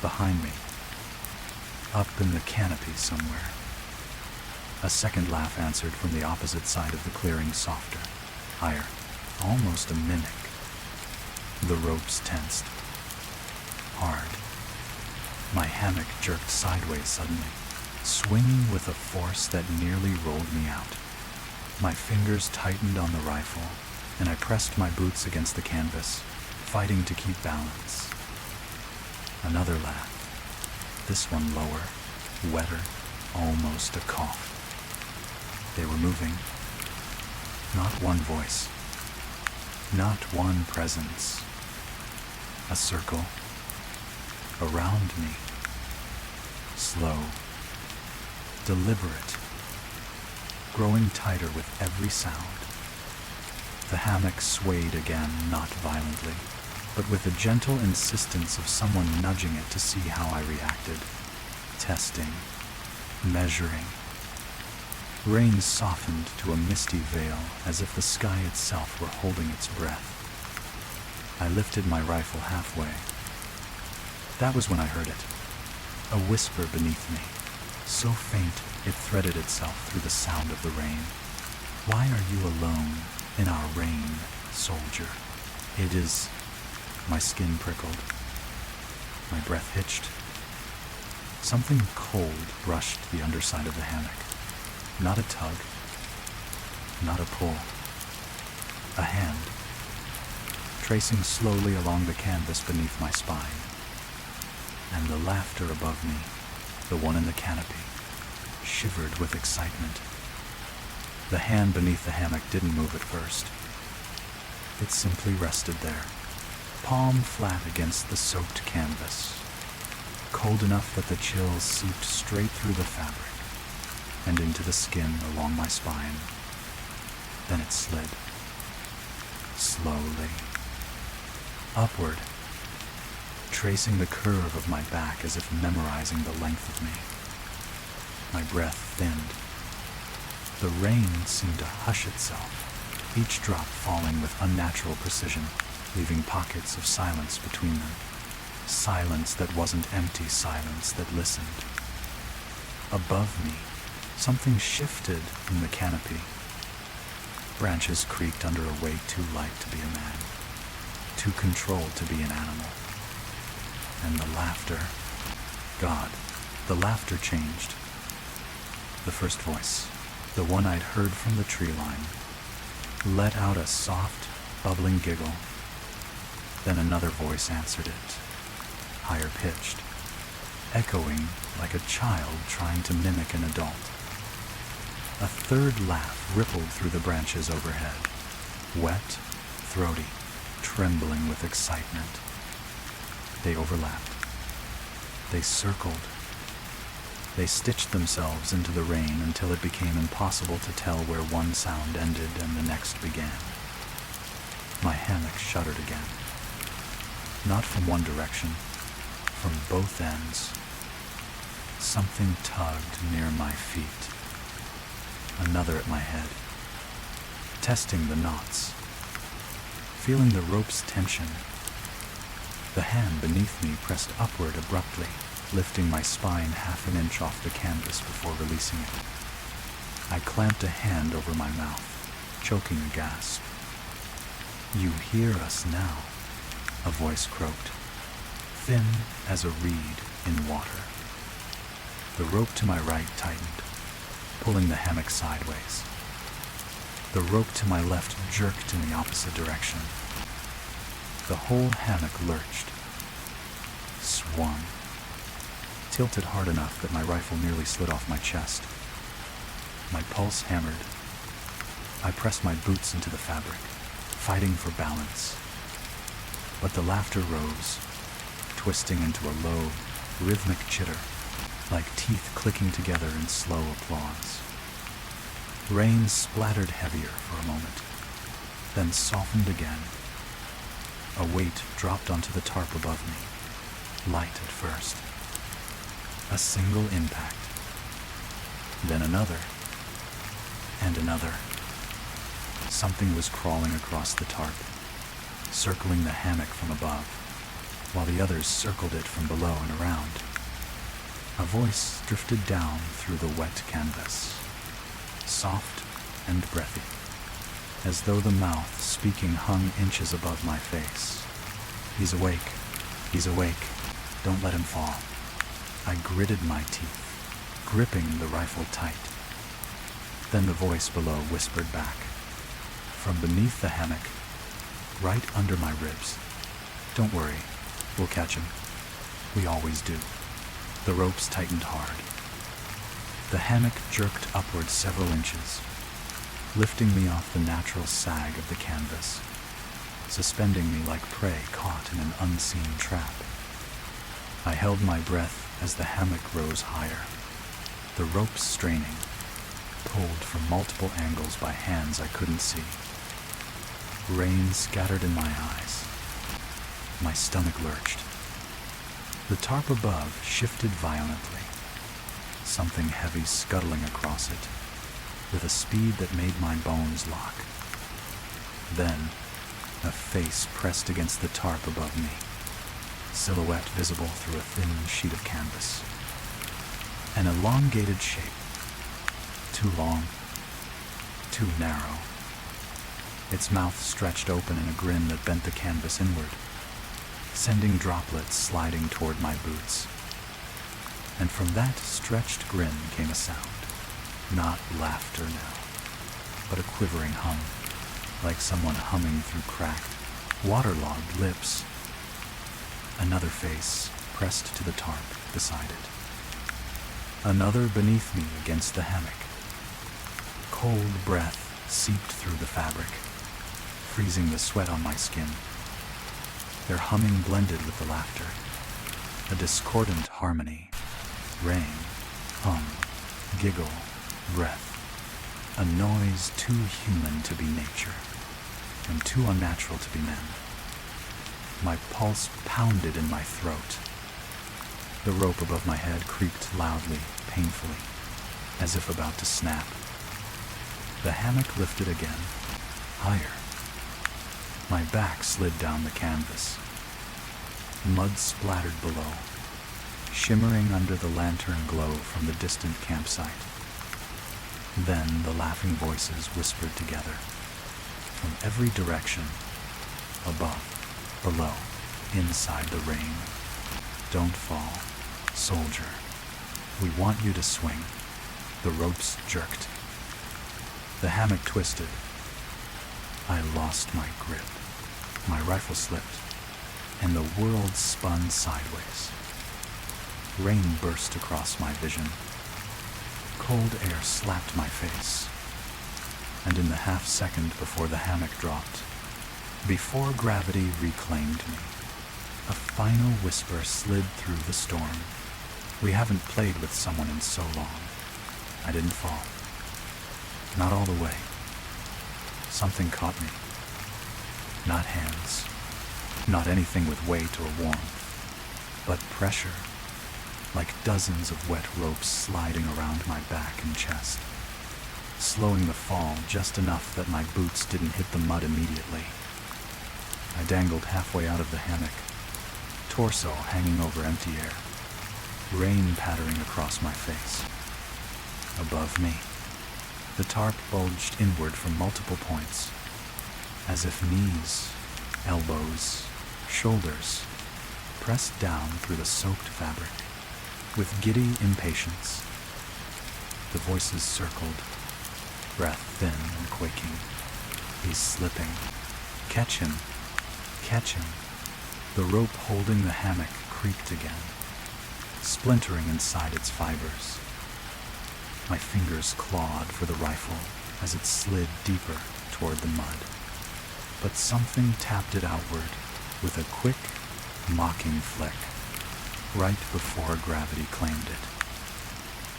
Behind me, up in the canopy somewhere. A second laugh answered from the opposite side of the clearing, softer, higher, almost a mimic. The ropes tensed. Hard. My hammock jerked sideways suddenly, swinging with a force that nearly rolled me out. My fingers tightened on the rifle, and I pressed my boots against the canvas, fighting to keep balance. Another laugh. This one lower, wetter, almost a cough. They were moving. Not one voice. Not one presence. A circle. Around me. Slow. Deliberate. Growing tighter with every sound. The hammock swayed again, not violently, but with the gentle insistence of someone nudging it to see how I reacted. Testing. Measuring. Rain softened to a misty veil, as if the sky itself were holding its breath. I lifted my rifle halfway. That was when I heard it. A whisper beneath me, so faint it threaded itself through the sound of the rain. "Why are you alone in our rain, soldier?" It is... My skin prickled. My breath hitched. Something cold brushed the underside of the hammock. Not a tug. Not a pull. A hand, tracing slowly along the canvas beneath my spine. and the laughter above me, the one in the canopy, shivered with excitement. The hand beneath the hammock didn't move at first. It simply rested there, palm flat against the soaked canvas, cold enough that the chills seeped straight through the fabric and into the skin along my spine. Then it slid, slowly, upward, tracing the curve of my back as if memorizing the length of me. My breath thinned. The rain seemed to hush itself, each drop falling with unnatural precision, leaving pockets of silence between them. Silence that wasn't empty silence that listened. Above me, something shifted in the canopy. Branches creaked under a weight too light to be a man, too controlled to be an animal. And the laughter, God, the laughter changed. The first voice, the one I'd heard from the tree line, let out a soft, bubbling giggle. Then another voice answered it, higher pitched, echoing like a child trying to mimic an adult. A third laugh rippled through the branches overhead, wet, throaty, trembling with excitement. They overlapped. They circled. They stitched themselves into the rain until it became impossible to tell where one sound ended and the next began. My hammock shuddered again. Not from one direction, from both ends. Something tugged near my feet. Another at my head. Testing the knots. Feeling the rope's tension. The hand beneath me pressed upward abruptly, lifting my spine half an inch off the canvas before releasing it. I clamped a hand over my mouth, choking a gasp. "You hear us now," a voice croaked, thin as a reed in water. The rope to my right tightened, pulling the hammock sideways. The rope to my left jerked in the opposite direction. The whole hammock lurched, swung, tilted hard enough that my rifle nearly slid off my chest. My pulse hammered. I pressed my boots into the fabric, fighting for balance. But the laughter rose, twisting into a low, rhythmic chitter, like teeth clicking together in slow applause. Rain splattered heavier for a moment, then softened again. A weight dropped onto the tarp above me, light at first. A single impact, then another, and another. Something was crawling across the tarp, circling the hammock from above, while the others circled it from below and around. A voice drifted down through the wet canvas, soft and breathy, as though the mouth speaking hung inches above my face. "He's awake. He's awake. Don't let him fall." I gritted my teeth, gripping the rifle tight. Then the voice below whispered back, from beneath the hammock, right under my ribs, "Don't worry, we'll catch him. We always do." The ropes tightened hard. The hammock jerked upward several inches, lifting me off the natural sag of the canvas, suspending me like prey caught in an unseen trap. I held my breath as the hammock rose higher, the ropes straining, pulled from multiple angles by hands I couldn't see. Rain scattered in my eyes. My stomach lurched. The tarp above shifted violently, something heavy scuttling across it, with a speed that made my bones lock. Then, a face pressed against the tarp above me, silhouette visible through a thin sheet of canvas. An elongated shape, too long, too narrow. Its mouth stretched open in a grin that bent the canvas inward, sending droplets sliding toward my boots. And from that stretched grin came a sound, not laughter now, but a quivering hum, like someone humming through cracked, waterlogged lips. Another face pressed to the tarp beside it. Another beneath me against the hammock. Cold breath seeped through the fabric, freezing the sweat on my skin. Their humming blended with the laughter, a discordant harmony. Rain, hum, giggle, breath. A noise too human to be nature, and too unnatural to be men. My pulse pounded in my throat. The rope above my head creaked loudly, painfully, as if about to snap. The hammock lifted again, higher. My back slid down the canvas. Mud splattered below, shimmering under the lantern glow from the distant campsite. Then the laughing voices whispered together, from every direction, above, below, inside the rain. Don't fall, soldier. We want you to swing. The ropes jerked. The hammock twisted. I lost my grip. My rifle slipped, and the world spun sideways. Rain burst across my vision. Cold air slapped my face. And in the half second before the hammock dropped, before gravity reclaimed me, a final whisper slid through the storm. We haven't played with someone in so long. I didn't fall. Not all the way. Something caught me. Not hands. Not anything with weight or warmth. But pressure. Like dozens of wet ropes sliding around my back and chest. Slowing the fall just enough that my boots didn't hit the mud immediately. I dangled halfway out of the hammock, torso hanging over empty air, rain pattering across my face. Above me, the tarp bulged inward from multiple points, as if knees, elbows, shoulders pressed down through the soaked fabric. With giddy impatience, the voices circled, breath thin and quaking. He's slipping. Catch him. Catch him. The rope holding the hammock creaked again, splintering inside its fibers. My fingers clawed for the rifle as it slid deeper toward the mud. But something tapped it outward with a quick, mocking flick, right before gravity claimed it.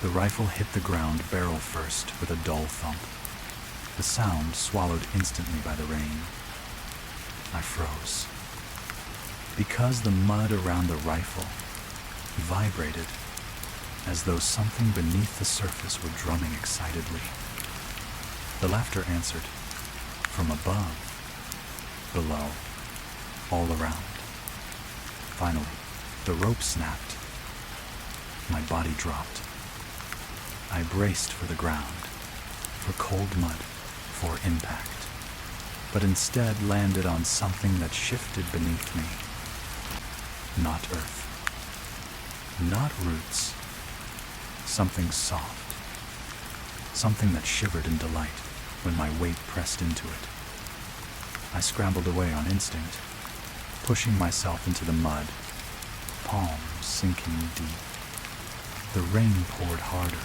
The rifle hit the ground barrel first with a dull thump, the sound swallowed instantly by the rain. I froze. Because the mud around the rifle vibrated as though something beneath the surface were drumming excitedly. The laughter answered, from above, below, all around. Finally, the rope snapped. My body dropped. I braced for the ground, for cold mud, for impact, but instead landed on something that shifted beneath me. Not earth. Not roots. Something soft. Something that shivered in delight when my weight pressed into it. I scrambled away on instinct, pushing myself into the mud, palms sinking deep. The rain poured harder,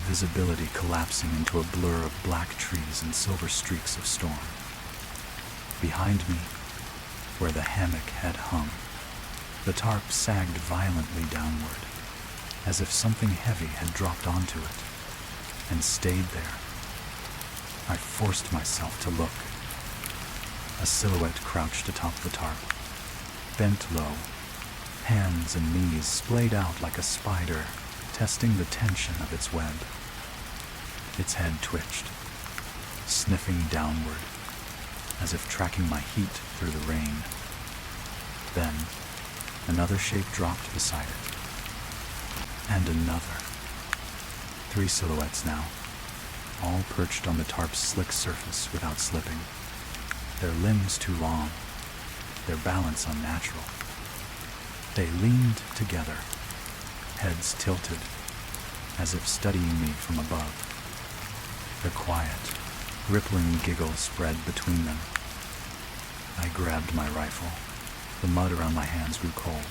visibility collapsing into a blur of black trees and silver streaks of storm. Behind me, where the hammock had hung, the tarp sagged violently downward, as if something heavy had dropped onto it, and stayed there. I forced myself to look. A silhouette crouched atop the tarp, bent low, hands and knees splayed out like a spider, testing the tension of its web. Its head twitched, sniffing downward, as if tracking my heat through the rain. Then, another shape dropped beside it. And another. 3 silhouettes now, all perched on the tarp's slick surface without slipping. Their limbs too long, their balance unnatural. They leaned together, heads tilted, as if studying me from above. Their quiet, rippling giggle spread between them. I grabbed my rifle. The mud around my hands grew cold.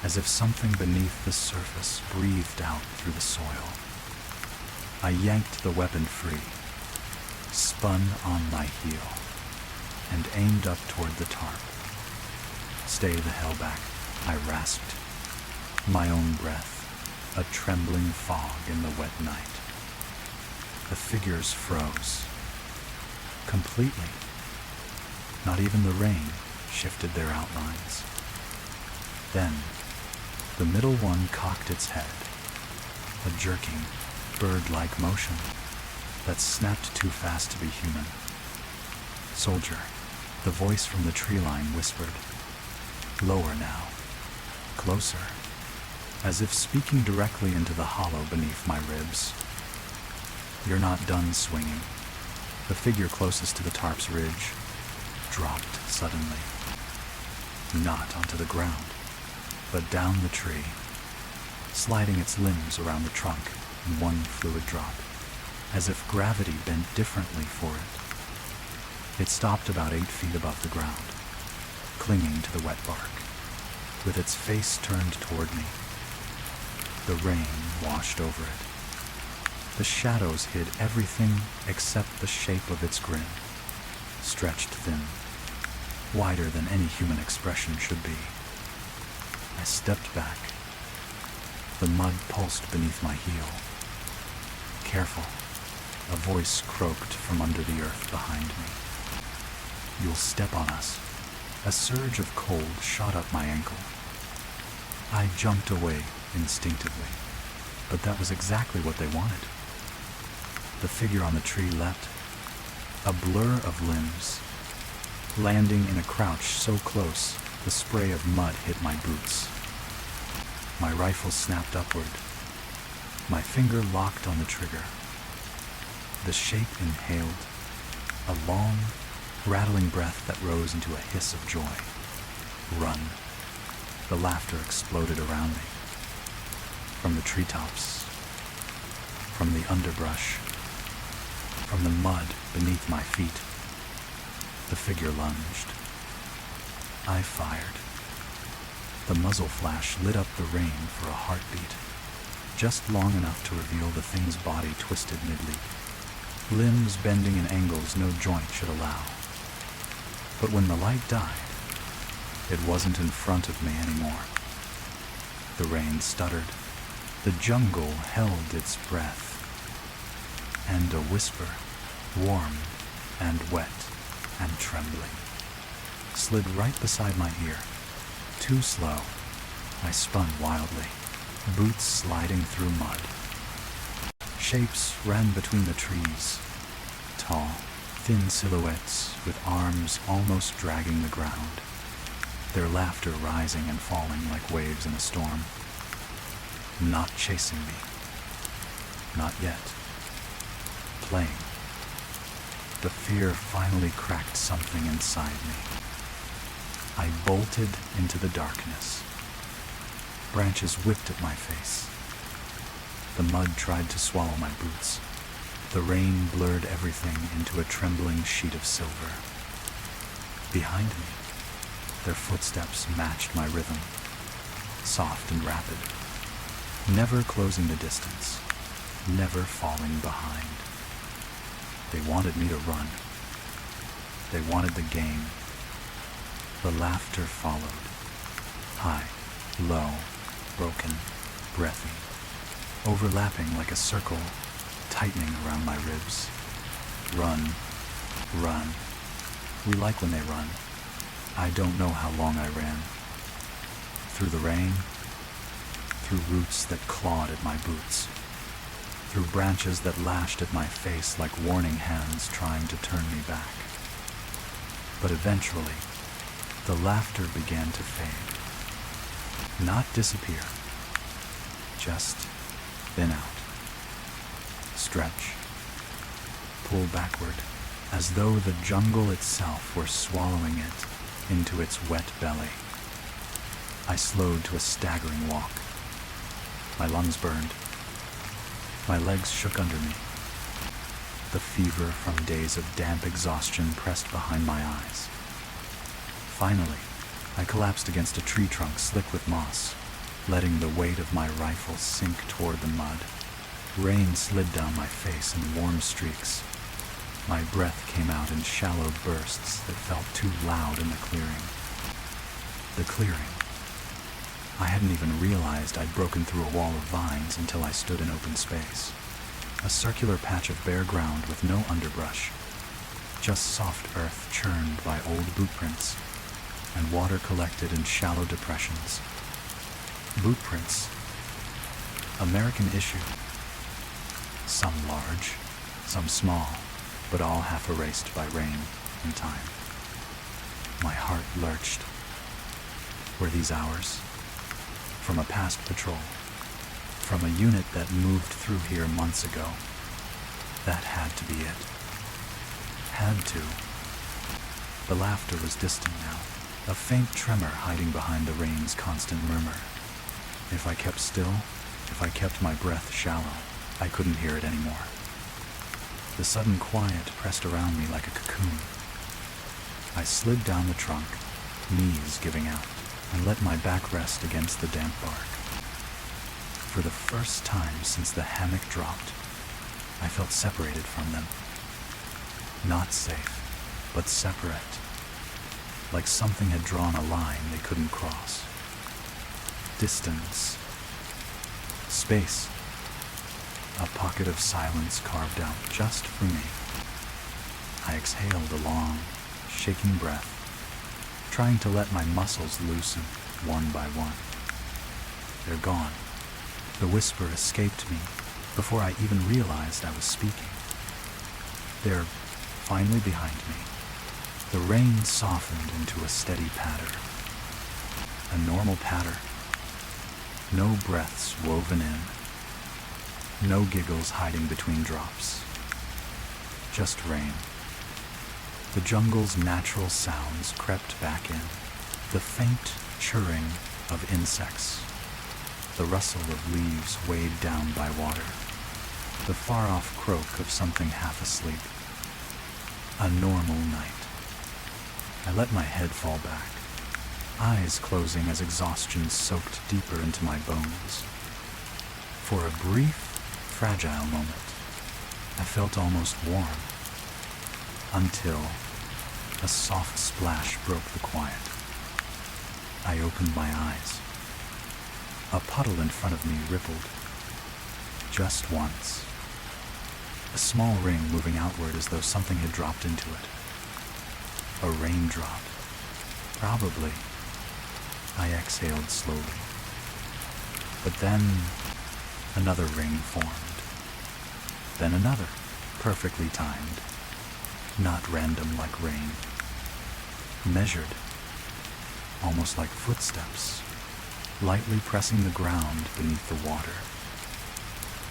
as if something beneath the surface breathed out through the soil. I yanked the weapon free, spun on my heel, and aimed up toward the tarp. "Stay the hell back," I rasped, my own breath a trembling fog in the wet night. The figures froze completely. Not even the rain shifted their outlines. Then, the middle one cocked its head, a jerking, bird-like motion that snapped too fast to be human. "Soldier," the voice from the tree line whispered. Lower now, closer, as if speaking directly into the hollow beneath my ribs. "You're not done swinging." The figure closest to the tarp's ridge dropped suddenly, not onto the ground, but down the tree, sliding its limbs around the trunk in one fluid drop, as if gravity bent differently for it. It stopped about 8 feet above the ground, clinging to the wet bark, with its face turned toward me. The rain washed over it. The shadows hid everything except the shape of its grin, stretched thin, wider than any human expression should be. I stepped back. The mud pulsed beneath my heel. "Careful," a voice croaked from under the earth behind me. "You'll step on us." A surge of cold shot up my ankle. I jumped away instinctively, but that was exactly what they wanted. The figure on the tree leapt, a blur of limbs, landing in a crouch so close the spray of mud hit my boots. My rifle snapped upward. My finger locked on the trigger. The shape inhaled, a long, rattling breath that rose into a hiss of joy. "Run." The laughter exploded around me. From the treetops, from the underbrush, from the mud beneath my feet, the figure lunged. I fired. The muzzle flash lit up the rain for a heartbeat, just long enough to reveal the thing's body twisted mid-leap, limbs bending in angles no joint should allow. But when the light died, it wasn't in front of me anymore. The rain stuttered. The jungle held its breath. And a whisper, warm and wet and trembling, slid right beside my ear. Too slow, I spun wildly, boots sliding through mud. Shapes ran between the trees, tall, thin silhouettes with arms almost dragging the ground, their laughter rising and falling like waves in a storm. Not chasing me. Not yet. Playing. The fear finally cracked something inside me. I bolted into the darkness. Branches whipped at my face. The mud tried to swallow my boots. The rain blurred everything into a trembling sheet of silver. Behind me, their footsteps matched my rhythm, soft and rapid, never closing the distance, never falling behind. They wanted me to run. They wanted the game. The laughter followed, high, low, broken, breathy, overlapping like a circle, tightening around my ribs. Run, run. We like when they run. I don't know how long I ran. Through the rain, through roots that clawed at my boots, through branches that lashed at my face like warning hands trying to turn me back. But eventually, the laughter began to fade. Not disappear, just thin out. Stretch, pull backward, as though the jungle itself were swallowing it into its wet belly. I slowed to a staggering walk. My lungs burned. My legs shook under me. The fever from days of damp exhaustion pressed behind my eyes. Finally, I collapsed against a tree trunk slick with moss, letting the weight of my rifle sink toward the mud. Rain slid down my face in warm streaks. My breath came out in shallow bursts that felt too loud in the clearing. The clearing. I hadn't even realized I'd broken through a wall of vines until I stood in open space. A circular patch of bare ground with no underbrush. Just soft earth churned by old boot prints, and water collected in shallow depressions. Boot prints. American issue. Some large, some small, but all half erased by rain and time. My heart lurched. Were these ours? From a past patrol. From a unit that moved through here months ago. That had to be it. Had to. The laughter was distant now, a faint tremor hiding behind the rain's constant murmur. If I kept still, if I kept my breath shallow, I couldn't hear it anymore. The sudden quiet pressed around me like a cocoon. I slid down the trunk, knees giving out, and let my back rest against the damp bark. For the first time since the hammock dropped, I felt separated from them. Not safe, but separate. Like something had drawn a line they couldn't cross. Distance. Space. A pocket of silence carved out just for me. I exhaled a long, shaking breath, trying to let my muscles loosen one by one. They're gone. The whisper escaped me before I even realized I was speaking. They're finally behind me. The rain softened into a steady patter. A normal patter. No breaths woven in. No giggles hiding between drops. Just rain. The jungle's natural sounds crept back in. The faint chirring of insects. The rustle of leaves weighed down by water. The far-off croak of something half asleep. A normal night. I let my head fall back, eyes closing as exhaustion soaked deeper into my bones. For a brief, fragile moment, I felt almost warm, until a soft splash broke the quiet. I opened my eyes. A puddle in front of me rippled, just once. A small ring moving outward as though something had dropped into it. A raindrop. Probably. I exhaled slowly. But then another ring formed. Then another, perfectly timed. Not random like rain. Measured. Almost like footsteps, lightly pressing the ground beneath the water.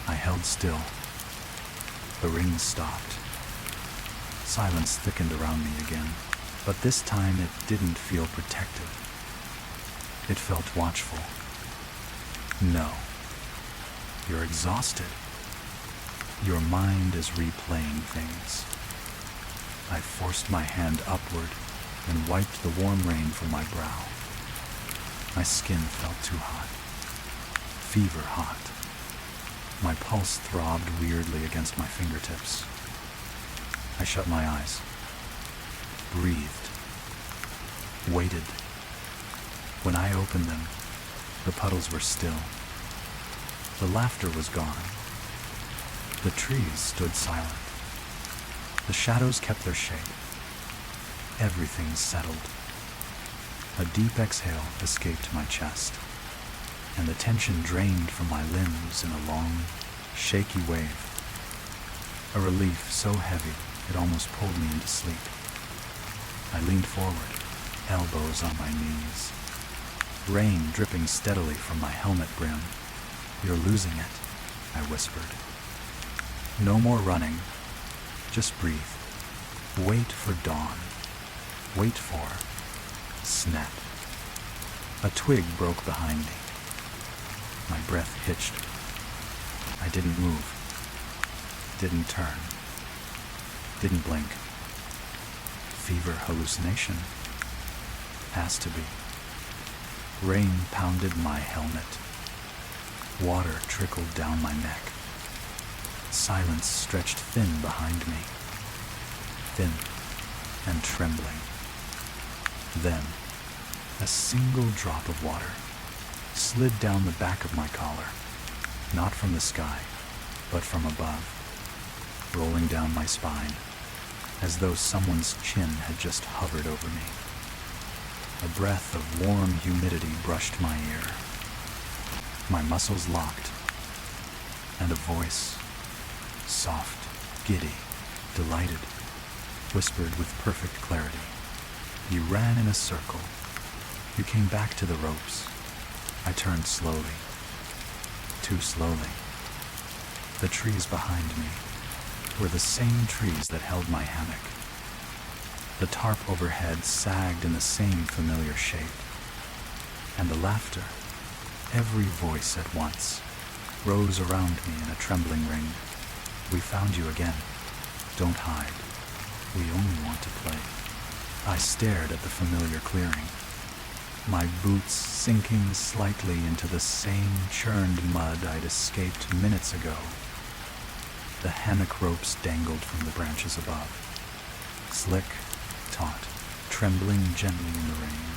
I held still. The ring stopped. Silence thickened around me again, but this time it didn't feel protective. It felt watchful. No. You're exhausted. Your mind is replaying things. I forced my hand upward and wiped the warm rain from my brow. My skin felt too hot. Fever hot. My pulse throbbed weirdly against my fingertips. I shut my eyes. Breathed. Waited. When I opened them, the puddles were still. The laughter was gone. The trees stood silent. The shadows kept their shape. Everything settled. A deep exhale escaped my chest, and the tension drained from my limbs in a long, shaky wave. A relief so heavy it almost pulled me into sleep. I leaned forward, elbows on my knees. Rain dripping steadily from my helmet brim. "You're losing it," I whispered. "No more running. Just breathe. Wait for dawn. Wait for..." Snap. A twig broke behind me. My breath hitched. I didn't move. Didn't turn. Didn't blink. Fever hallucination. Has to be. Rain pounded my helmet. Water trickled down my neck. Silence stretched thin behind me. Thin and trembling. Then, a single drop of water slid down the back of my collar, not from the sky, but from above, rolling down my spine, as though someone's chin had just hovered over me. A breath of warm humidity brushed my ear. My muscles locked, and a voice, soft, giddy, delighted, whispered with perfect clarity. You ran in a circle. You came back to the ropes. I turned slowly, too slowly. The trees behind me were the same trees that held my hammock. The tarp overhead sagged in the same familiar shape. And the laughter, every voice at once, rose around me in a trembling ring. We found you again. Don't hide. We only want to play. I stared at the familiar clearing, my boots sinking slightly into the same churned mud I'd escaped minutes ago. The hammock ropes dangled from the branches above, slick, taut, trembling gently in the rain.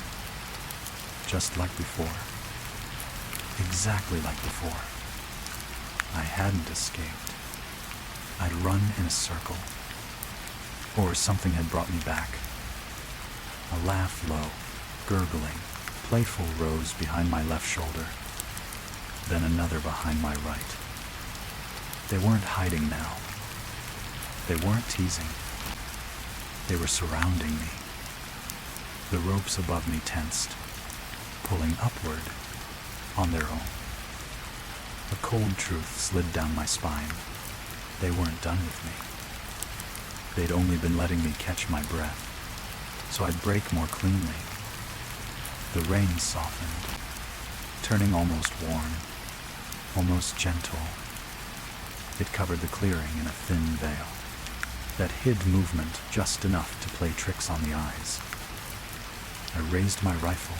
Just like before. Exactly like before. I hadn't escaped. I'd run in a circle. Or something had brought me back. A laugh low, gurgling, playful rose behind my left shoulder, then another behind my right. They weren't hiding now. They weren't teasing. They were surrounding me. The ropes above me tensed, pulling upward on their own. A cold truth slid down my spine. They weren't done with me. They'd only been letting me catch my breath, so I'd break more cleanly. The rain softened, turning almost warm, almost gentle. It covered the clearing in a thin veil that hid movement just enough to play tricks on the eyes. I raised my rifle.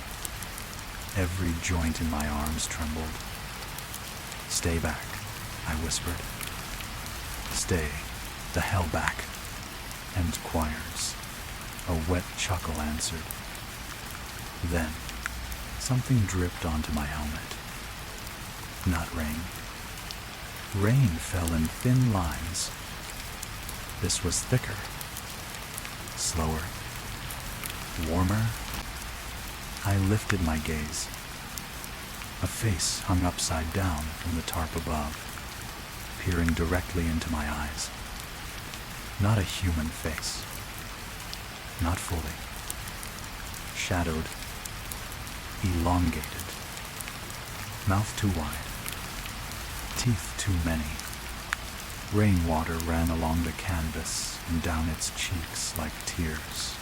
Every joint in my arms trembled. Stay back, I whispered. Stay the hell back. And choirs. A wet chuckle answered. Then, something dripped onto my helmet. Not rain. Rain fell in thin lines. This was thicker, slower, warmer. I lifted my gaze. A face hung upside down from the tarp above, peering directly into my eyes. Not a human face. Not fully. Shadowed. Elongated. Mouth too wide. Teeth too many. Rainwater ran along the canvas and down its cheeks like tears.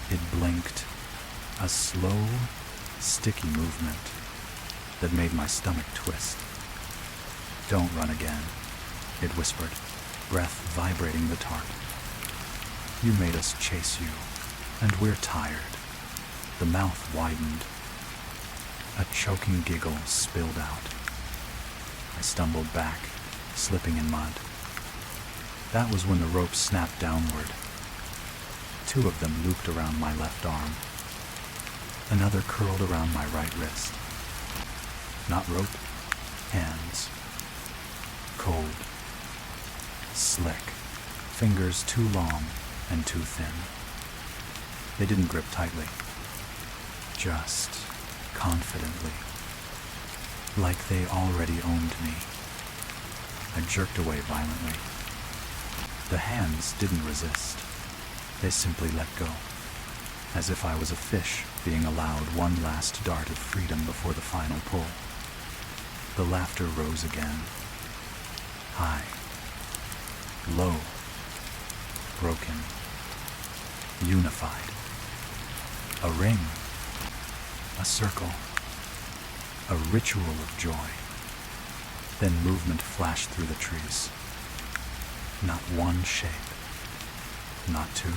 It blinked. A slow, sticky movement that made my stomach twist. Don't run again, it whispered, breath vibrating the tarp. You made us chase you, and we're tired. The mouth widened. A choking giggle spilled out. I stumbled back, slipping in mud. That was when the rope snapped downward. 2 of them looped around my left arm. Another curled around my right wrist. Not rope, hands. Cold. Slick. Fingers too long and too thin. They didn't grip tightly. Just confidently. Like they already owned me. I jerked away violently. The hands didn't resist. They simply let go, as if I was a fish being allowed one last dart of freedom before the final pull. The laughter rose again. High. Low. Broken. Unified. A ring. A circle. A ritual of joy. Then movement flashed through the trees. Not one shape. Not 2.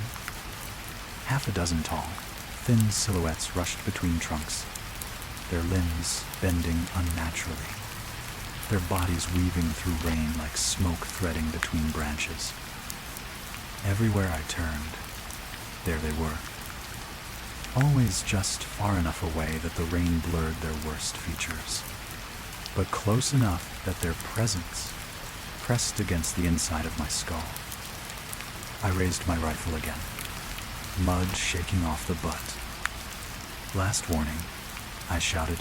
6 tall, thin silhouettes rushed between trunks, their limbs bending unnaturally, their bodies weaving through rain like smoke threading between branches. Everywhere I turned, there they were. Always just far enough away that the rain blurred their worst features, but close enough that their presence pressed against the inside of my skull. I raised my rifle again, mud shaking off the butt. Last warning, I shouted,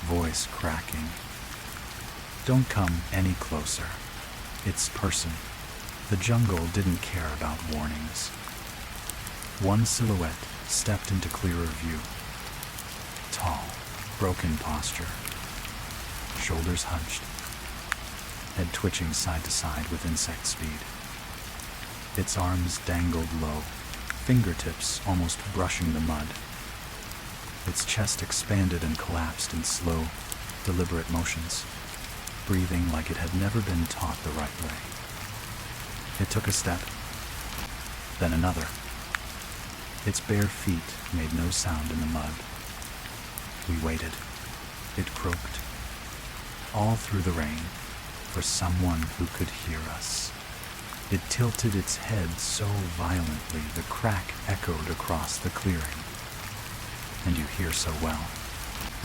voice cracking. Don't come any closer. It's person. The jungle didn't care about warnings. One silhouette stepped into clearer view. Tall, broken posture. Shoulders hunched. Head twitching side to side with insect speed. Its arms dangled low, fingertips almost brushing the mud. Its chest expanded and collapsed in slow, deliberate motions, breathing like it had never been taught the right way. It took a step, then another. Its bare feet made no sound in the mud. We waited. It croaked, all through the rain, for someone who could hear us. It tilted its head so violently the crack echoed across the clearing. And you hear so well.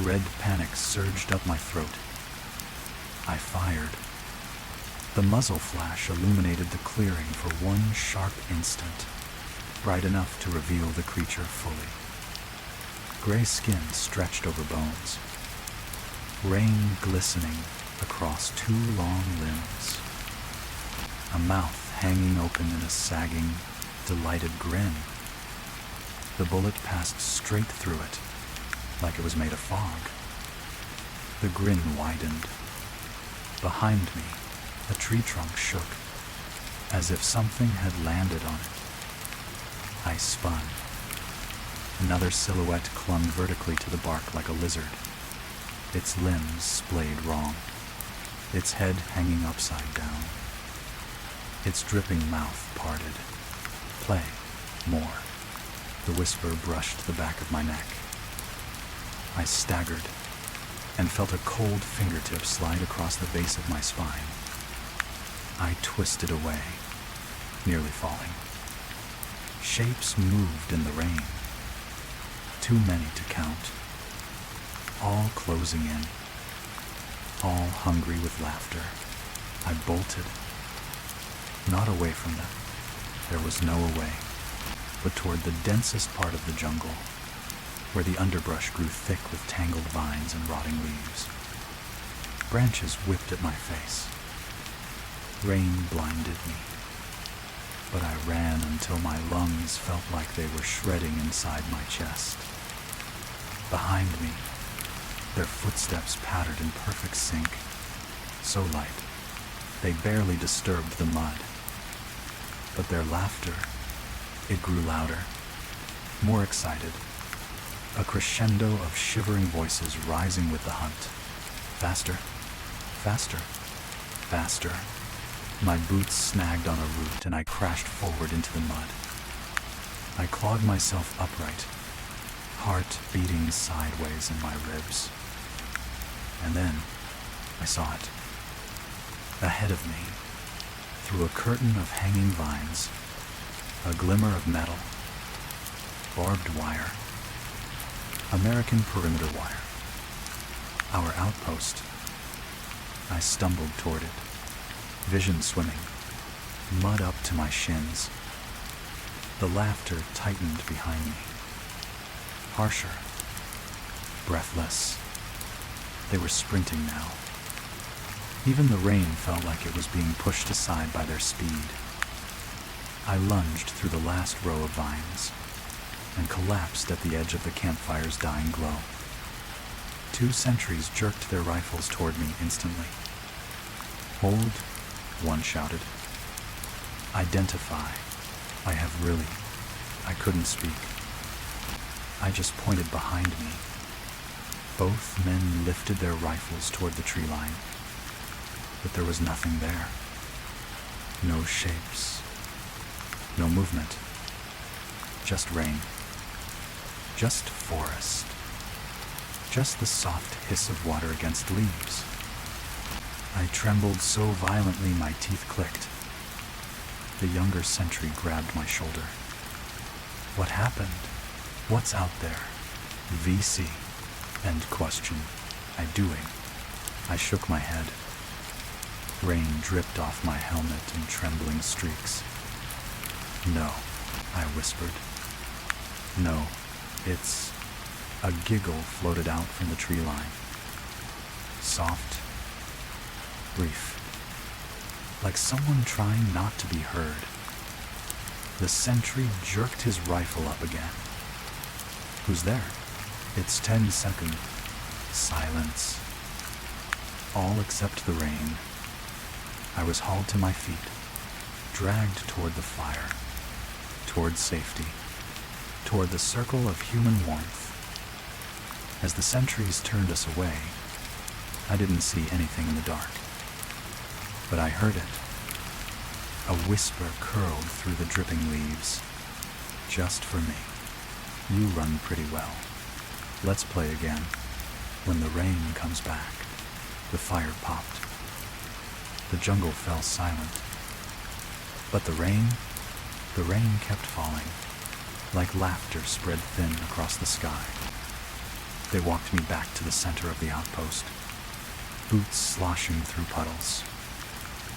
Red panic surged up my throat. I fired. The muzzle flash illuminated the clearing for one sharp instant, bright enough to reveal the creature fully. Gray skin stretched over bones, rain glistening across two long limbs, a mouth hanging open in a sagging, delighted grin. The bullet passed straight through it, like it was made of fog. The grin widened. Behind me, a tree trunk shook, as if something had landed on it. I spun. Another silhouette clung vertically to the bark like a lizard, its limbs splayed wrong, its head hanging upside down, its dripping mouth parted. Play, more. The whisper brushed the back of my neck. I staggered and felt a cold fingertip slide across the base of my spine. I twisted away, nearly falling. Shapes moved in the rain. Too many to count. All closing in. All hungry with laughter. I bolted. Not away from them. There was no away, but toward the densest part of the jungle, where the underbrush grew thick with tangled vines and rotting leaves. Branches whipped at my face. Rain blinded me, but I ran until my lungs felt like they were shredding inside my chest. Behind me, their footsteps pattered in perfect sync, so light, they barely disturbed the mud. But their laughter, it grew louder, more excited, a crescendo of shivering voices rising with the hunt. Faster, faster, faster. My boots snagged on a root and I crashed forward into the mud. I clawed myself upright, heart beating sideways in my ribs. And then I saw it. Ahead of me, through a curtain of hanging vines, a glimmer of metal, barbed wire, American perimeter wire. Our outpost. I stumbled toward it, vision swimming, mud up to my shins. The laughter tightened behind me. Harsher, breathless. They were sprinting now. Even the rain felt like it was being pushed aside by their speed. I lunged through the last row of vines and collapsed at the edge of the campfire's dying glow. 2 sentries jerked their rifles toward me instantly. Hold, one shouted. Identify. I couldn't speak. I just pointed behind me. Both men lifted their rifles toward the tree line, but there was nothing there. No shapes. No movement. Just rain. Just forest. just the soft hiss of water against leaves. I trembled so violently my teeth clicked. The younger sentry grabbed my shoulder. What happened? What's out there? VC. End question. I doing. I shook my head. Rain dripped off my helmet in trembling streaks. No, I whispered. No, it's... A giggle floated out from the tree line. Soft, brief, like someone trying not to be heard. The sentry jerked his rifle up again. Who's there? It's 10 seconds. Silence. All except the rain. I was hauled to my feet, dragged toward the fire, toward safety, toward the circle of human warmth. As the sentries turned us away, I didn't see anything in the dark, but I heard it. A whisper curled through the dripping leaves. Just for me. You run pretty well. Let's play again. When the rain comes back, the fire popped. The jungle fell silent. But the rain kept falling, like laughter spread thin across the sky. They walked me back to the center of the outpost, boots sloshing through puddles,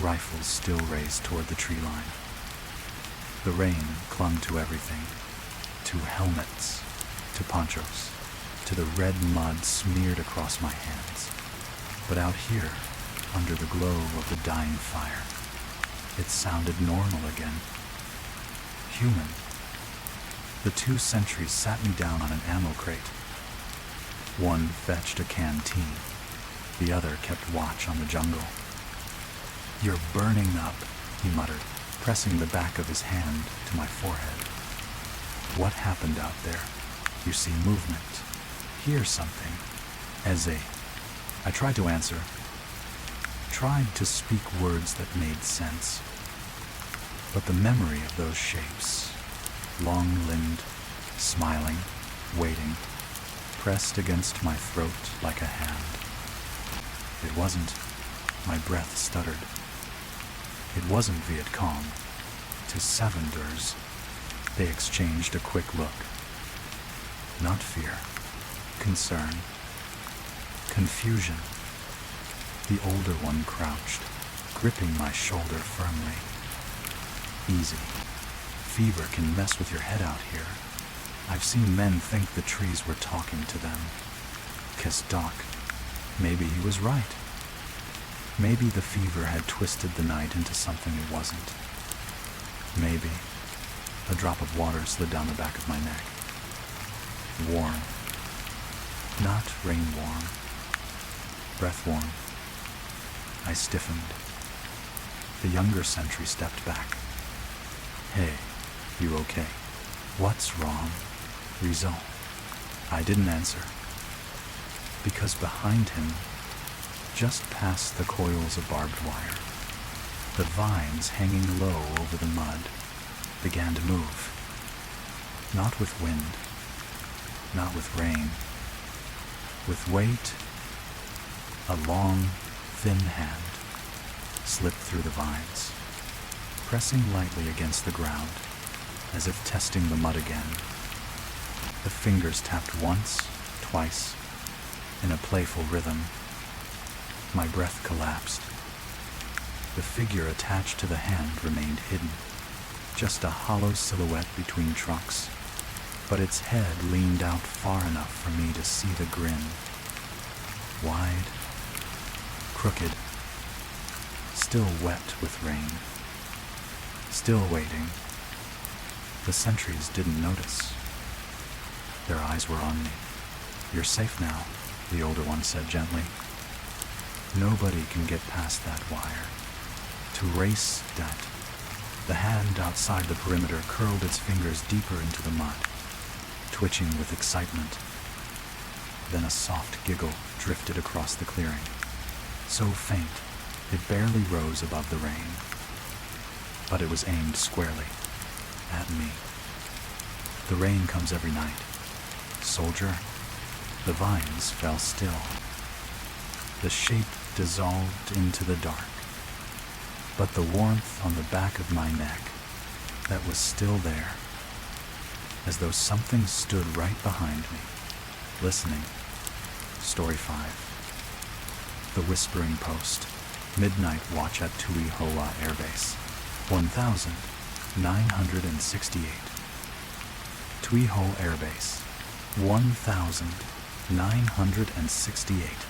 rifles still raised toward the tree line. The rain clung to everything, to helmets, to ponchos, to the red mud smeared across my hands. But out here, under the glow of the dying fire, it sounded normal again. Human. The two sentries sat me down on an ammo crate. One fetched a canteen. The other kept watch on the jungle. You're burning up, he muttered, pressing the back of his hand to my forehead. What happened out there? You see movement. Hear something. Eze. I tried to answer. Tried to speak words that made sense. But the memory of those shapes, long-limbed, smiling, waiting, pressed against my throat like a hand. It wasn't. My breath stuttered. It wasn't Viet Cong. To Sevenders. They exchanged a quick look. Not fear. Concern. Confusion. The older one crouched, gripping my shoulder firmly. Easy. Fever can mess with your head out here. I've seen men think the trees were talking to them. Kiss Doc. Maybe he was right. Maybe the fever had twisted the night into something it wasn't. Maybe. A drop of water slid down the back of my neck. Warm. Not rain warm. Breath warm. I stiffened. The younger sentry stepped back. Hey, you okay? What's wrong? Rizal. I didn't answer. Because behind him, just past the coils of barbed wire, the vines hanging low over the mud began to move. Not with wind, not with rain. With weight, a long, thin hand slipped through the vines, pressing lightly against the ground, as if testing the mud again. The fingers tapped once, twice, in a playful rhythm. My breath collapsed. The figure attached to the hand remained hidden, just a hollow silhouette between trunks, but its head leaned out far enough for me to see the grin. Wide, crooked, still wet with rain, still waiting. The sentries didn't notice. Their eyes were on me. You're safe now, the older one said gently. Nobody can get past that wire. To race that. The hand outside the perimeter curled its fingers deeper into the mud, twitching with excitement. Then a soft giggle drifted across the clearing, so faint it barely rose above the rain. But it was aimed squarely at me. The rain comes every night. Soldier, The vines fell still. The shape dissolved into the dark. But the warmth on the back of my neck, that was still there, as though something stood right behind me, listening. Story 5. The Whispering Post. Midnight watch at Tuihoa Air Base. 1968. Tuiho Air Base. 1968.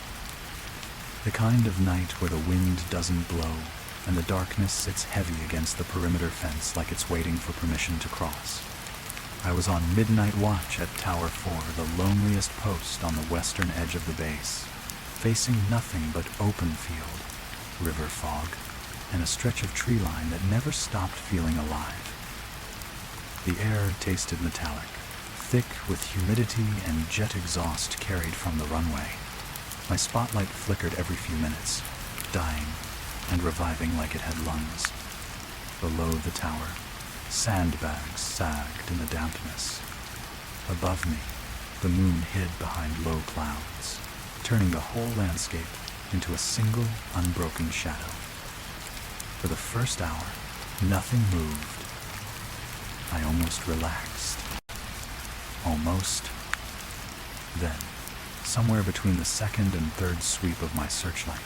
The kind of night where the wind doesn't blow and the darkness sits heavy against the perimeter fence like it's waiting for permission to cross. I was on midnight watch at Tower 4, the loneliest post on the western edge of the base, facing nothing but open field, river fog, and a stretch of tree line that never stopped feeling alive. The air tasted metallic, thick with humidity and jet exhaust carried from the runway. My spotlight flickered every few minutes, dying and reviving like it had lungs. Below the tower, sandbags sagged in the dampness. Above me, the moon hid behind low clouds, turning the whole landscape into a single, unbroken shadow. For the first hour, nothing moved. I almost relaxed. Almost. Then, somewhere between the second and third sweep of my searchlight,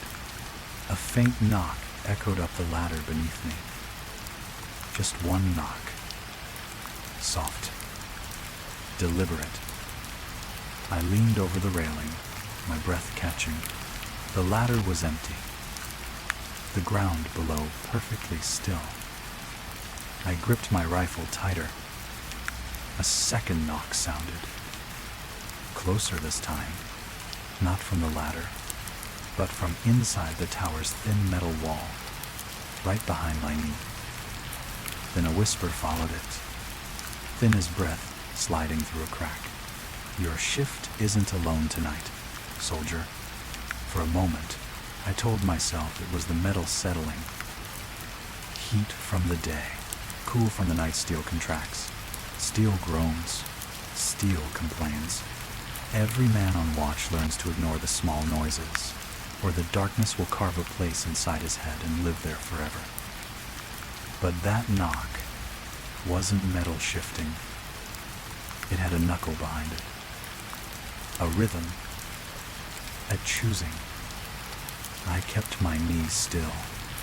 a faint knock echoed up the ladder beneath me. Just one knock. Soft. Deliberate. I leaned over the railing, my breath catching. The ladder was empty. The ground below perfectly still. I gripped my rifle tighter. A second knock sounded. Closer this time, not from the ladder, but from inside the tower's thin metal wall, right behind my knee. Then a whisper followed it, thin as breath sliding through a crack. Your shift isn't alone tonight, soldier. For a moment, I told myself it was the metal settling. Heat from the day, cool from the night steel contracts. Steel groans, steel complains. Every man on watch learns to ignore the small noises, or the darkness will carve a place inside his head and live there forever. But that knock wasn't metal shifting. It had a knuckle behind it. A rhythm. A choosing. I kept my knees still,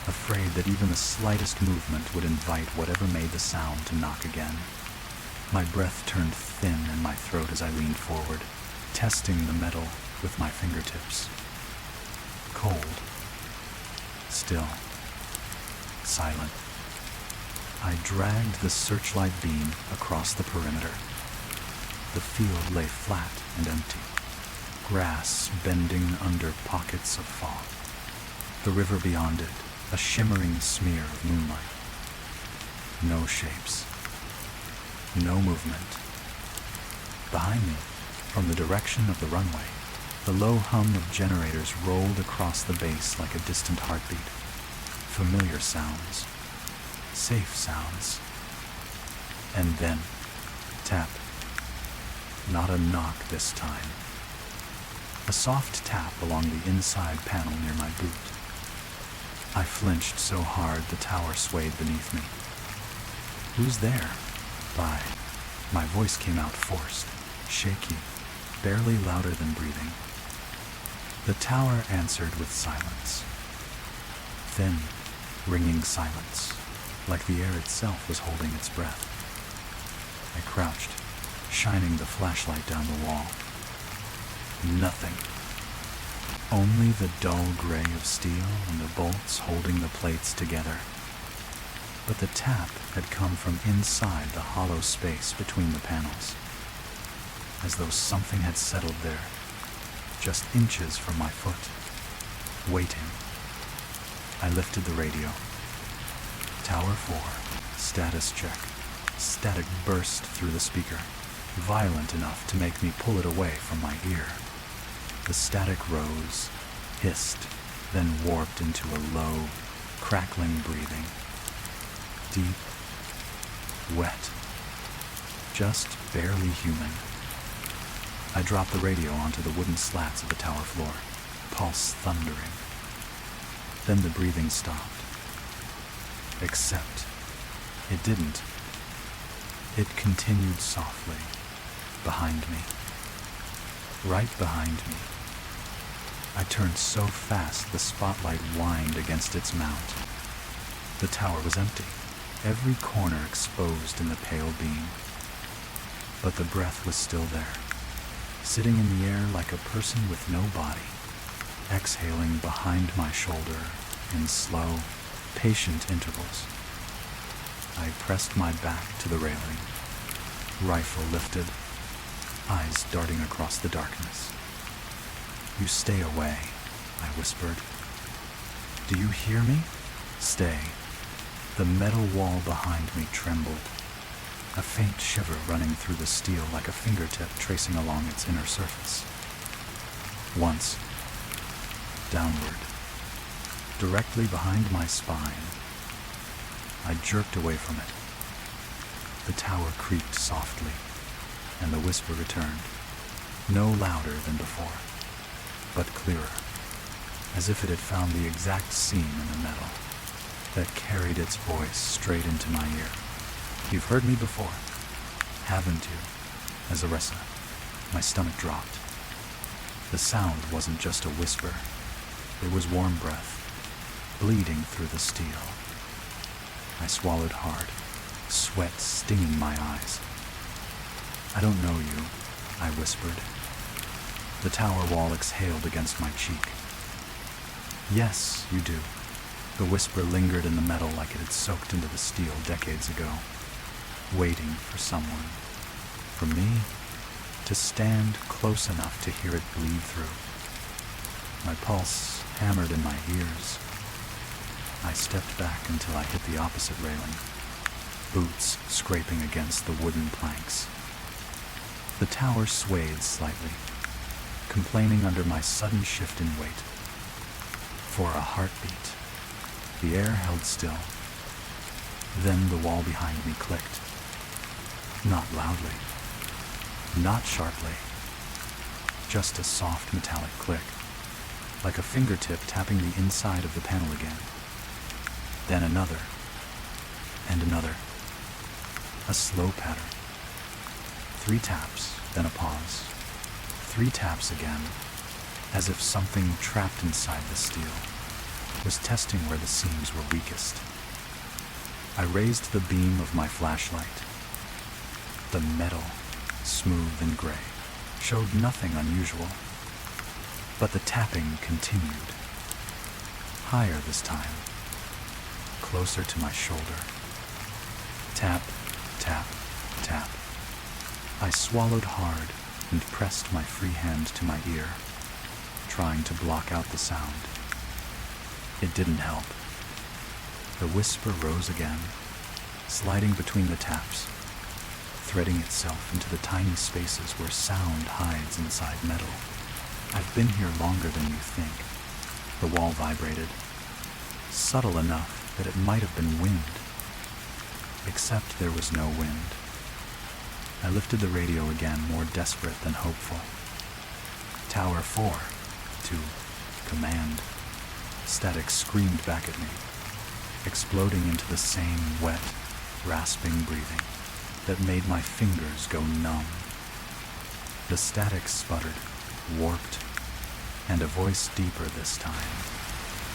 afraid that even the slightest movement would invite whatever made the sound to knock again. My breath turned thin in my throat as I leaned forward, testing the metal with my fingertips. Cold. Still. Silent. I dragged the searchlight beam across the perimeter. The field lay flat and empty, grass bending under pockets of fog. The river beyond it, a shimmering smear of moonlight. No shapes. No movement. Behind me, from the direction of the runway, the low hum of generators rolled across the base like a distant heartbeat. Familiar sounds. Safe sounds. And then, tap. Not a knock this time. A soft tap along the inside panel near my boot. I flinched so hard the tower swayed beneath me. Who's there? My voice came out forced, shaky, barely louder than breathing. The tower answered with silence. Thin, ringing silence, like the air itself was holding its breath. I crouched, shining the flashlight down the wall. Nothing. Only the dull gray of steel and the bolts holding the plates together. But the tap had come from inside the hollow space between the panels, as though something had settled there, just inches from my foot, waiting. I lifted the radio. Tower 4, status check. Static burst through the speaker, violent enough to make me pull it away from my ear. The static rose, hissed, then warped into a low, crackling breathing. Deep, wet, just barely human. I dropped the radio onto the wooden slats of the tower floor, pulse thundering. Then the breathing stopped. Except it didn't. It continued softly, behind me. Right behind me. I turned so fast the spotlight whined against its mount. The tower was empty, every corner exposed in the pale beam. But the breath was still there, sitting in the air like a person with no body, exhaling behind my shoulder in slow, patient intervals. I pressed my back to the railing, rifle lifted, eyes darting across the darkness. "You stay away," I whispered. "Do you hear me? Stay." The metal wall behind me trembled, a faint shiver running through the steel like a fingertip tracing along its inner surface. Once, downward, directly behind my spine, I jerked away from it. The tower creaked softly, and the whisper returned, no louder than before, but clearer, as if it had found the exact seam in the metal that carried its voice straight into my ear. "You've heard me before, haven't you?" As Aressa, my stomach dropped. The sound wasn't just a whisper. It was warm breath, bleeding through the steel. I swallowed hard, sweat stinging my eyes. "I don't know you," I whispered. The tower wall exhaled against my cheek. "Yes, you do." The whisper lingered in the metal like it had soaked into the steel decades ago, waiting for someone, for me, to stand close enough to hear it bleed through. My pulse hammered in my ears. I stepped back until I hit the opposite railing, boots scraping against the wooden planks. The tower swayed slightly, complaining under my sudden shift in weight. For a heartbeat, the air held still. Then the wall behind me clicked. Not loudly, not sharply, just a soft metallic click, like a fingertip tapping the inside of the panel again. Then another, and another. A slow pattern. 3 taps, then a pause. 3 taps again, as if something trapped inside the steel was testing where the seams were weakest. I raised the beam of my flashlight. The metal, smooth and gray, showed nothing unusual, but the tapping continued. Higher this time, closer to my shoulder. Tap, tap, tap. I swallowed hard and pressed my free hand to my ear, trying to block out the sound. It didn't help. The whisper rose again, sliding between the taps, threading itself into the tiny spaces where sound hides inside metal. "I've been here longer than you think." The wall vibrated, subtle enough that it might have been wind. Except there was no wind. I lifted the radio again, more desperate than hopeful. "Tower 4, to command." Static screamed back at me, exploding into the same wet, rasping breathing that made my fingers go numb. The static sputtered, warped, and a voice deeper this time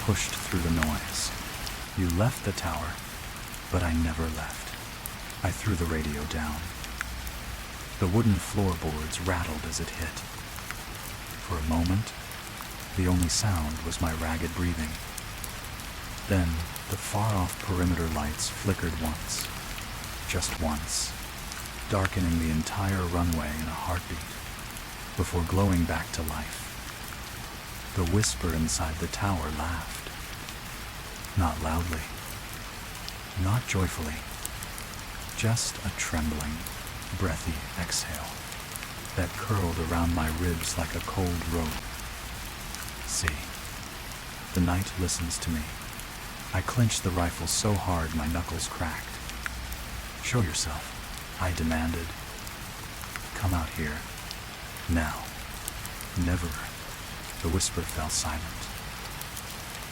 pushed through the noise. "You left the tower, but I never left." I threw the radio down. The wooden floorboards rattled as it hit. For a moment, the only sound was my ragged breathing. Then the far-off perimeter lights flickered once, just once, darkening the entire runway in a heartbeat, before glowing back to life. The whisper inside the tower laughed. Not loudly, not joyfully, just a trembling, breathy exhale that curled around my ribs like a cold rope. See, the night listens to me. I clenched the rifle so hard my knuckles cracked. "Show yourself," I demanded. "Come out here." Now, never, the whisper fell silent.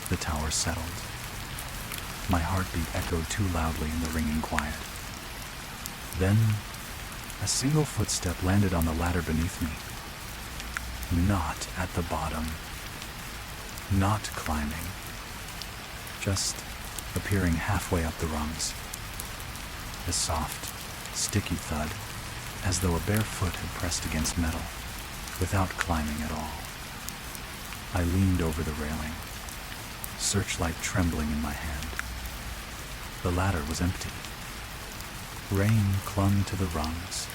The tower settled. My heartbeat echoed too loudly in the ringing quiet. Then, a single footstep landed on the ladder beneath me. Not at the bottom. Not climbing. Just appearing halfway up the rungs. A soft, sticky thud, as though a bare foot had pressed against metal, without climbing at all. I leaned over the railing, searchlight trembling in my hand. The ladder was empty. Rain clung to the rungs,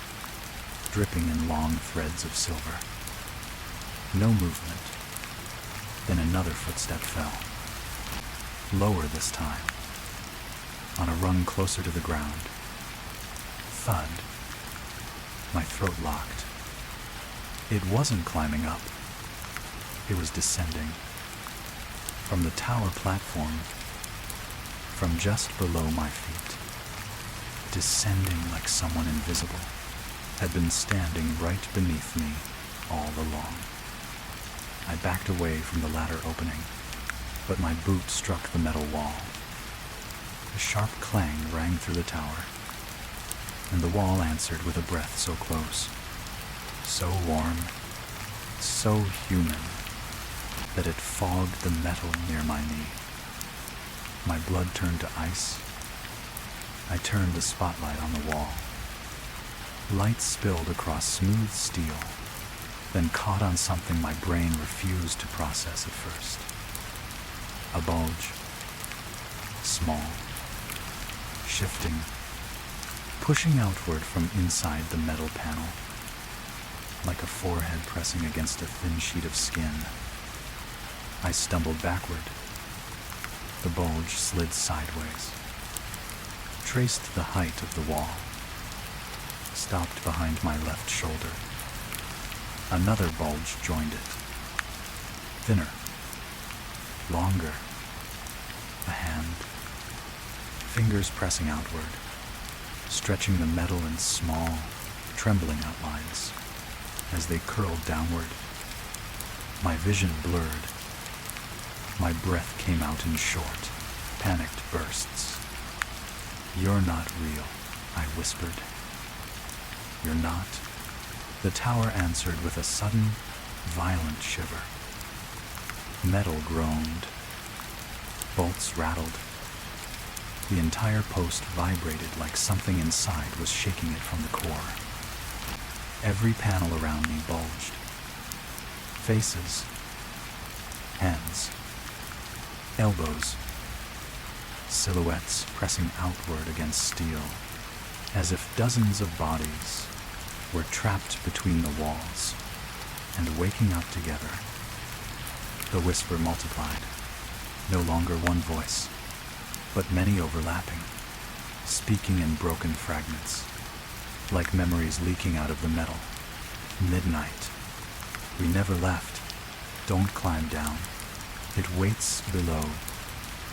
dripping in long threads of silver. No movement. Then another footstep fell. Lower this time, on a rung closer to the ground. Thud. My throat locked. It wasn't climbing up. It was descending. From the tower platform, from just below my feet. Descending like someone invisible had been standing right beneath me all along. I backed away from the ladder opening, but my boot struck the metal wall. A sharp clang rang through the tower, and the wall answered with a breath so close, so warm, so human, that it fogged the metal near my knee. My blood turned to ice. I turned the spotlight on the wall. Light spilled across smooth steel, then caught on something my brain refused to process at first. A bulge. Small. Shifting. Pushing outward from inside the metal panel, like a forehead pressing against a thin sheet of skin. I stumbled backward. The bulge slid sideways, traced the height of the wall, stopped behind my left shoulder. Another bulge joined it. Thinner. Longer. A hand. Fingers pressing outward, stretching the metal in small, trembling outlines as they curled downward. My vision blurred. My breath came out in short, panicked bursts. "You're not real," I whispered. "You're not?" The tower answered with a sudden, violent shiver. Metal groaned. Bolts rattled. The entire post vibrated like something inside was shaking it from the core. Every panel around me bulged. Faces. Hands. Elbows. Silhouettes pressing outward against steel, as if dozens of bodies were trapped between the walls and waking up together. The whisper multiplied, no longer one voice, but many overlapping, speaking in broken fragments, like memories leaking out of the metal. "Midnight. We never left. Don't climb down. It waits below.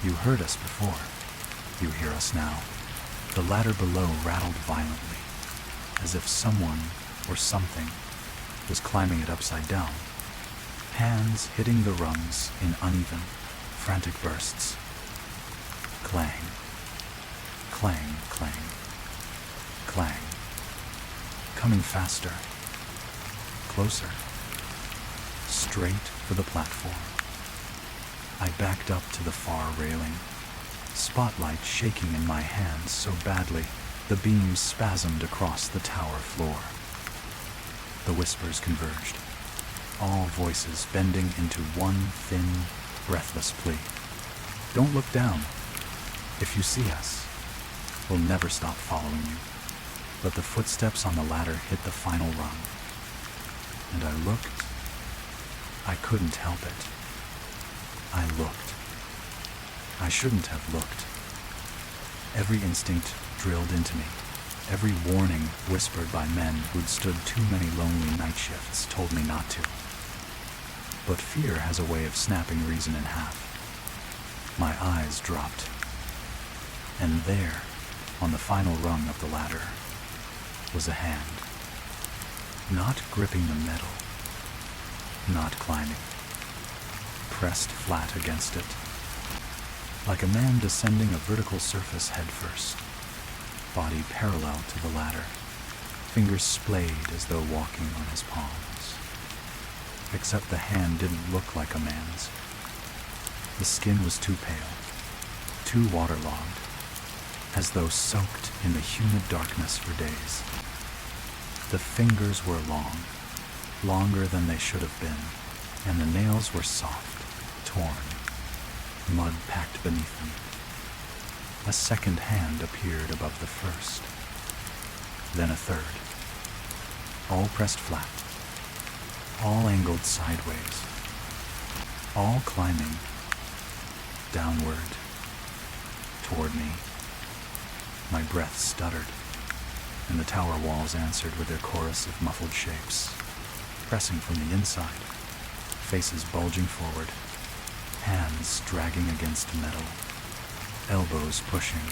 You heard us before. You hear us now." The ladder below rattled violently, as if someone or something was climbing it upside down. Hands hitting the rungs in uneven, frantic bursts. Clang. Clang, clang. Clang. Coming faster. Closer. Straight for the platform. I backed up to the far railing, spotlight shaking in my hands so badly the beams spasmed across the tower floor. The whispers converged, all voices bending into one thin, breathless plea. "Don't look down. If you see us, we'll never stop following you." But the footsteps on the ladder hit the final rung, and I looked. I couldn't help it. I looked. I shouldn't have looked. Every instinct drilled into me, every warning whispered by men who'd stood too many lonely night shifts told me not to. But fear has a way of snapping reason in half. My eyes dropped. And there, on the final rung of the ladder, was a hand. not gripping the metal, not climbing, pressed flat against it, like a man descending a vertical surface headfirst, body parallel to the ladder, fingers splayed as though walking on his palms. Except the hand didn't look like a man's. The skin was too pale, too waterlogged, as though soaked in the humid darkness for days. The fingers were long, longer than they should have been, and the nails were soft, torn, mud packed beneath them. A second hand appeared above the first, then a third, all pressed flat, all angled sideways, all climbing downward toward me. My breath stuttered, and the tower walls answered with their chorus of muffled shapes, pressing from the inside, faces bulging forward, hands dragging against metal, elbows pushing,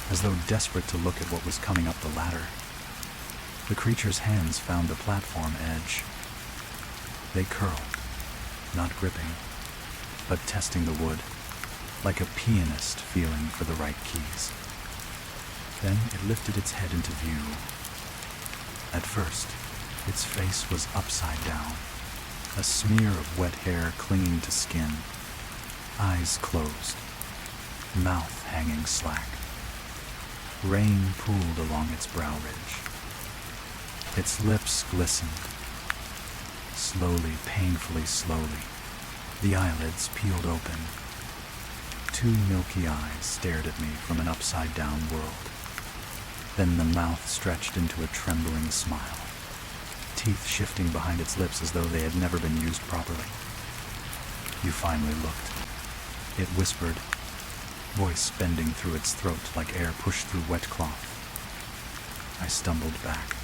as though desperate to look at what was coming up the ladder. The creature's hands found the platform edge. They curled, not gripping, but testing the wood, like a pianist feeling for the right keys. Then it lifted its head into view. At first, its face was upside down, a smear of wet hair clinging to skin, eyes closed, mouth hanging slack. Rain pooled along its brow ridge. Its lips glistened. Slowly, painfully slowly, the eyelids peeled open. Two milky eyes stared at me from an upside-down world. Then the mouth stretched into a trembling smile, teeth shifting behind its lips as though they had never been used properly. You finally looked. It whispered, voice bending through its throat like air pushed through wet cloth. I stumbled back,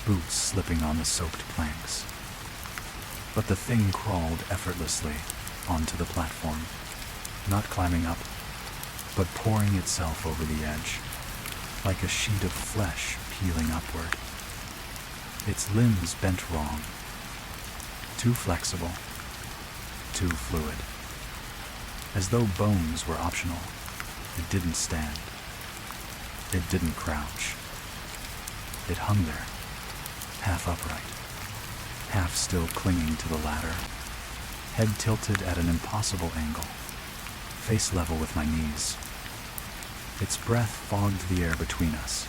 boots slipping on the soaked planks. But the thing crawled effortlessly onto the platform, not climbing up, but pouring itself over the edge, like a sheet of flesh peeling upward. Its limbs bent wrong, too flexible, too fluid. As though bones were optional, it didn't stand. It didn't crouch. It hung there, half upright, half still clinging to the ladder, head tilted at an impossible angle, face level with my knees. Its breath fogged the air between us.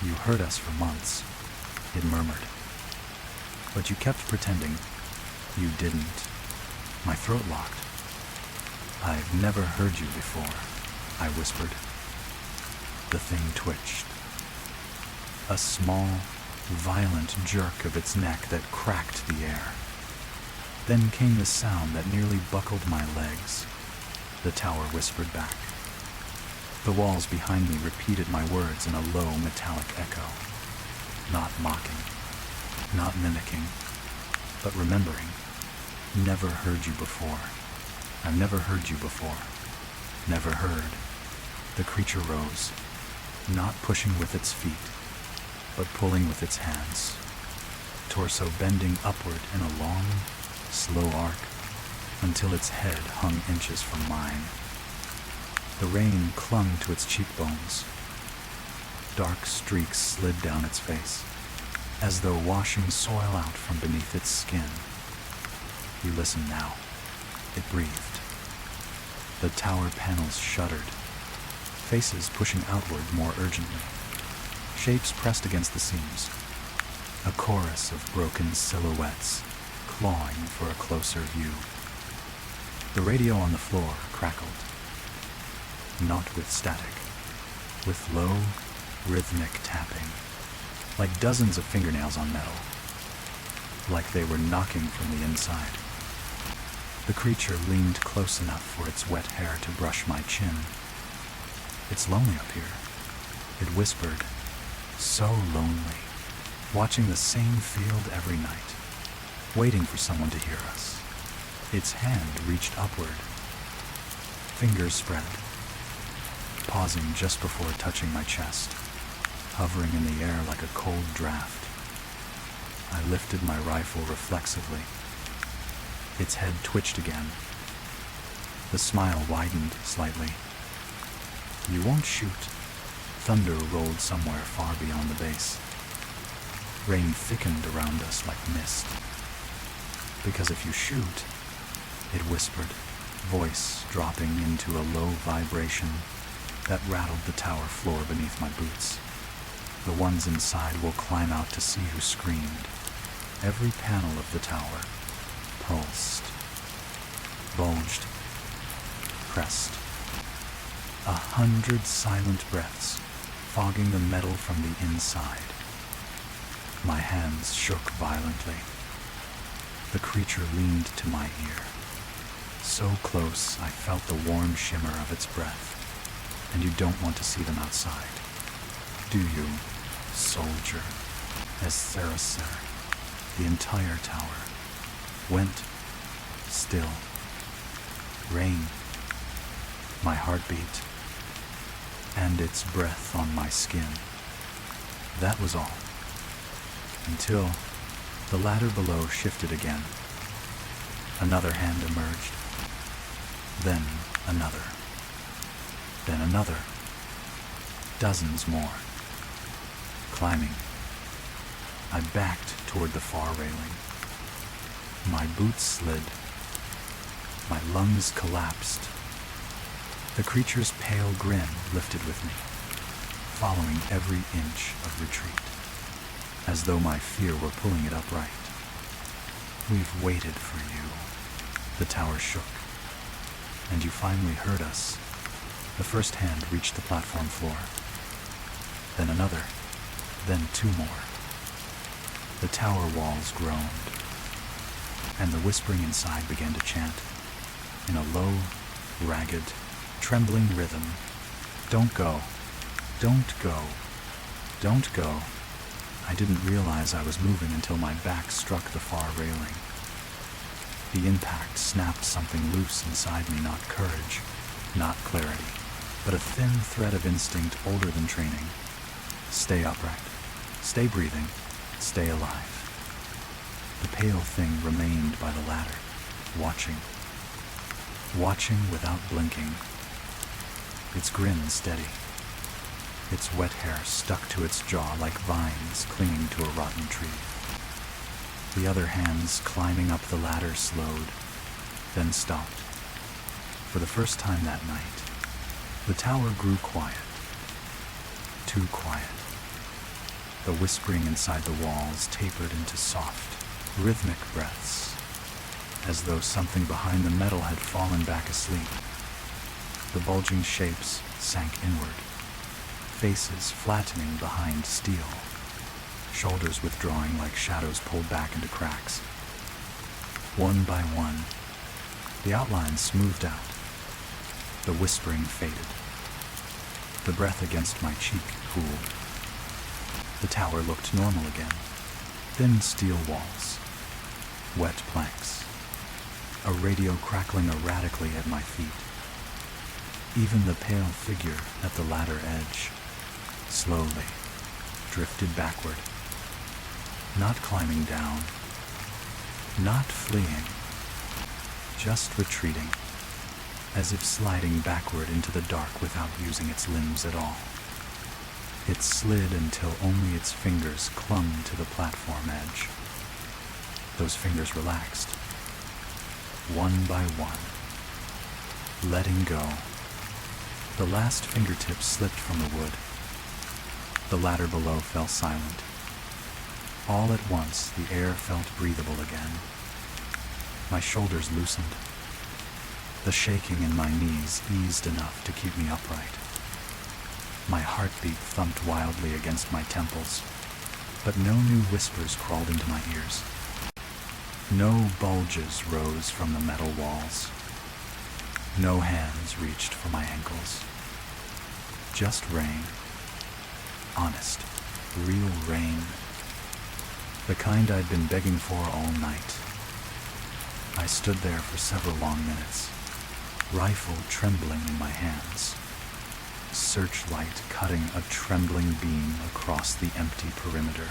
You heard us for months, it murmured. But you kept pretending you didn't. My throat locked. I've never heard you before, I whispered. The thing twitched. A small, violent jerk of its neck that cracked the air. Then came the sound that nearly buckled my legs. The tower whispered back. The walls behind me repeated my words in a low metallic echo. Not mocking, not mimicking, but remembering. Never heard you before. I've never heard you before. Never heard. The creature rose, not pushing with its feet, but pulling with its hands, torso bending upward in a long, slow arc until its head hung inches from mine. The rain clung to its cheekbones. Dark streaks slid down its face, as though washing soil out from beneath its skin. You listen now. It breathed. The tower panels shuddered, faces pushing outward more urgently, shapes pressed against the seams, a chorus of broken silhouettes clawing for a closer view. The radio on the floor crackled, not with static, with low, rhythmic tapping, like dozens of fingernails on metal, like they were knocking from the inside. The creature leaned close enough for its wet hair to brush my chin. It's lonely up here, it whispered, so lonely, watching the same field every night, waiting for someone to hear us. Its hand reached upward, fingers spread, pausing just before touching my chest, hovering in the air like a cold draft, I lifted my rifle reflexively. Its head twitched again. The smile widened slightly. "You won't shoot." Thunder rolled somewhere far beyond the base. Rain thickened around us like mist. "Because if you shoot," it whispered, voice dropping into a low vibration that rattled the tower floor beneath my boots. "The ones inside will climb out to see who screamed." Every panel of the tower pulsed, bulged, pressed. 100 silent breaths, fogging the metal from the inside. My hands shook violently. The creature leaned to my ear. So close, I felt the warm shimmer of its breath. And you don't want to see them outside, do you, soldier? As Saracer, the entire tower went still. Rain, my heartbeat, and its breath on my skin. That was all. Until the ladder below shifted again. Another hand emerged. Then another. Then another. Dozens more. Climbing. I backed toward the far railing. My boots slid. My lungs collapsed. The creature's pale grin lifted with me, following every inch of retreat, as though my fear were pulling it upright. "We've waited for you." The tower shook, and you finally heard us. The first hand reached the platform floor. Then another, then two more. The tower walls groaned, and the whispering inside began to chant, in a low, ragged, trembling rhythm. "Don't go. Don't go. Don't go." I didn't realize I was moving until my back struck the far railing. The impact snapped something loose inside me, not courage, not clarity, but a thin thread of instinct older than training. Stay upright. Stay breathing. Stay alive. The pale thing remained by the ladder, watching. Watching without blinking. Its grin steady. Its wet hair stuck to its jaw like vines clinging to a rotten tree. The other hands climbing up the ladder slowed, then stopped. For the first time that night, the tower grew quiet. Too quiet. The whispering inside the walls tapered into soft, rhythmic breaths, as though something behind the metal had fallen back asleep. The bulging shapes sank inward, faces flattening behind steel, shoulders withdrawing like shadows pulled back into cracks. One by one, the outlines smoothed out. The whispering faded. The breath against my cheek cooled. The tower looked normal again. Thin steel walls, wet planks, a radio crackling erratically at my feet. Even the pale figure at the ladder edge slowly drifted backward, not climbing down, not fleeing, just retreating, as if sliding backward into the dark without using its limbs at all. It slid until only its fingers clung to the platform edge. Those fingers relaxed, one by one, letting go. The last fingertip slipped from the wood. The ladder below fell silent. All at once, the air felt breathable again. My shoulders loosened. The shaking in my knees eased enough to keep me upright. My heartbeat thumped wildly against my temples, but no new whispers crawled into my ears. No bulges rose from the metal walls. No hands reached for my ankles. Just rain. Honest, real rain. The kind I'd been begging for all night. I stood there for several long minutes, rifle trembling in my hands, searchlight cutting a trembling beam across the empty perimeter.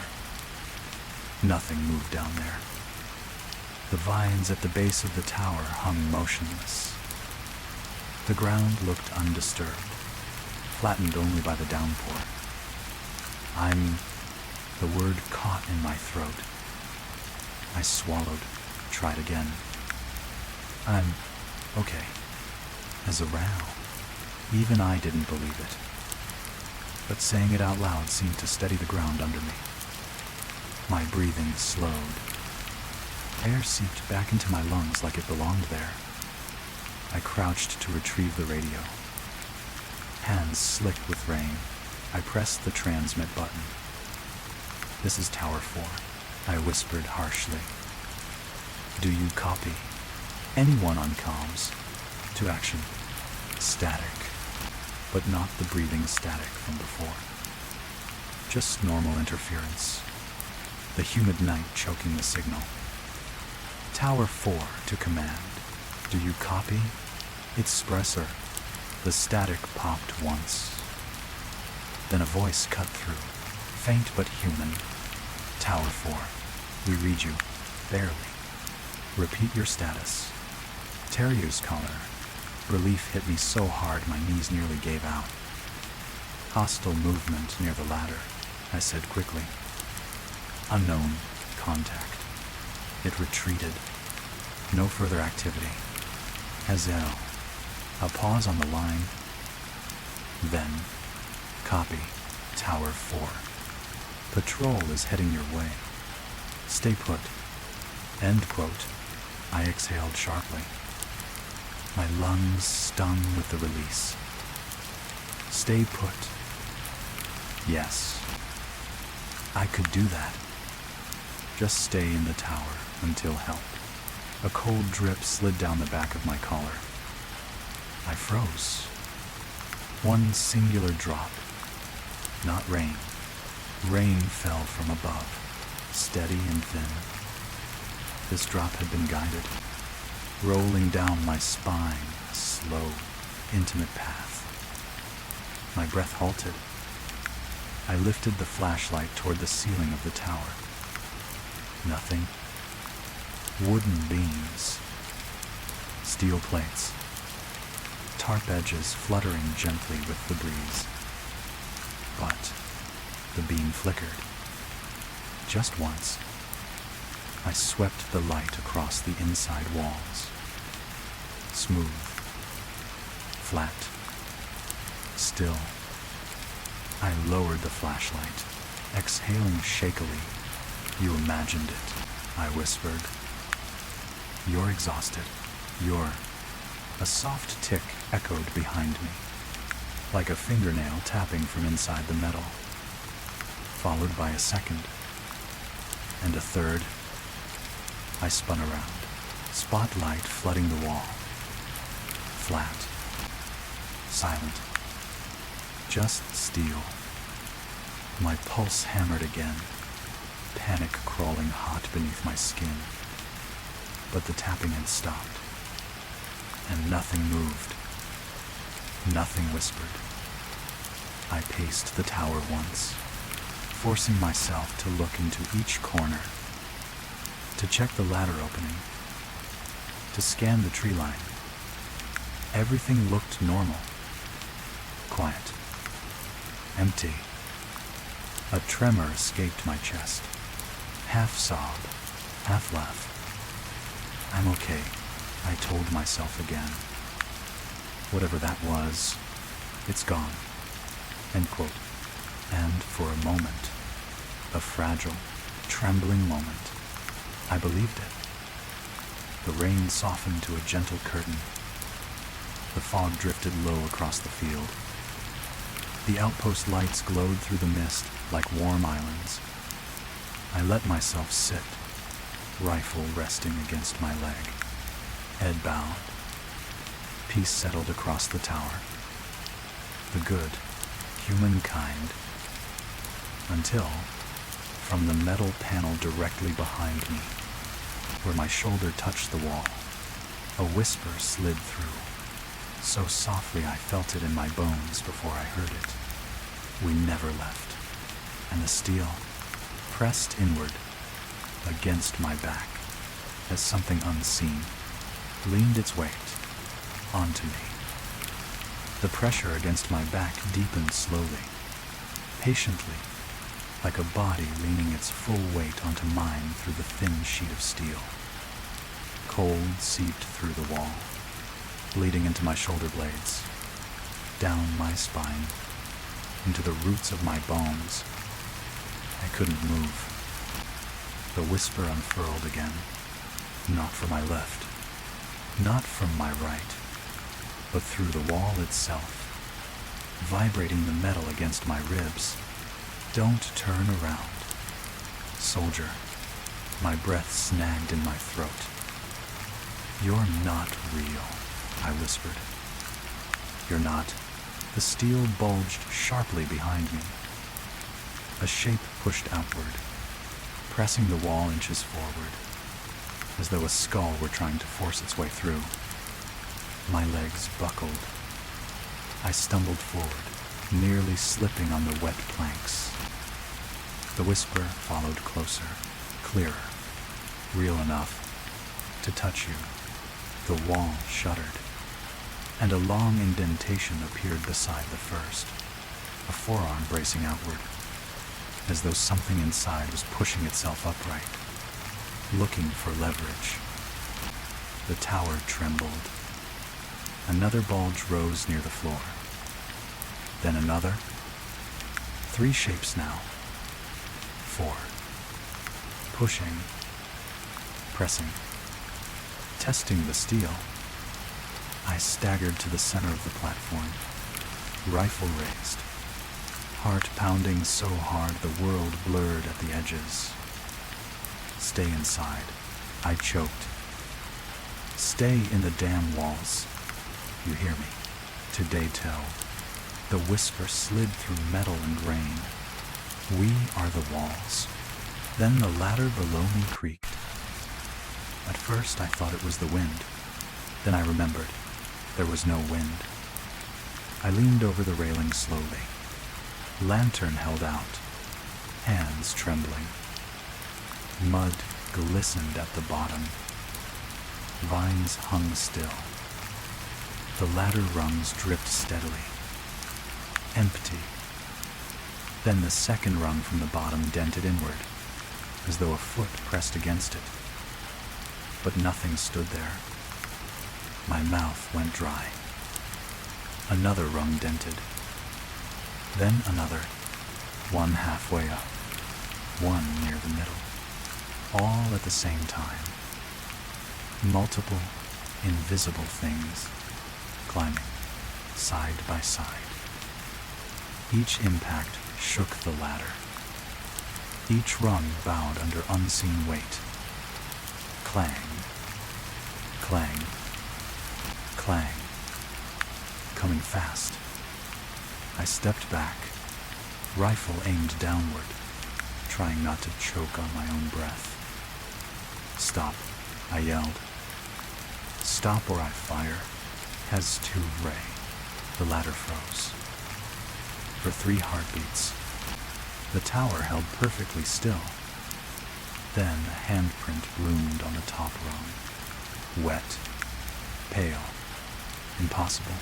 Nothing moved down there. The vines at the base of the tower hung motionless. The ground looked undisturbed, flattened only by the downpour. The word caught in my throat. I swallowed, tried again. I'm okay. As a row. Even I didn't believe it. But saying it out loud seemed to steady the ground under me. My breathing slowed. Air seeped back into my lungs like it belonged there. I crouched to retrieve the radio. Hands slick with rain, I pressed the transmit button. "This is Tower 4, I whispered harshly. "Do you copy? Anyone on comms? To action. Static, but not the breathing static from before. Just normal interference. The humid night choking the signal. Tower 4 to command. Do you copy? It's Spresser." The static popped once. Then a voice cut through, faint but human. "Tower 4, we read you, barely. Repeat your status." Terrier's collar. Relief hit me so hard my knees nearly gave out. "Hostile movement near the ladder," I said quickly. "Unknown contact." It retreated. No further activity. Hazel. A pause on the line. Then, "Copy, Tower 4. Patrol is heading your way. Stay put." End quote. I exhaled sharply. My lungs stung with the release. Stay put. Yes. I could do that. Just stay in the tower until help. A cold drip slid down the back of my collar. I froze. One singular drop. Not rain. Rain fell from above, steady and thin. This drop had been guided, rolling down my spine, a slow, intimate path. My breath halted. I lifted the flashlight toward the ceiling of the tower. Nothing. Wooden beams. Steel plates. Tarp edges fluttering gently with the breeze. But the beam flickered. Just once. I swept the light across the inside walls. Smooth. Flat. Still. I lowered the flashlight, exhaling shakily. "You imagined it," I whispered. "You're exhausted. You're..." A soft tick echoed behind me, like a fingernail tapping from inside the metal, followed by a second, and a third. I spun around, spotlight flooding the wall. Flat. Silent. Just steel. My pulse hammered again, panic crawling hot beneath my skin. But the tapping had stopped, and nothing moved. Nothing whispered. I paced the tower once, forcing myself to look into each corner, to check the ladder opening, to scan the tree line. Everything looked normal. Quiet. Empty. A tremor escaped my chest. Half sob, half laugh. "I'm okay," I told myself again. Whatever that was, it's gone. End quote. And for a moment, a fragile, trembling moment, I believed it. The rain softened to a gentle curtain. The fog drifted low across the field. The outpost lights glowed through the mist like warm islands. I let myself sit, rifle resting against my leg, head bowed. Peace settled across the tower. The good, humankind. Until, from the metal panel directly behind me, where my shoulder touched the wall, a whisper slid through, so softly I felt it in my bones before I heard it. We never left, and the steel, pressed inward, against my back as something unseen leaned its weight onto me. The pressure against my back deepened slowly, patiently, like a body leaning its full weight onto mine through the thin sheet of steel. Cold seeped through the wall, bleeding into my shoulder blades, down my spine, into the roots of my bones. I couldn't move. The whisper unfurled again, not from my left, not from my right, but through the wall itself, vibrating the metal against my ribs. Don't turn around. Soldier, my breath snagged in my throat. You're not real, I whispered. You're not. The steel bulged sharply behind me. A shape pushed outward, pressing the wall inches forward, as though a skull were trying to force its way through. My legs buckled. I stumbled forward, nearly slipping on the wet planks. The whisper followed closer, clearer, real enough to touch you. The wall shuddered, and a long indentation appeared beside the first, a forearm bracing outward, as though something inside was pushing itself upright, looking for leverage. The tower trembled. Another bulge rose near the floor. Then another. 3 shapes now. 4. Pushing. Pressing. Testing the steel. I staggered to the center of the platform, rifle raised, heart pounding so hard the world blurred at the edges. Stay inside, I choked. Stay in the damn walls. You hear me? Today tell. The whisper slid through metal and grain. We are the walls. Then the ladder below me creaked. At first I thought it was the wind. Then I remembered. There was no wind. I leaned over the railing slowly. Lantern held out, hands trembling. Mud glistened at the bottom. Vines hung still. The ladder rungs dripped steadily. Empty. Then the second rung from the bottom dented inward, as though a foot pressed against it. But nothing stood there. My mouth went dry. Another rung dented. Then another, one halfway up, one near the middle, all at the same time. Multiple, invisible things climbing side by side. Each impact shook the ladder. Each rung bowed under unseen weight. Clang, clang, clang, coming fast. I stepped back, rifle aimed downward, trying not to choke on my own breath. Stop, I yelled. Stop or I fire. Has to ray. The ladder froze. For 3 heartbeats, the tower held perfectly still. Then a handprint bloomed on the top rung. Wet, pale, impossible.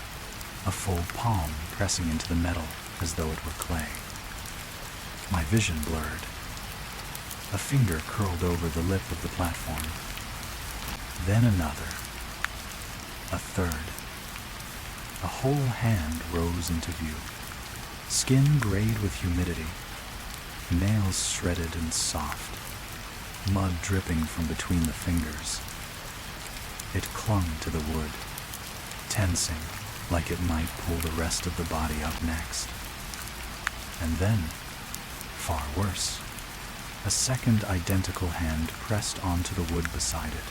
A full palm pressing into the metal as though it were clay. My vision blurred. A finger curled over the lip of the platform. Then another. A third. A whole hand rose into view. Skin grayed with humidity. Nails shredded and soft. Mud dripping from between the fingers. It clung to the wood, tensing like it might pull the rest of the body up next. And then, far worse, a second identical hand pressed onto the wood beside it.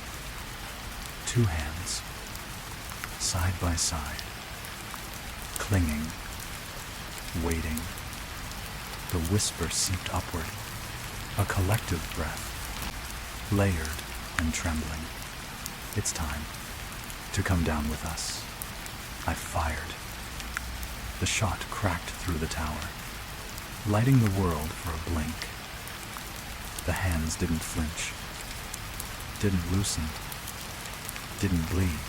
2 hands, side by side, clinging, waiting. The whisper seeped upward, a collective breath, layered and trembling. It's time to come down with us. I fired. The shot cracked through the tower, lighting the world for a blink. The hands didn't flinch, didn't loosen, didn't bleed.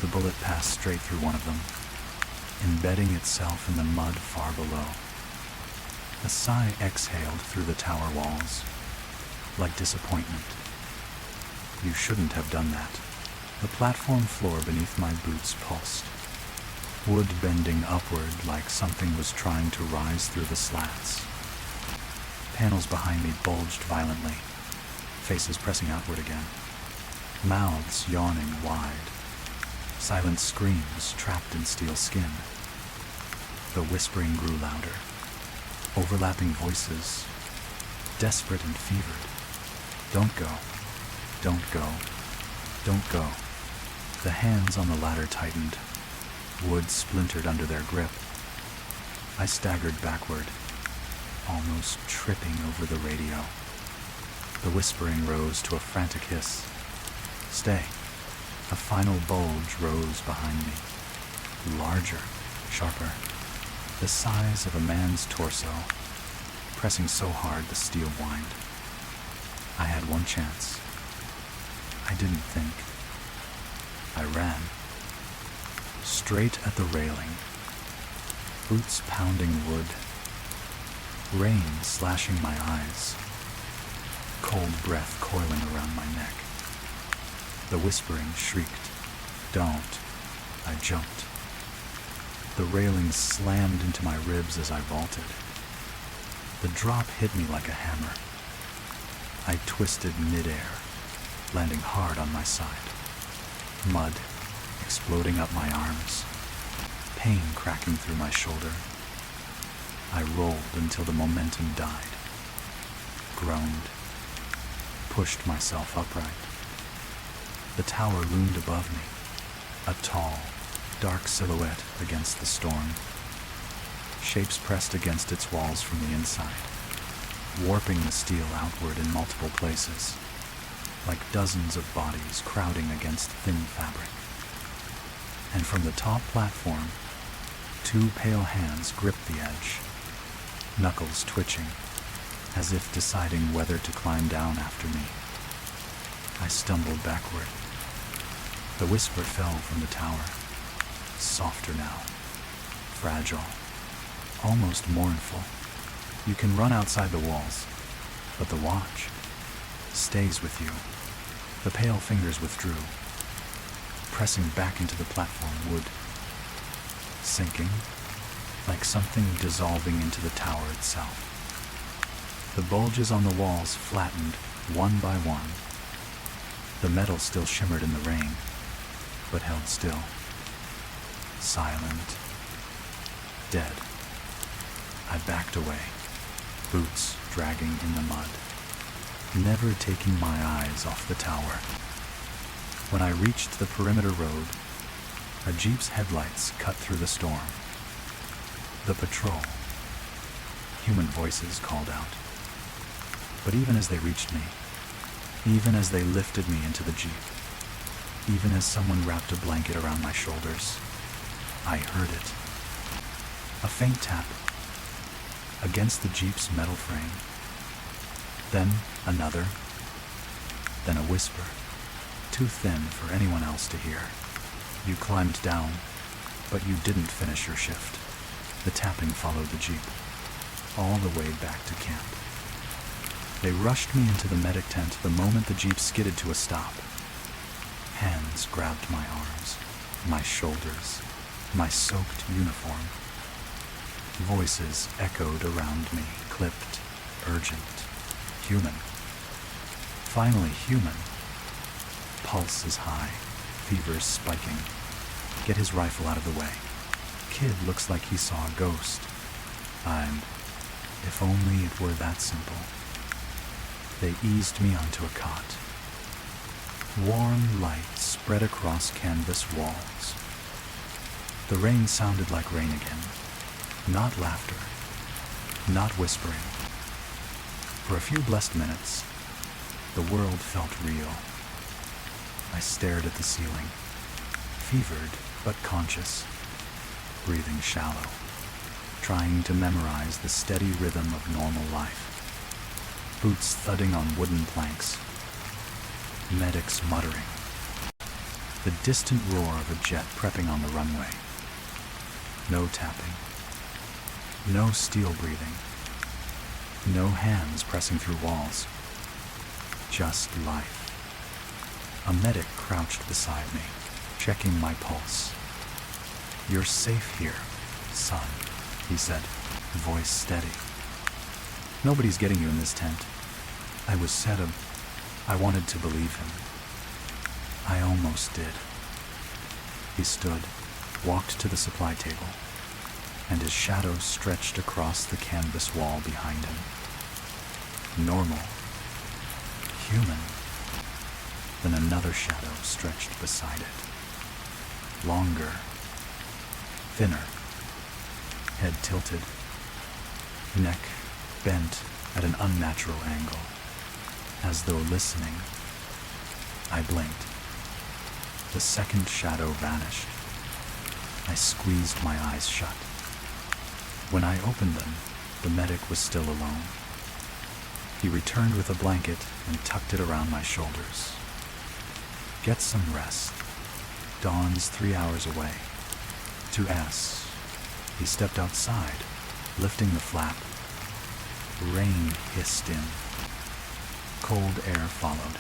The bullet passed straight through one of them, embedding itself in the mud far below. A sigh exhaled through the tower walls, like disappointment. You shouldn't have done that. The platform floor beneath my boots pulsed, wood bending upward like something was trying to rise through the slats. Panels behind me bulged violently, faces pressing outward again, mouths yawning wide, silent screams trapped in steel skin. The whispering grew louder, overlapping voices, desperate and fevered. Don't go, don't go, don't go. The hands on the ladder tightened, wood splintered under their grip. I staggered backward, almost tripping over the radio. The whispering rose to a frantic hiss. Stay. A final bulge rose behind me, larger, sharper, the size of a man's torso, pressing so hard the steel whined. I had one chance. I didn't think. I ran. Straight at the railing, boots pounding wood, rain slashing my eyes, cold breath coiling around my neck. The whispering shrieked, "Don't." I jumped. The railing slammed into my ribs as I vaulted. The drop hit me like a hammer. I twisted midair, landing hard on my side. Mud exploding up my arms, pain cracking through my shoulder. I rolled until the momentum died, groaned, pushed myself upright. The tower loomed above me, a tall, dark silhouette against the storm. Shapes pressed against its walls from the inside, warping the steel outward in multiple places, like dozens of bodies crowding against thin fabric. And from the top platform, two pale hands gripped the edge, knuckles twitching, as if deciding whether to climb down after me. I stumbled backward. The whisper fell from the tower, softer now, fragile, almost mournful. You can run outside the walls, but the watch stays with you. The pale fingers withdrew, pressing back into the platform wood, sinking, like something dissolving into the tower itself. The bulges on the walls flattened one by one. The metal still shimmered in the rain, but held still, silent, dead. I backed away, boots dragging in the mud, never taking my eyes off the tower. When I reached the perimeter road, a jeep's headlights cut through the storm. The patrol. Human voices called out. But even as they reached me, even as they lifted me into the jeep, even as someone wrapped a blanket around my shoulders, I heard it. A faint tap against the jeep's metal frame. Then another. Then a whisper, too thin for anyone else to hear. You climbed down, but you didn't finish your shift. The tapping followed the jeep, all the way back to camp. They rushed me into the medic tent the moment the jeep skidded to a stop. Hands grabbed my arms, my shoulders, my soaked uniform. Voices echoed around me, clipped, urgent, human. Finally human. Pulse is high, fever's spiking. Get his rifle out of the way. Kid looks like he saw a ghost. If only it were that simple. They eased me onto a cot. Warm light spread across canvas walls. The rain sounded like rain again. Not laughter. Not whispering. For a few blessed minutes, the world felt real. I stared at the ceiling, fevered but conscious, breathing shallow, trying to memorize the steady rhythm of normal life. boots thudding on wooden planks, medics muttering, the distant roar of a jet prepping on the runway. No tapping, no steel breathing, no hands pressing through walls, just life. A medic crouched beside me, checking my pulse. "You're safe here, son," he said, voice steady. "Nobody's getting you in this tent." I wanted to believe him. I almost did. He stood, walked to the supply table, and his shadow stretched across the canvas wall behind him. Normal. Human. Then another shadow stretched beside it. Longer. Thinner. Head tilted. Neck bent at an unnatural angle, as though listening. I blinked. The second shadow vanished. I squeezed my eyes shut. When I opened them, the medic was still alone. He returned with a blanket and tucked it around my shoulders. "Get some rest. Dawn's 3 hours away." To S, he stepped outside, lifting the flap. Rain hissed in. Cold air followed.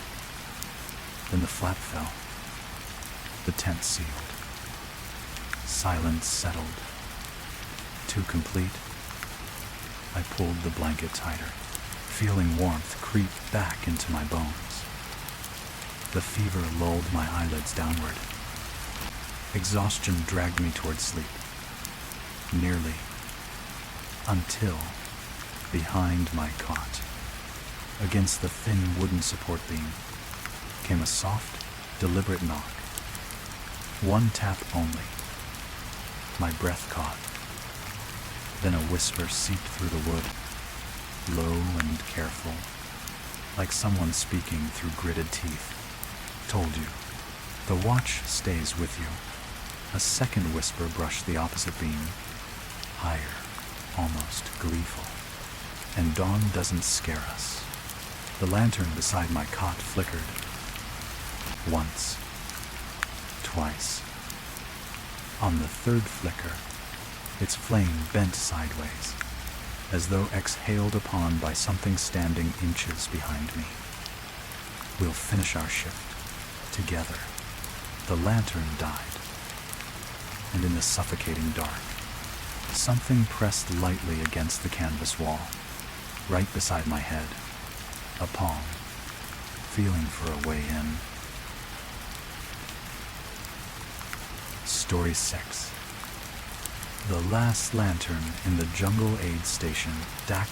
Then the flap fell. The tent sealed. Silence settled. Too complete, I pulled the blanket tighter, feeling warmth creep back into my bones. The fever lulled my eyelids downward. Exhaustion dragged me toward sleep. Nearly. Until, behind my cot, against the thin wooden support beam, came a soft, deliberate knock. One tap only. My breath caught. Then a whisper seeped through the wood, low and careful, like someone speaking through gritted teeth. "Told you. The watch stays with you." A second whisper brushed the opposite beam, higher, almost gleeful. "And dawn doesn't scare us." The lantern beside my cot flickered. Once. Twice. On the third flicker, its flame bent sideways, as though exhaled upon by something standing inches behind me. "We'll finish our shift. Together." The lantern died. And in the suffocating dark, something pressed lightly against the canvas wall, right beside my head. A palm, feeling for a way in. Story 6. The last lantern in the jungle aid station, DAC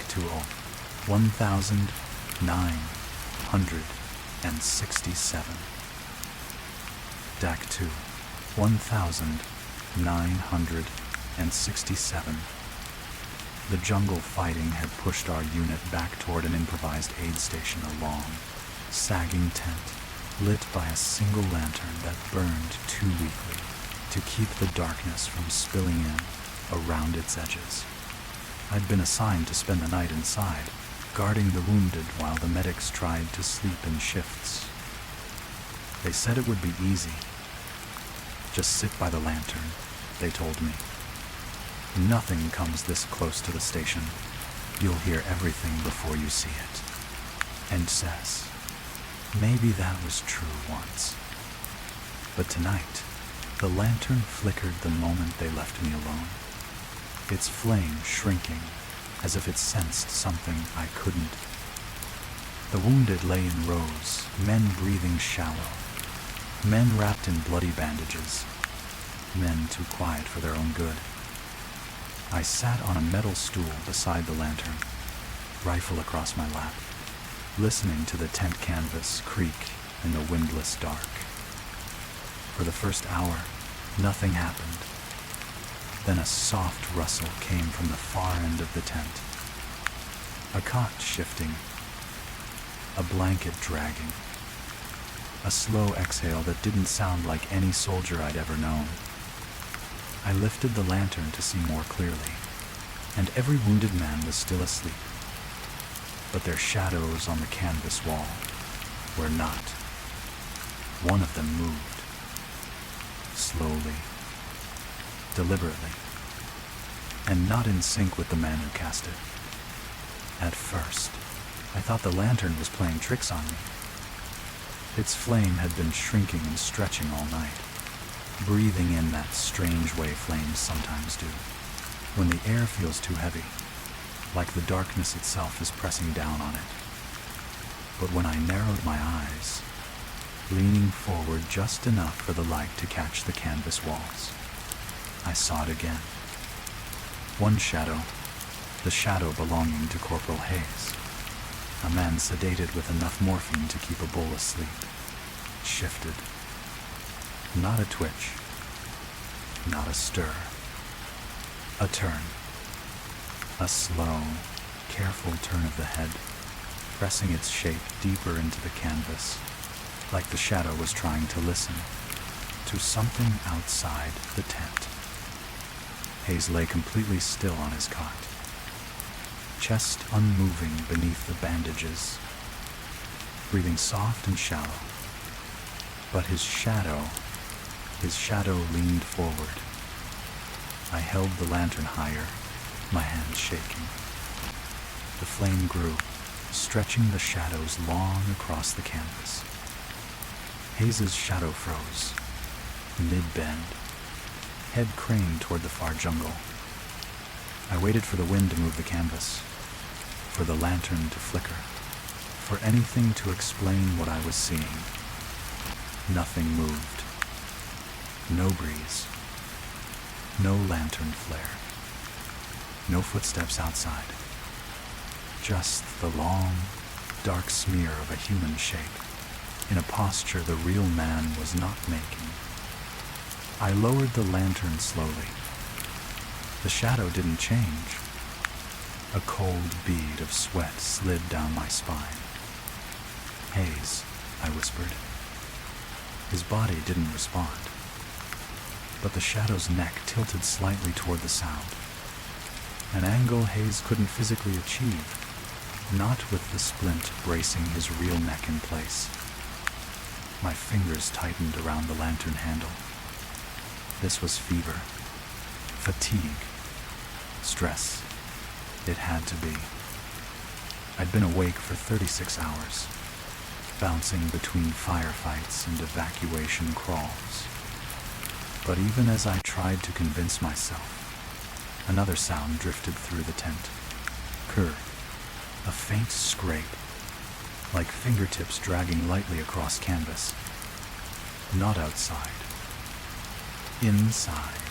1967. DAC 1967. The jungle fighting had pushed our unit back toward an improvised aid station, a long, sagging tent, lit by a single lantern that burned too weakly to keep the darkness from spilling in around its edges. I'd been assigned to spend the night inside, guarding the wounded while the medics tried to sleep in shifts. They said it would be easy. "Just sit by the lantern," they told me. "Nothing comes this close to the station. You'll hear everything before you see it." And says, maybe that was true once. But tonight, the lantern flickered the moment they left me alone, its flame shrinking as if it sensed something I couldn't. The wounded lay in rows, men breathing shallow, men wrapped in bloody bandages, men too quiet for their own good. I sat on a metal stool beside the lantern, rifle across my lap, listening to the tent canvas creak in the windless dark. For the first hour, nothing happened. Then a soft rustle came from the far end of the tent. A cot shifting, a blanket dragging, a slow exhale that didn't sound like any soldier I'd ever known. I lifted the lantern to see more clearly, and every wounded man was still asleep. but their shadows on the canvas wall were not. One of them moved, slowly, deliberately, and not in sync with the man who cast it. At first, I thought the lantern was playing tricks on me. Its flame had been shrinking and stretching all night, breathing in that strange way flames sometimes do, when the air feels too heavy, like the darkness itself is pressing down on it. But when I narrowed my eyes, leaning forward just enough for the light to catch the canvas walls, I saw it again. One shadow, the shadow belonging to Corporal Hayes, a man sedated with enough morphine to keep a bull asleep, shifted. Not a twitch, not a stir. A turn. A slow, careful turn of the head, pressing its shape deeper into the canvas, like the shadow was trying to listen to something outside the tent. Hayes lay completely still on his cot, chest unmoving beneath the bandages, breathing soft and shallow. But his shadow leaned forward. I held the lantern higher, my hands shaking. The flame grew, stretching the shadows long across the canvas. Hayes's shadow froze, mid-bend, head craned toward the far jungle. I waited for the wind to move the canvas, for the lantern to flicker, for anything to explain what I was seeing. Nothing moved. No breeze. No lantern flare. No footsteps outside. Just the long, dark smear of a human shape, in a posture the real man was not making. I lowered the lantern slowly. The shadow didn't change. A cold bead of sweat slid down my spine. "Hayes," I whispered. His body didn't respond, but the shadow's neck tilted slightly toward the sound, an angle Hayes couldn't physically achieve, not with the splint bracing his real neck in place. My fingers tightened around the lantern handle. This was fever, fatigue, stress. It had to be. I'd been awake for 36 hours, bouncing between firefights and evacuation crawls. But even as I tried to convince myself, another sound drifted through the tent. Kurr, a faint scrape, like fingertips dragging lightly across canvas. Not outside. Inside.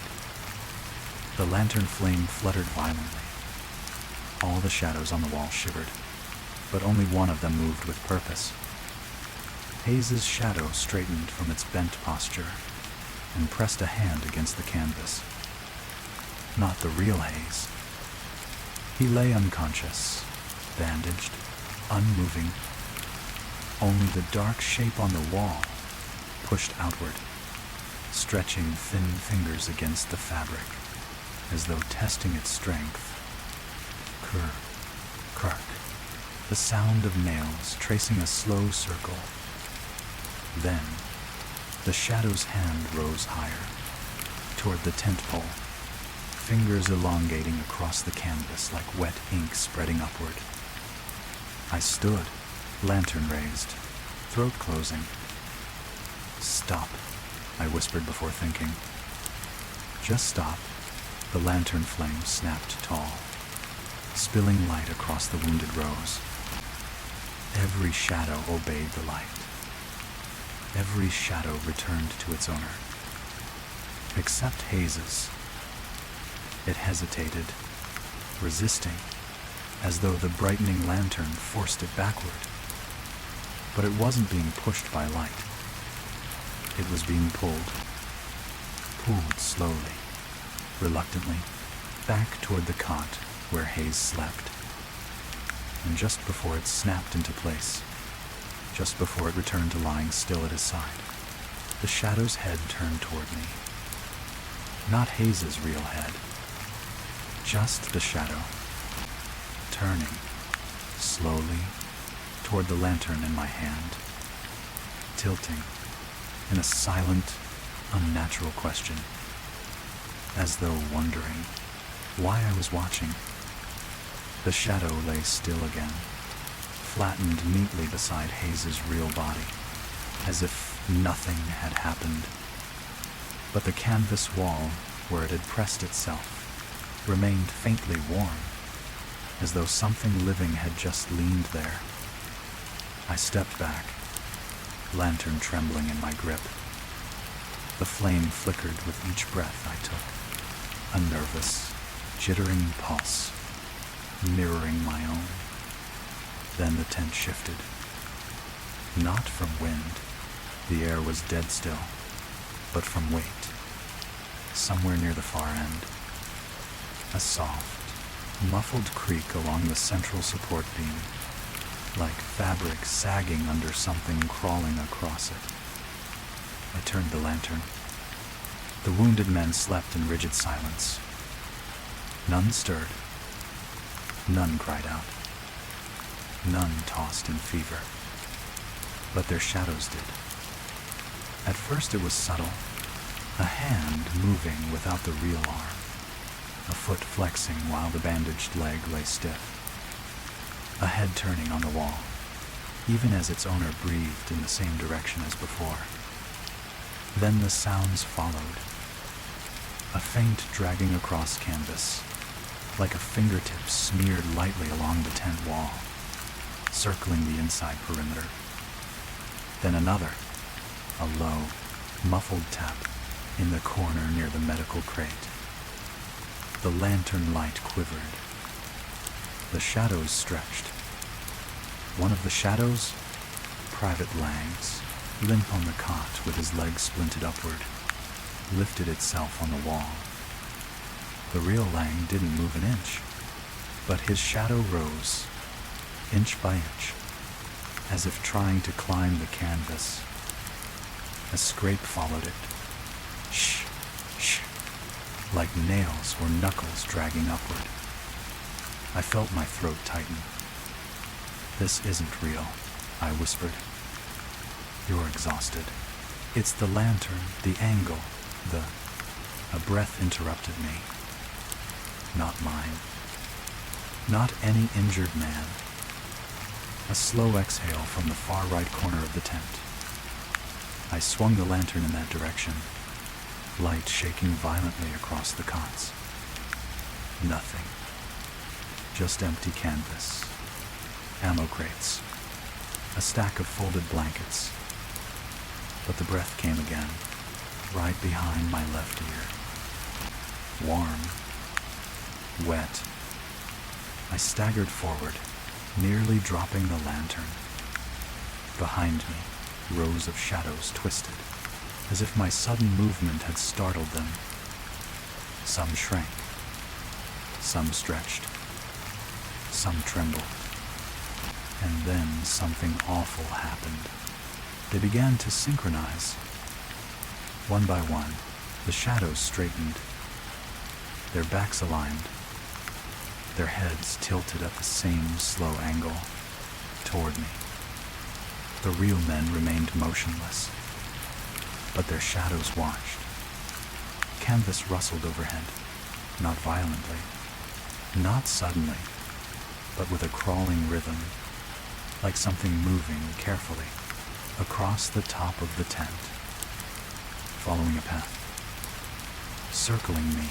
The lantern flame fluttered violently. All the shadows on the wall shivered, but only one of them moved with purpose. Hayes's shadow straightened from its bent posture and pressed a hand against the canvas. Not the real Hayes. He lay unconscious, bandaged, unmoving. Only the dark shape on the wall pushed outward, stretching thin fingers against the fabric, as though testing its strength. Kurr, kark, the sound of nails tracing a slow circle. Then, the shadow's hand rose higher, toward the tent pole, fingers elongating across the canvas like wet ink spreading upward. I stood, lantern raised, throat closing. "Stop," I whispered before thinking. "Just stop." The lantern flame snapped tall, spilling light across the wounded rows. Every shadow obeyed the light. Every shadow returned to its owner. Except Hayes's. It hesitated, resisting, as though the brightening lantern forced it backward. But it wasn't being pushed by light. It was being pulled slowly, reluctantly, back toward the cot where Hayes slept. And just before it snapped into place, just before it returned to lying still at his side, the shadow's head turned toward me. Not Hayes's real head, just the shadow, turning, slowly toward the lantern in my hand, tilting in a silent, unnatural question, as though wondering why I was watching. The shadow lay still again, flattened neatly beside Hayes's real body, as if nothing had happened. But the canvas wall, where it had pressed itself, remained faintly warm, as though something living had just leaned there. I stepped back, lantern trembling in my grip. The flame flickered with each breath I took, a nervous, jittering pulse, mirroring my own. Then the tent shifted. Not from wind, the air was dead still, but from weight. Somewhere near the far end, a soft, muffled creak along the central support beam, like fabric sagging under something crawling across it. I turned the lantern. The wounded men slept in rigid silence. None stirred. None cried out. None tossed in fever. But their shadows did. At first it was subtle, a hand moving without the real arm, a foot flexing while the bandaged leg lay stiff, a head turning on the wall, even as its owner breathed in the same direction as before. Then the sounds followed, a faint dragging across canvas, like a fingertip smeared lightly along the tent wall, circling the inside perimeter. Then another, a low, muffled tap in the corner near the medical crate. The lantern light quivered. The shadows stretched. One of the shadows, Private Lang's, limp on the cot with his legs splinted upward, lifted itself on the wall. The real Lang didn't move an inch, but his shadow rose, inch by inch, as if trying to climb the canvas. A scrape followed it. Shh, shh, like nails or knuckles dragging upward. I felt my throat tighten. "This isn't real," I whispered. "You're exhausted. It's the lantern, the angle, A breath interrupted me. Not mine. Not any injured man. A slow exhale from the far right corner of the tent. I swung the lantern in that direction, light shaking violently across the cots. Nothing. Just empty canvas. Ammo crates. A stack of folded blankets. But the breath came again, right behind my left ear. Warm. Wet. I staggered forward, nearly dropping the lantern. Behind me, rows of shadows twisted, as if my sudden movement had startled them. Some shrank. Some stretched. Some trembled. And then something awful happened. They began to synchronize. One by one, the shadows straightened, their backs aligned, their heads tilted at the same slow angle toward me. The real men remained motionless, but their shadows watched. Canvas rustled overhead, not violently, not suddenly, but with a crawling rhythm, like something moving carefully across the top of the tent, following a path, circling me.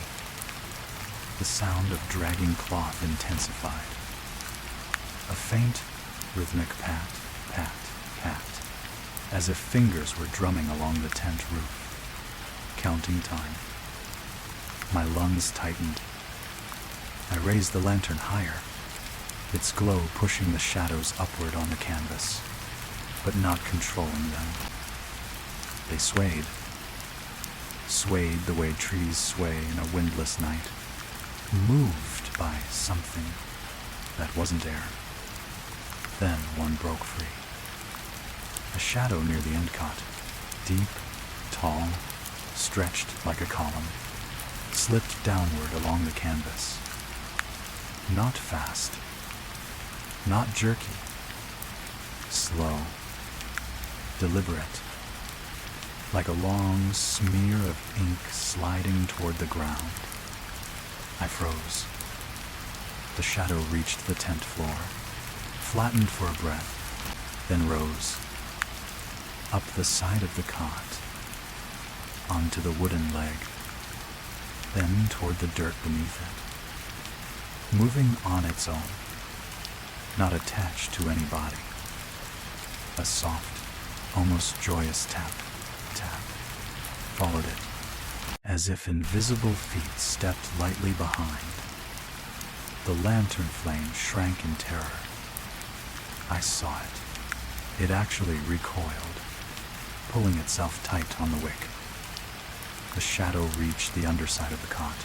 The sound of dragging cloth intensified. A faint, rhythmic pat, pat, pat, as if fingers were drumming along the tent roof, counting time. My lungs tightened. I raised the lantern higher, its glow pushing the shadows upward on the canvas, but not controlling them. They swayed the way trees sway in a windless night, moved by something that wasn't air. Then one broke free. A shadow near the end cot, deep, tall, stretched like a column, slipped downward along the canvas. Not fast, Not jerky. Slow. Deliberate. Like a long smear of ink sliding toward the ground. I froze. The shadow reached the tent floor, flattened for a breath, then rose. Up the side of the cot, onto the wooden leg, then toward the dirt beneath it. Moving on its own, not attached to any body. A soft, almost joyous tap, tap, followed it, as if invisible feet stepped lightly behind. The lantern flame shrank in terror. I saw it. It actually recoiled, pulling itself tight on the wick. The shadow reached the underside of the cot,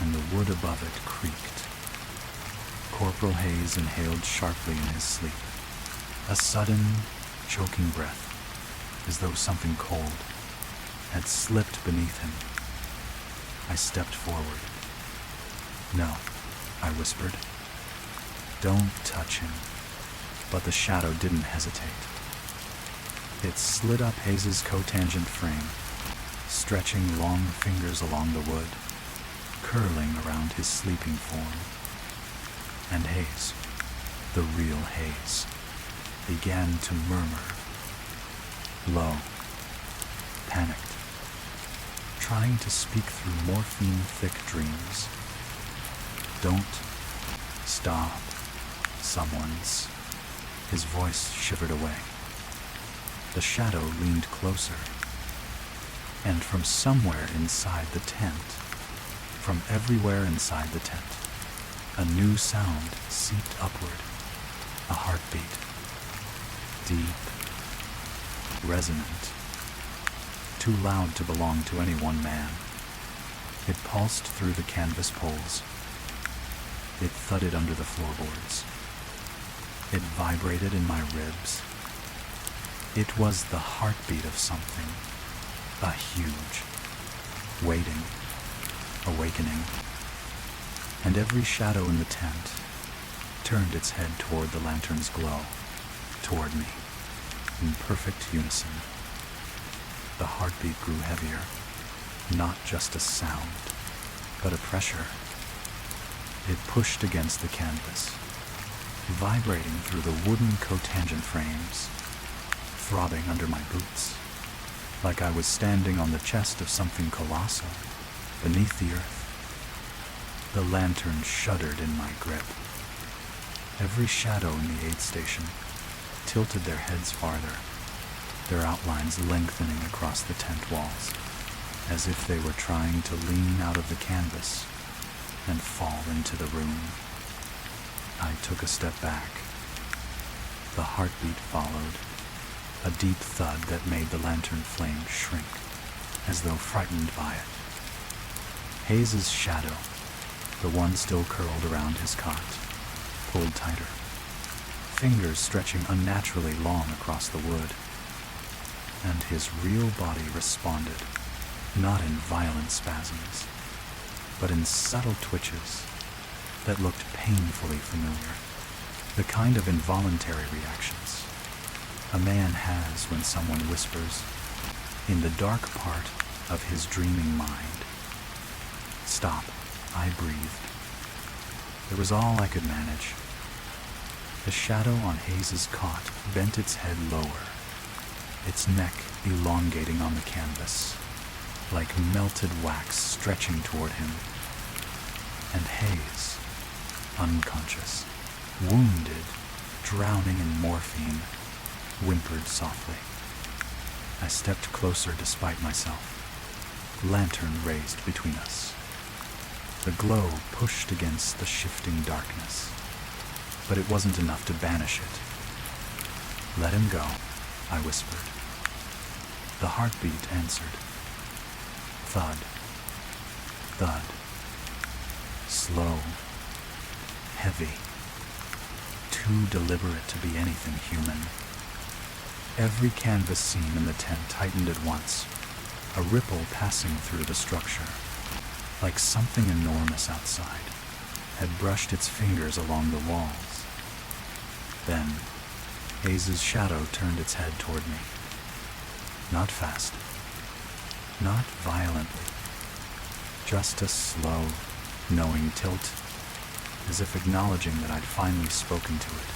and the wood above it creaked. Corporal Hayes inhaled sharply in his sleep. A sudden, choking breath, as though something cold had slipped beneath him. I stepped forward. "No," I whispered. "Don't touch him." But the shadow didn't hesitate. It slid up Hayes's cotangent frame, stretching long fingers along the wood, curling around his sleeping form. And Hayes, the real Hayes, began to murmur, low, panicked, trying to speak through morphine-thick dreams. "Don't stop, someone's." His voice shivered away. The shadow leaned closer, and from somewhere inside the tent, from everywhere inside the tent, a new sound seeped upward, a heartbeat, deep, resonant, too loud to belong to any one man. It pulsed through the canvas poles. It thudded under the floorboards. It vibrated in my ribs. It was the heartbeat of something, a huge, waiting, awakening. And every shadow in the tent turned its head toward the lantern's glow, toward me, in perfect unison. The heartbeat grew heavier, not just a sound, but a pressure. It pushed against the canvas, vibrating through the wooden cotangent frames, throbbing under my boots, like I was standing on the chest of something colossal, beneath the earth. The lantern shuddered in my grip. Every shadow in the aid station tilted their heads farther, their outlines lengthening across the tent walls, as if they were trying to lean out of the canvas and fall into the room. I took a step back. The heartbeat followed, a deep thud that made the lantern flame shrink, as though frightened by it. Hayes's shadow, the one still curled around his cot, pulled tighter, fingers stretching unnaturally long across the wood. And his real body responded, not in violent spasms, but in subtle twitches that looked painfully familiar, the kind of involuntary reactions a man has when someone whispers in the dark part of his dreaming mind. "Stop," I breathed. It was all I could manage. The shadow on Hayes's cot bent its head lower, its neck elongating on the canvas, like melted wax stretching toward him. And Hayes, unconscious, wounded, drowning in morphine, whimpered softly. I stepped closer despite myself, lantern raised between us. The glow pushed against the shifting darkness, but it wasn't enough to banish it. "Let him go," I whispered. The heartbeat answered. Thud. Thud. Slow. Heavy. Too deliberate to be anything human. Every canvas seam in the tent tightened at once, a ripple passing through the structure, like something enormous outside had brushed its fingers along the walls, Then, Hayes's shadow turned its head toward me. Not fast, not violently, just a slow, knowing tilt, as if acknowledging that I'd finally spoken to it.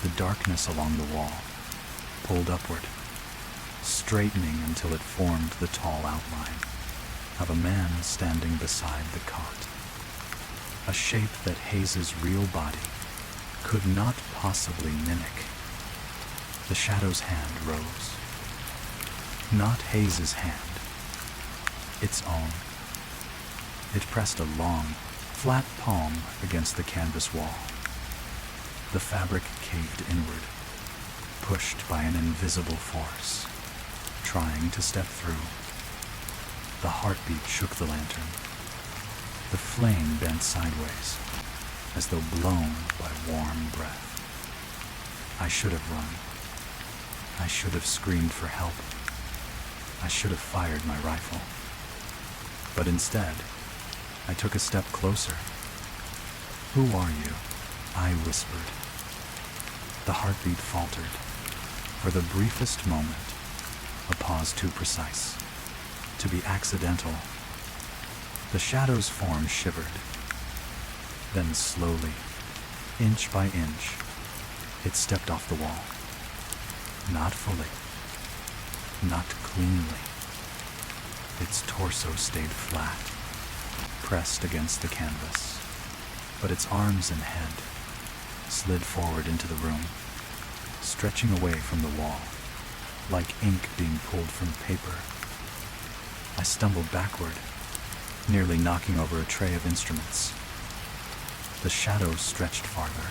The darkness along the wall pulled upward, straightening until it formed the tall outline of a man standing beside the cot. A shape that Hayes's real body could not possibly mimic. The shadow's hand rose. Not Hayes's hand, its own. It pressed a long, flat palm against the canvas wall. The fabric caved inward, pushed by an invisible force, trying to step through. The heartbeat shook the lantern. The flame bent sideways, as though blown by warm breath. I should have run. I should have screamed for help. I should have fired my rifle. But instead, I took a step closer. "Who are you?" I whispered. The heartbeat faltered. For the briefest moment, a pause too precise to be accidental. The shadow's form shivered. Then slowly, inch by inch, it stepped off the wall. Not fully, not cleanly. Its torso stayed flat, pressed against the canvas, but its arms and head slid forward into the room, stretching away from the wall, like ink being pulled from paper. I stumbled backward, nearly knocking over a tray of instruments. The shadow stretched farther,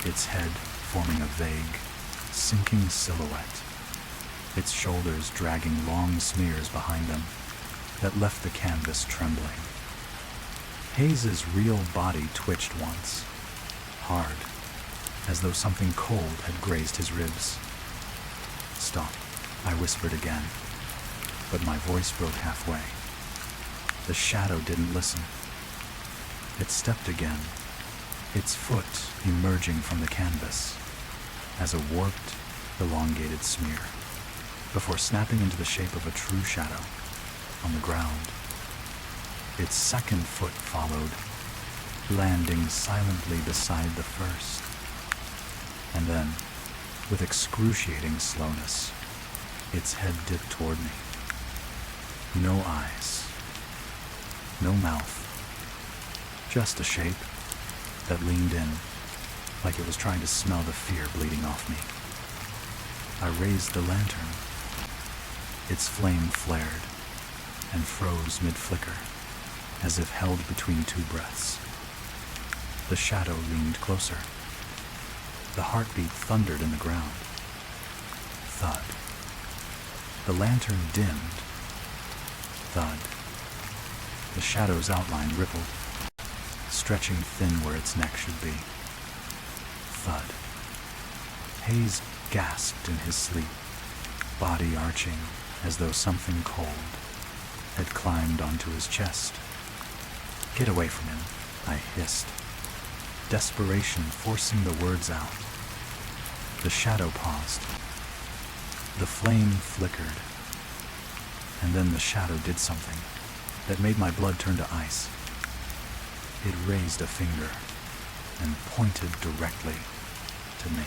its head forming a vague, sinking silhouette, its shoulders dragging long smears behind them that left the canvas trembling. Hayes's real body twitched once, hard, as though something cold had grazed his ribs. "Stop," I whispered again, but my voice broke halfway. The shadow didn't listen. It stepped again, its foot emerging from the canvas as a warped, elongated smear, before snapping into the shape of a true shadow on the ground. Its second foot followed, landing silently beside the first. And then, with excruciating slowness, its head dipped toward me. No eyes, no mouth, just a shape that leaned in like it was trying to smell the fear bleeding off me. I raised the lantern. Its flame flared and froze mid-flicker, as if held between two breaths. The shadow leaned closer. The heartbeat thundered in the ground. Thud. The lantern dimmed. Thud. The shadow's outline rippled, stretching thin where its neck should be. Thud. Hayes gasped in his sleep, body arching as though something cold had climbed onto his chest. "Get away from him," I hissed, desperation forcing the words out. The shadow paused. The flame flickered. And then the shadow did something that made my blood turn to ice. It raised a finger and pointed directly to me.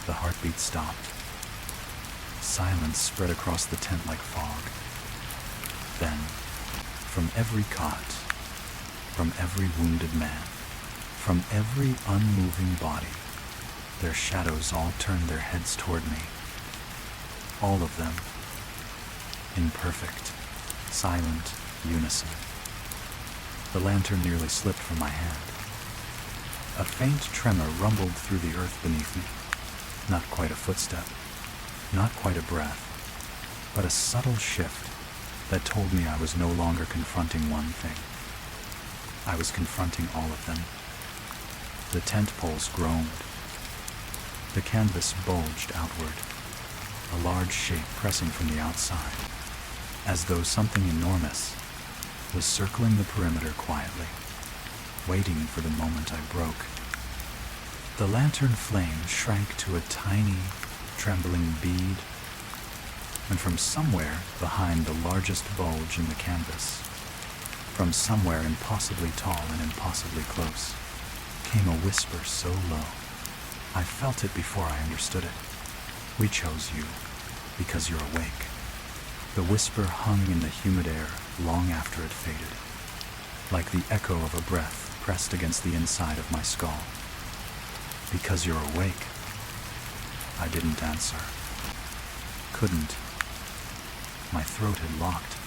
The heartbeat stopped. Silence spread across the tent like fog. Then, from every cot, from every wounded man, from every unmoving body, their shadows all turned their heads toward me. All of them, in perfect, silent unison. The lantern nearly slipped from my hand. A faint tremor rumbled through the earth beneath me. Not quite a footstep, not quite a breath, but a subtle shift that told me I was no longer confronting one thing. I was confronting all of them. The tent poles groaned. The canvas bulged outward, a large shape pressing from the outside, as though something enormous was circling the perimeter quietly, waiting for the moment I broke. The lantern flame shrank to a tiny, trembling bead, and from somewhere behind the largest bulge in the canvas, from somewhere impossibly tall and impossibly close, came a whisper so low, I felt it before I understood it. We chose you because you're awake. The whisper hung in the humid air long after it faded, like the echo of a breath pressed against the inside of my skull. Because you're awake. I didn't answer. Couldn't. My throat had locked.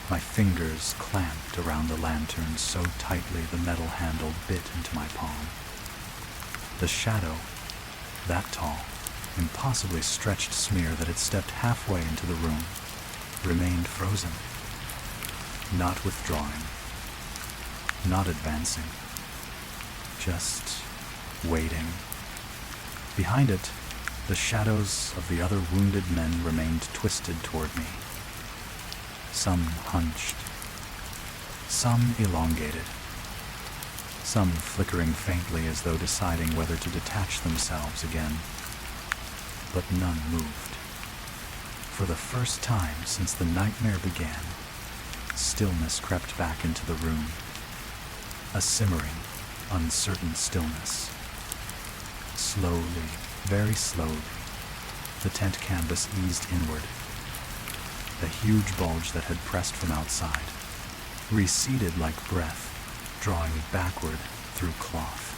My fingers clamped around the lantern so tightly the metal handle bit into my palm. The shadow, that tall, impossibly stretched smear that had stepped halfway into the room, remained frozen. Not withdrawing. Not advancing. Just waiting. Behind it, the shadows of the other wounded men remained twisted toward me. Some hunched, some elongated, some flickering faintly as though deciding whether to detach themselves again. But none moved. For the first time since the nightmare began, stillness crept back into the room. A simmering, uncertain stillness. Slowly, very slowly, the tent canvas eased inward. The huge bulge that had pressed from outside receded like breath, drawing backward through cloth.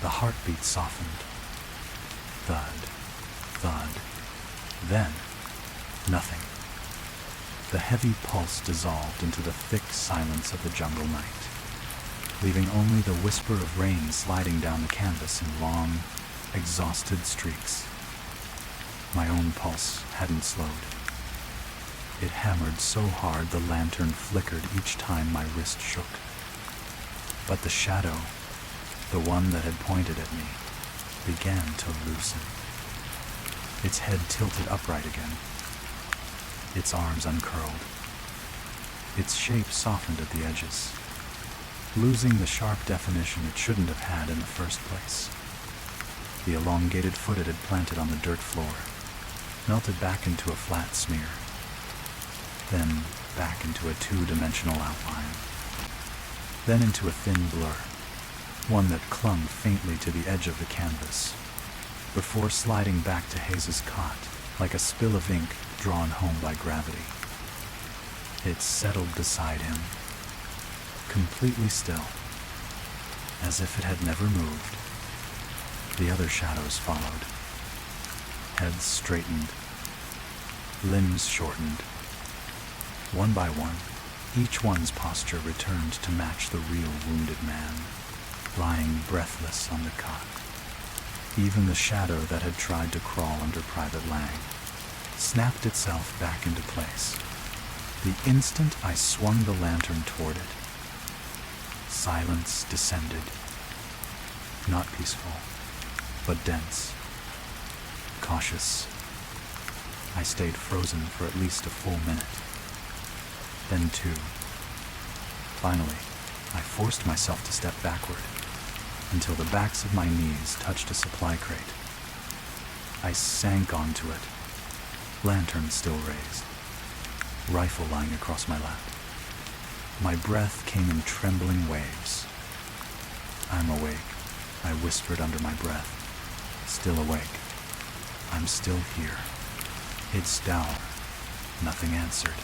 The heartbeat softened. Thud, thud. Then, nothing. The heavy pulse dissolved into the thick silence of the jungle night, leaving only the whisper of rain sliding down the canvas in long, exhausted streaks. My own pulse hadn't slowed. It hammered so hard the lantern flickered each time my wrist shook. But the shadow, the one that had pointed at me, began to loosen. Its head tilted upright again. Its arms uncurled. Its shape softened at the edges, losing the sharp definition it shouldn't have had in the first place. The elongated foot it had planted on the dirt floor melted back into a flat smear, then back into a two-dimensional outline, then into a thin blur, one that clung faintly to the edge of the canvas, before sliding back to Hayes's cot like a spill of ink drawn home by gravity. It settled beside him, completely still, as if it had never moved. The other shadows followed. Heads straightened, limbs shortened. One by one, each one's posture returned to match the real wounded man, lying breathless on the cot. Even the shadow that had tried to crawl under Private Lang snapped itself back into place. The instant I swung the lantern toward it, silence descended. Not peaceful, but dense. Cautious. I stayed frozen for at least a full minute. Then two. Finally, I forced myself to step backward until the backs of my knees touched a supply crate. I sank onto it, lantern still raised, rifle lying across my lap. My breath came in trembling waves. I'm awake, I whispered under my breath. Still awake. I'm still here. It's dour. Nothing answered.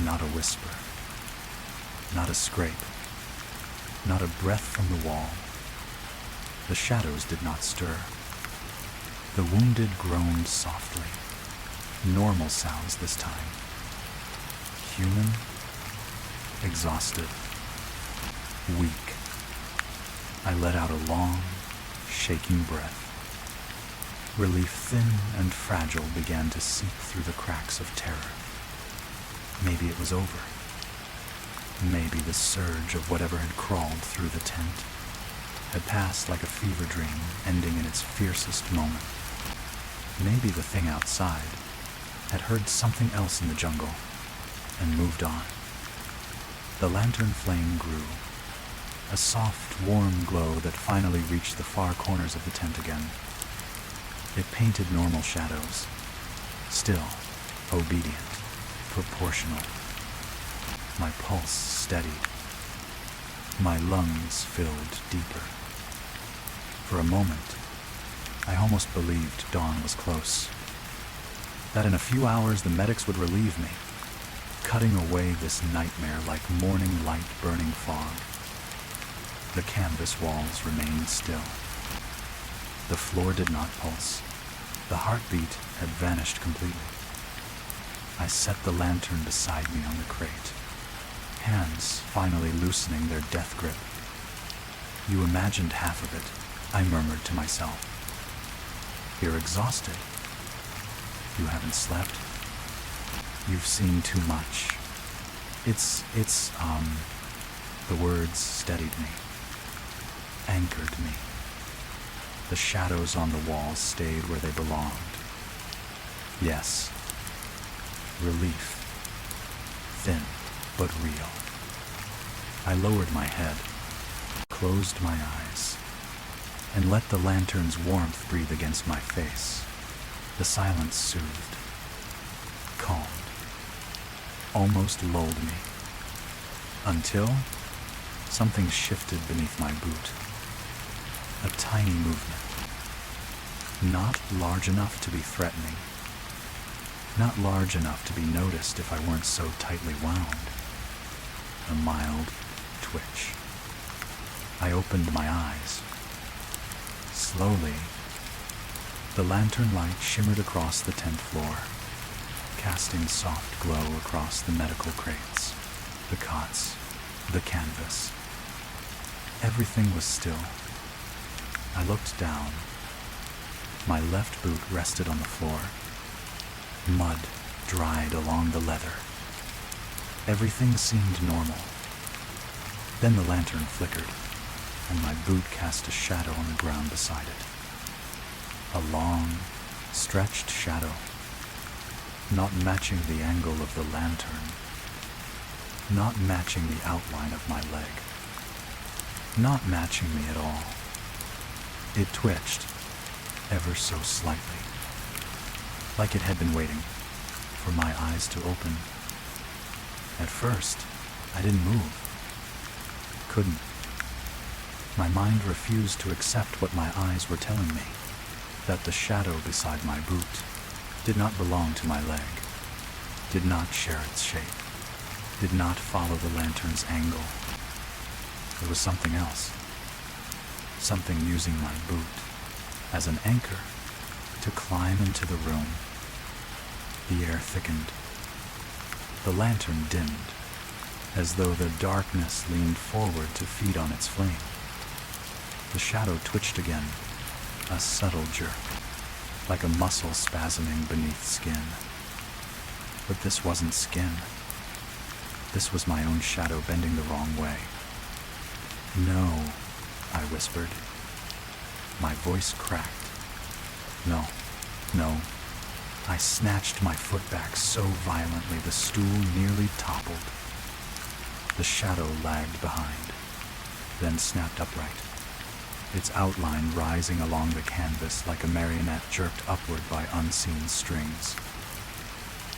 Not a whisper. Not a scrape. Not a breath from the wall. The shadows did not stir. The wounded groaned softly. Normal sounds this time. Human. Exhausted. Weak. I let out a long, shaking breath. Relief thin and fragile began to seep through the cracks of terror. Maybe it was over. Maybe the surge of whatever had crawled through the tent had passed like a fever dream, ending in its fiercest moment. Maybe the thing outside had heard something else in the jungle and moved on. The lantern flame grew. a soft, warm glow that finally reached the far corners of the tent again. It painted normal shadows, still, obedient, proportional. My pulse steadied. My lungs filled deeper. For a moment, I almost believed dawn was close. That in a few hours the medics would relieve me, cutting away this nightmare like morning light burning fog. The canvas walls remained still. The floor did not pulse. The heartbeat had vanished completely. I set the lantern beside me on the crate, hands finally loosening their death grip. "You imagined half of it," I murmured to myself. "You're exhausted. You haven't slept. You've seen too much. It's, The words steadied me, anchored me. The shadows on the walls stayed where they belonged. Yes, relief, thin but real. I lowered my head, closed my eyes, and let the lantern's warmth breathe against my face. The silence soothed, calmed, almost lulled me, until something shifted beneath my boot. A tiny movement, not large enough to be threatening, not large enough to be noticed if I weren't so tightly wound. A mild twitch. I opened my eyes. Slowly, the lantern light shimmered across the tent floor, casting soft glow across the medical crates, the cots, the canvas. Everything was still. I looked down. My left boot rested on the floor. Mud dried along the leather. Everything seemed normal. Then the lantern flickered, and my boot cast a shadow on the ground beside it. A long, stretched shadow, not matching the angle of the lantern, not matching the outline of my leg, not matching me at all. It twitched, ever so slightly, like it had been waiting for my eyes to open. At first, I didn't move. Couldn't. My mind refused to accept what my eyes were telling me, that the shadow beside my boot did not belong to my leg, did not share its shape, did not follow the lantern's angle. There was something else, something using my boot as an anchor to climb into the room. The air thickened. The lantern dimmed, as though the darkness leaned forward to feed on its flame. The shadow twitched again, a subtle jerk, like a muscle spasming beneath skin. But this wasn't skin. This was my own shadow bending the wrong way. "No," I whispered. My voice cracked. No. I snatched my foot back so violently the stool nearly toppled. The shadow lagged behind, then snapped upright, its outline rising along the canvas like a marionette jerked upward by unseen strings.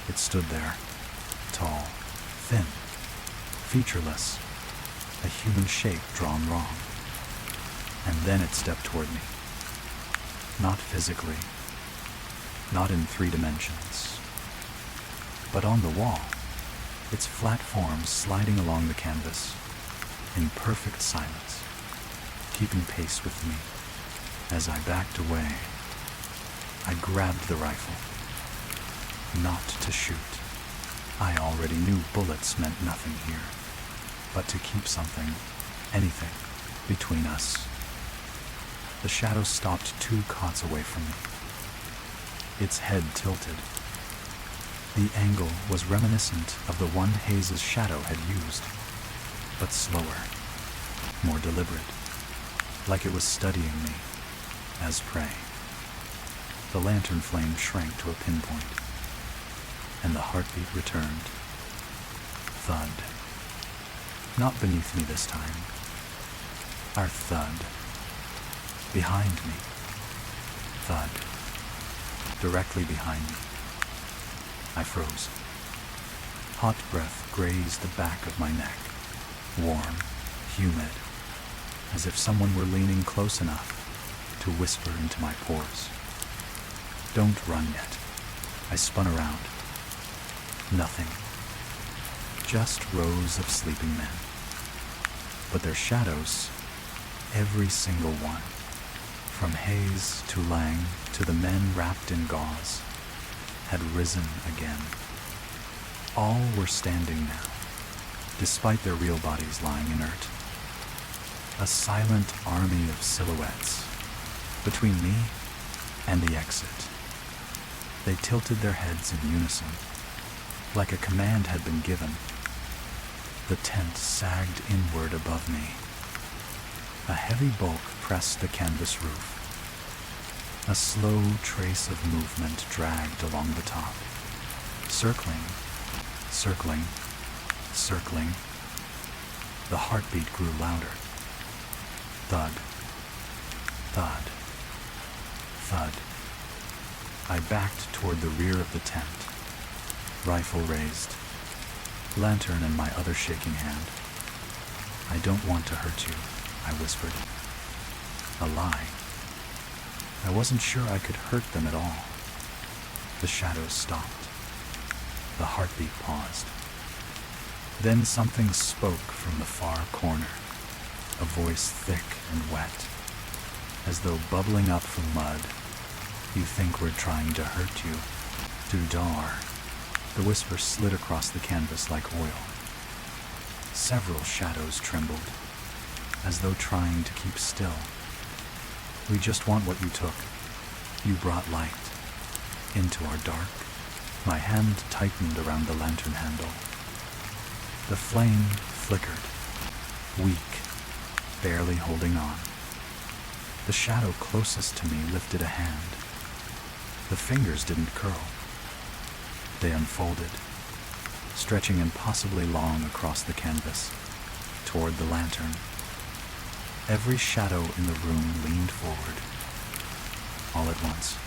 It stood there, tall, thin, featureless, a human shape drawn wrong. And then it stepped toward me. Not physically, not in 3 dimensions, but on the wall, its flat form sliding along the canvas, in perfect silence, keeping pace with me. As I backed away, I grabbed the rifle. Not to shoot. I already knew bullets meant nothing here, but to keep something, anything, between us. The shadow stopped 2 cots away from me. Its head tilted. The angle was reminiscent of the one Hayes' shadow had used, but slower, more deliberate, like it was studying me as prey. The lantern flame shrank to a pinpoint, and the heartbeat returned. Thud. Not beneath me this time, Our thud. Behind me. Thud. Directly behind me. I froze. Hot breath grazed the back of my neck. Warm, humid, as if someone were leaning close enough to whisper into my pores. Don't run yet. I spun around. Nothing. Just rows of sleeping men. But their shadows, every single one, from Hayes to Lang to the men wrapped in gauze, had risen again. All were standing now, despite their real bodies lying inert. A silent army of silhouettes between me and the exit. They tilted their heads in unison, like a command had been given. The tent sagged inward above me. A heavy bulk pressed the canvas roof. A slow trace of movement dragged along the top, circling, circling, circling. The heartbeat grew louder. Thud, thud, thud. I backed toward the rear of the tent, rifle raised, lantern in my other shaking hand. I don't want to hurt you, I whispered. A lie. I wasn't sure I could hurt them at all. The shadows stopped. The heartbeat paused. Then something spoke from the far corner, a voice thick and wet, as though bubbling up from mud. You think we're trying to hurt you? Dudar. The whisper slid across the canvas like oil. Several shadows trembled, as though trying to keep still. We just want what you took. You brought light into our dark. My hand tightened around the lantern handle. The flame flickered, weak, barely holding on. The shadow closest to me lifted a hand. The fingers didn't curl. They unfolded, stretching impossibly long across the canvas, toward the lantern. Every shadow in the room leaned forward, all at once.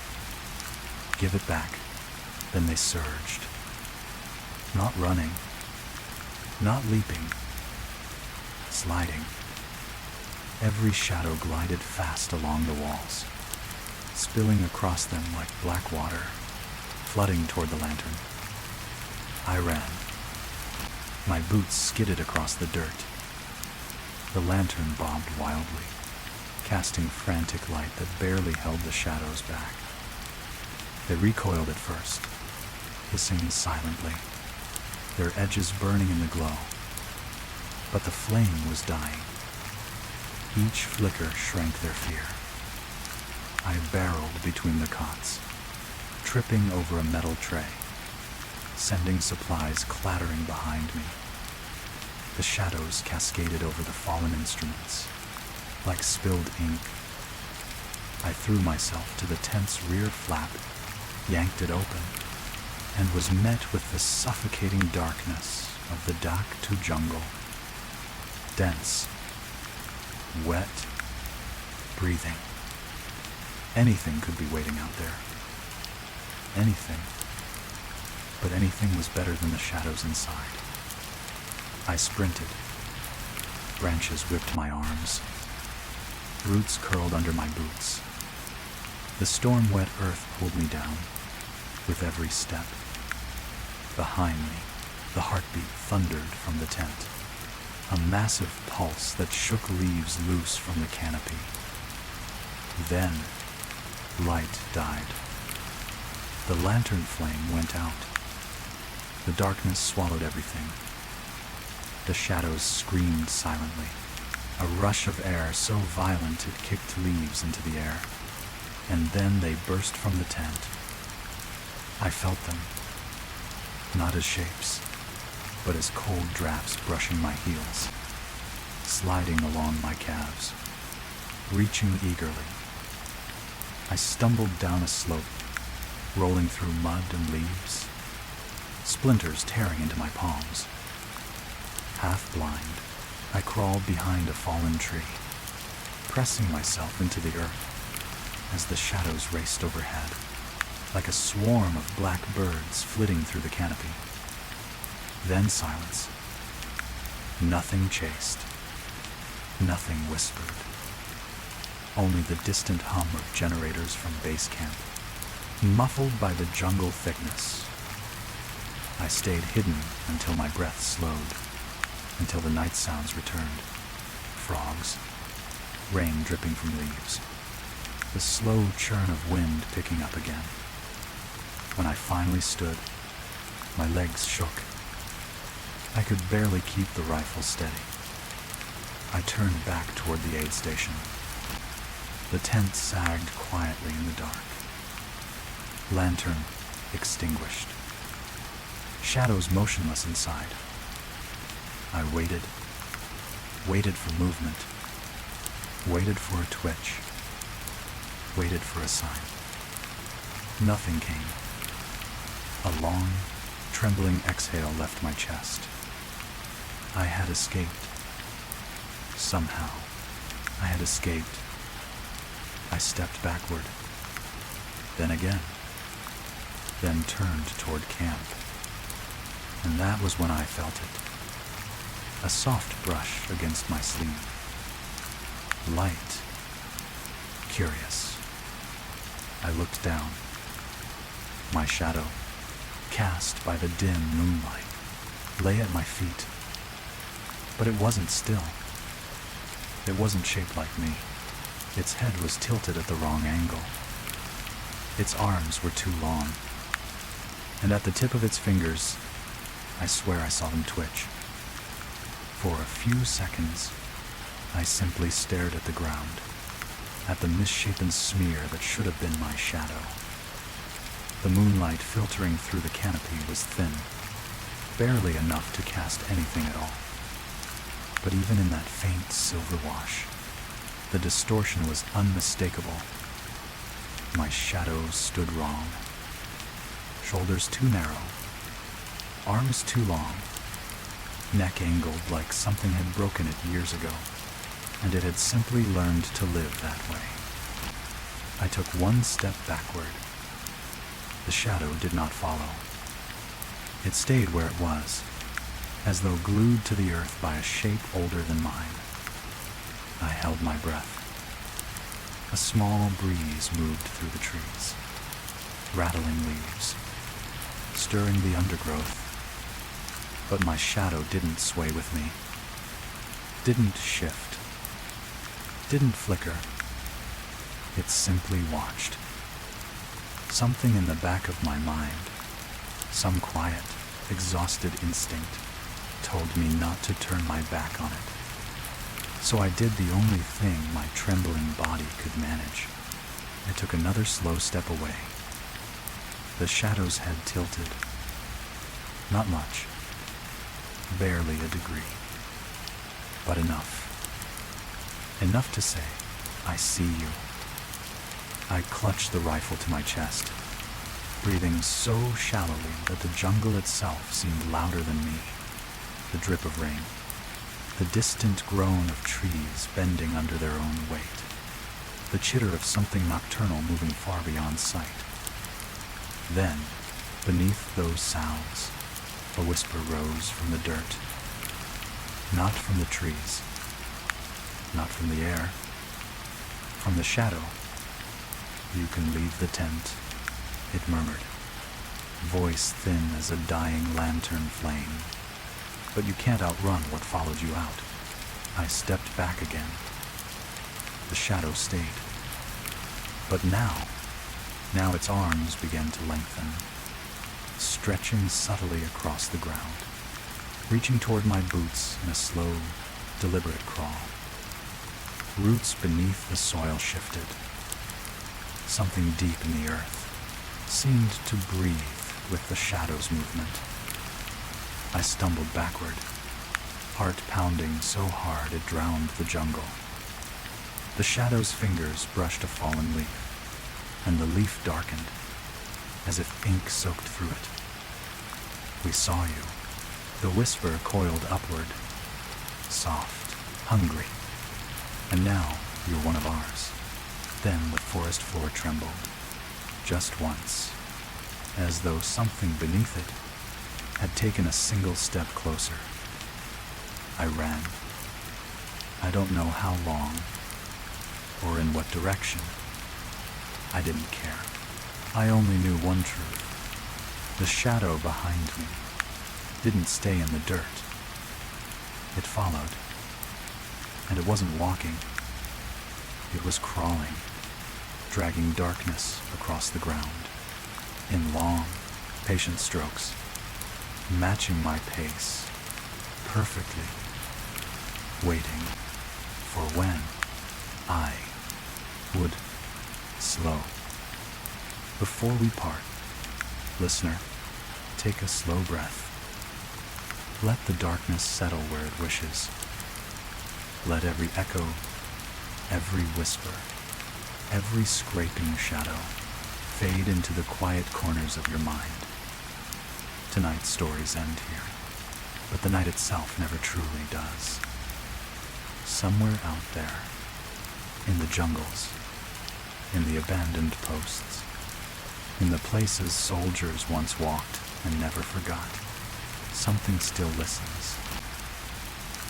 Give it back. Then they surged. Not running, not leaping, sliding. Every shadow glided fast along the walls, spilling across them like black water, flooding toward the lantern. I ran. My boots skidded across the dirt. The lantern bobbed wildly, casting frantic light that barely held the shadows back. They recoiled at first, hissing silently, their edges burning in the glow. But the flame was dying. Each flicker shrank their fear. I barreled between the cots, tripping over a metal tray, sending supplies clattering behind me. The shadows cascaded over the fallen instruments, like spilled ink. I threw myself to the tent's rear flap, yanked it open, and was met with the suffocating darkness of the Dak to jungle. Dense, wet, breathing. Anything could be waiting out there. Anything. But anything was better than the shadows inside. I sprinted. Branches whipped my arms. Roots curled under my boots. The storm-wet earth pulled me down with every step. Behind me, the heartbeat thundered from the tent, a massive pulse that shook leaves loose from the canopy. Then, light died. The lantern flame went out. The darkness swallowed everything. The shadows screamed silently, a rush of air so violent it kicked leaves into the air. And then they burst from the tent. I felt them, not as shapes, but as cold drafts brushing my heels, sliding along my calves, reaching eagerly. I stumbled down a slope, rolling through mud and leaves, splinters tearing into my palms. Half blind, I crawled behind a fallen tree, pressing myself into the earth as the shadows raced overhead, like a swarm of black birds flitting through the canopy. Then silence. Nothing chased. Nothing whispered. Only the distant hum of generators from base camp, muffled by the jungle thickness. I stayed hidden until my breath slowed, until the night sounds returned. Frogs, rain dripping from leaves, the slow churn of wind picking up again. When I finally stood, my legs shook. I could barely keep the rifle steady. I turned back toward the aid station. The tent sagged quietly in the dark. Lantern extinguished. Shadows motionless inside. I waited for movement, waited for a twitch, waited for a sign. Nothing came. A long, trembling exhale left my chest. I had escaped. Somehow, I had escaped. I stepped backward, then again, then turned toward camp. And that was when I felt it. A soft brush against my sleeve. Light. Curious. I looked down. My shadow, cast by the dim moonlight, lay at my feet. But it wasn't still. It wasn't shaped like me. Its head was tilted at the wrong angle. Its arms were too long. And at the tip of its fingers, I swear I saw them twitch. For a few seconds, I simply stared at the ground, at the misshapen smear that should have been my shadow. The moonlight filtering through the canopy was thin, barely enough to cast anything at all. But even in that faint silver wash, the distortion was unmistakable. My shadow stood wrong. Shoulders too narrow, arms too long, neck angled like something had broken it years ago, and it had simply learned to live that way. I took one step backward. The shadow did not follow. It stayed where it was, as though glued to the earth by a shape older than mine. I held my breath. A small breeze moved through the trees, rattling leaves, stirring the undergrowth. But my shadow didn't sway with me, didn't shift, didn't flicker. It simply watched. Something in the back of my mind, some quiet, exhausted instinct, told me not to turn my back on it. So I did the only thing my trembling body could manage. I took another slow step away. The shadow's head tilted. Not much. Barely a degree. But enough. Enough to say, I see you. I clutched the rifle to my chest, breathing so shallowly that the jungle itself seemed louder than me. The drip of rain, the distant groan of trees bending under their own weight, the chitter of something nocturnal moving far beyond sight. Then, beneath those sounds, a whisper rose from the dirt. Not from the trees, not from the air, from the shadow. "You can leave the tent," it murmured, voice thin as a dying lantern flame. "But you can't outrun what followed you out." I stepped back again. The shadow stayed. But now its arms began to lengthen, stretching subtly across the ground, reaching toward my boots in a slow, deliberate crawl. Roots beneath the soil shifted. Something deep in the earth seemed to breathe with the shadow's movement. I stumbled backward, heart pounding so hard it drowned the jungle. The shadow's fingers brushed a fallen leaf, and the leaf darkened, as if ink soaked through it. "We saw you." The whisper coiled upward, soft, hungry. And now, You're one of ours. Then the forest floor trembled, just once, as though something beneath it had taken a single step closer. I ran. I don't know how long, or in what direction. I didn't care. I only knew one truth. The shadow behind me didn't stay in the dirt. It followed. And it wasn't walking. It was crawling, dragging darkness across the ground, in long, patient strokes, matching my pace perfectly, waiting for when I would slow. Before we part, listener, take a slow breath. Let the darkness settle where it wishes. Let every echo, every whisper, every scraping shadow fade into the quiet corners of your mind. Tonight's stories end here, but the night itself never truly does. Somewhere out there, in the jungles, in the abandoned posts, in the places soldiers once walked and never forgot, something still listens.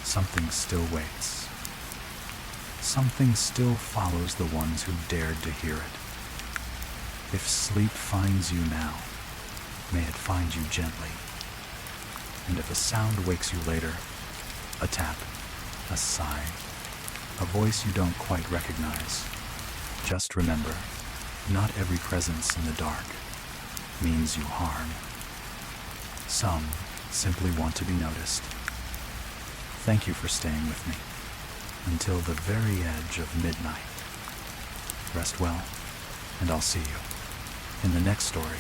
Something still waits. Something still follows the ones who dared to hear it. If sleep finds you now, may it find you gently. And if a sound wakes you later, a tap, a sigh, a voice you don't quite recognize, just remember, not every presence in the dark means you harm. Some simply want to be noticed. Thank you for staying with me until the very edge of midnight. Rest well, and I'll see you in the next story.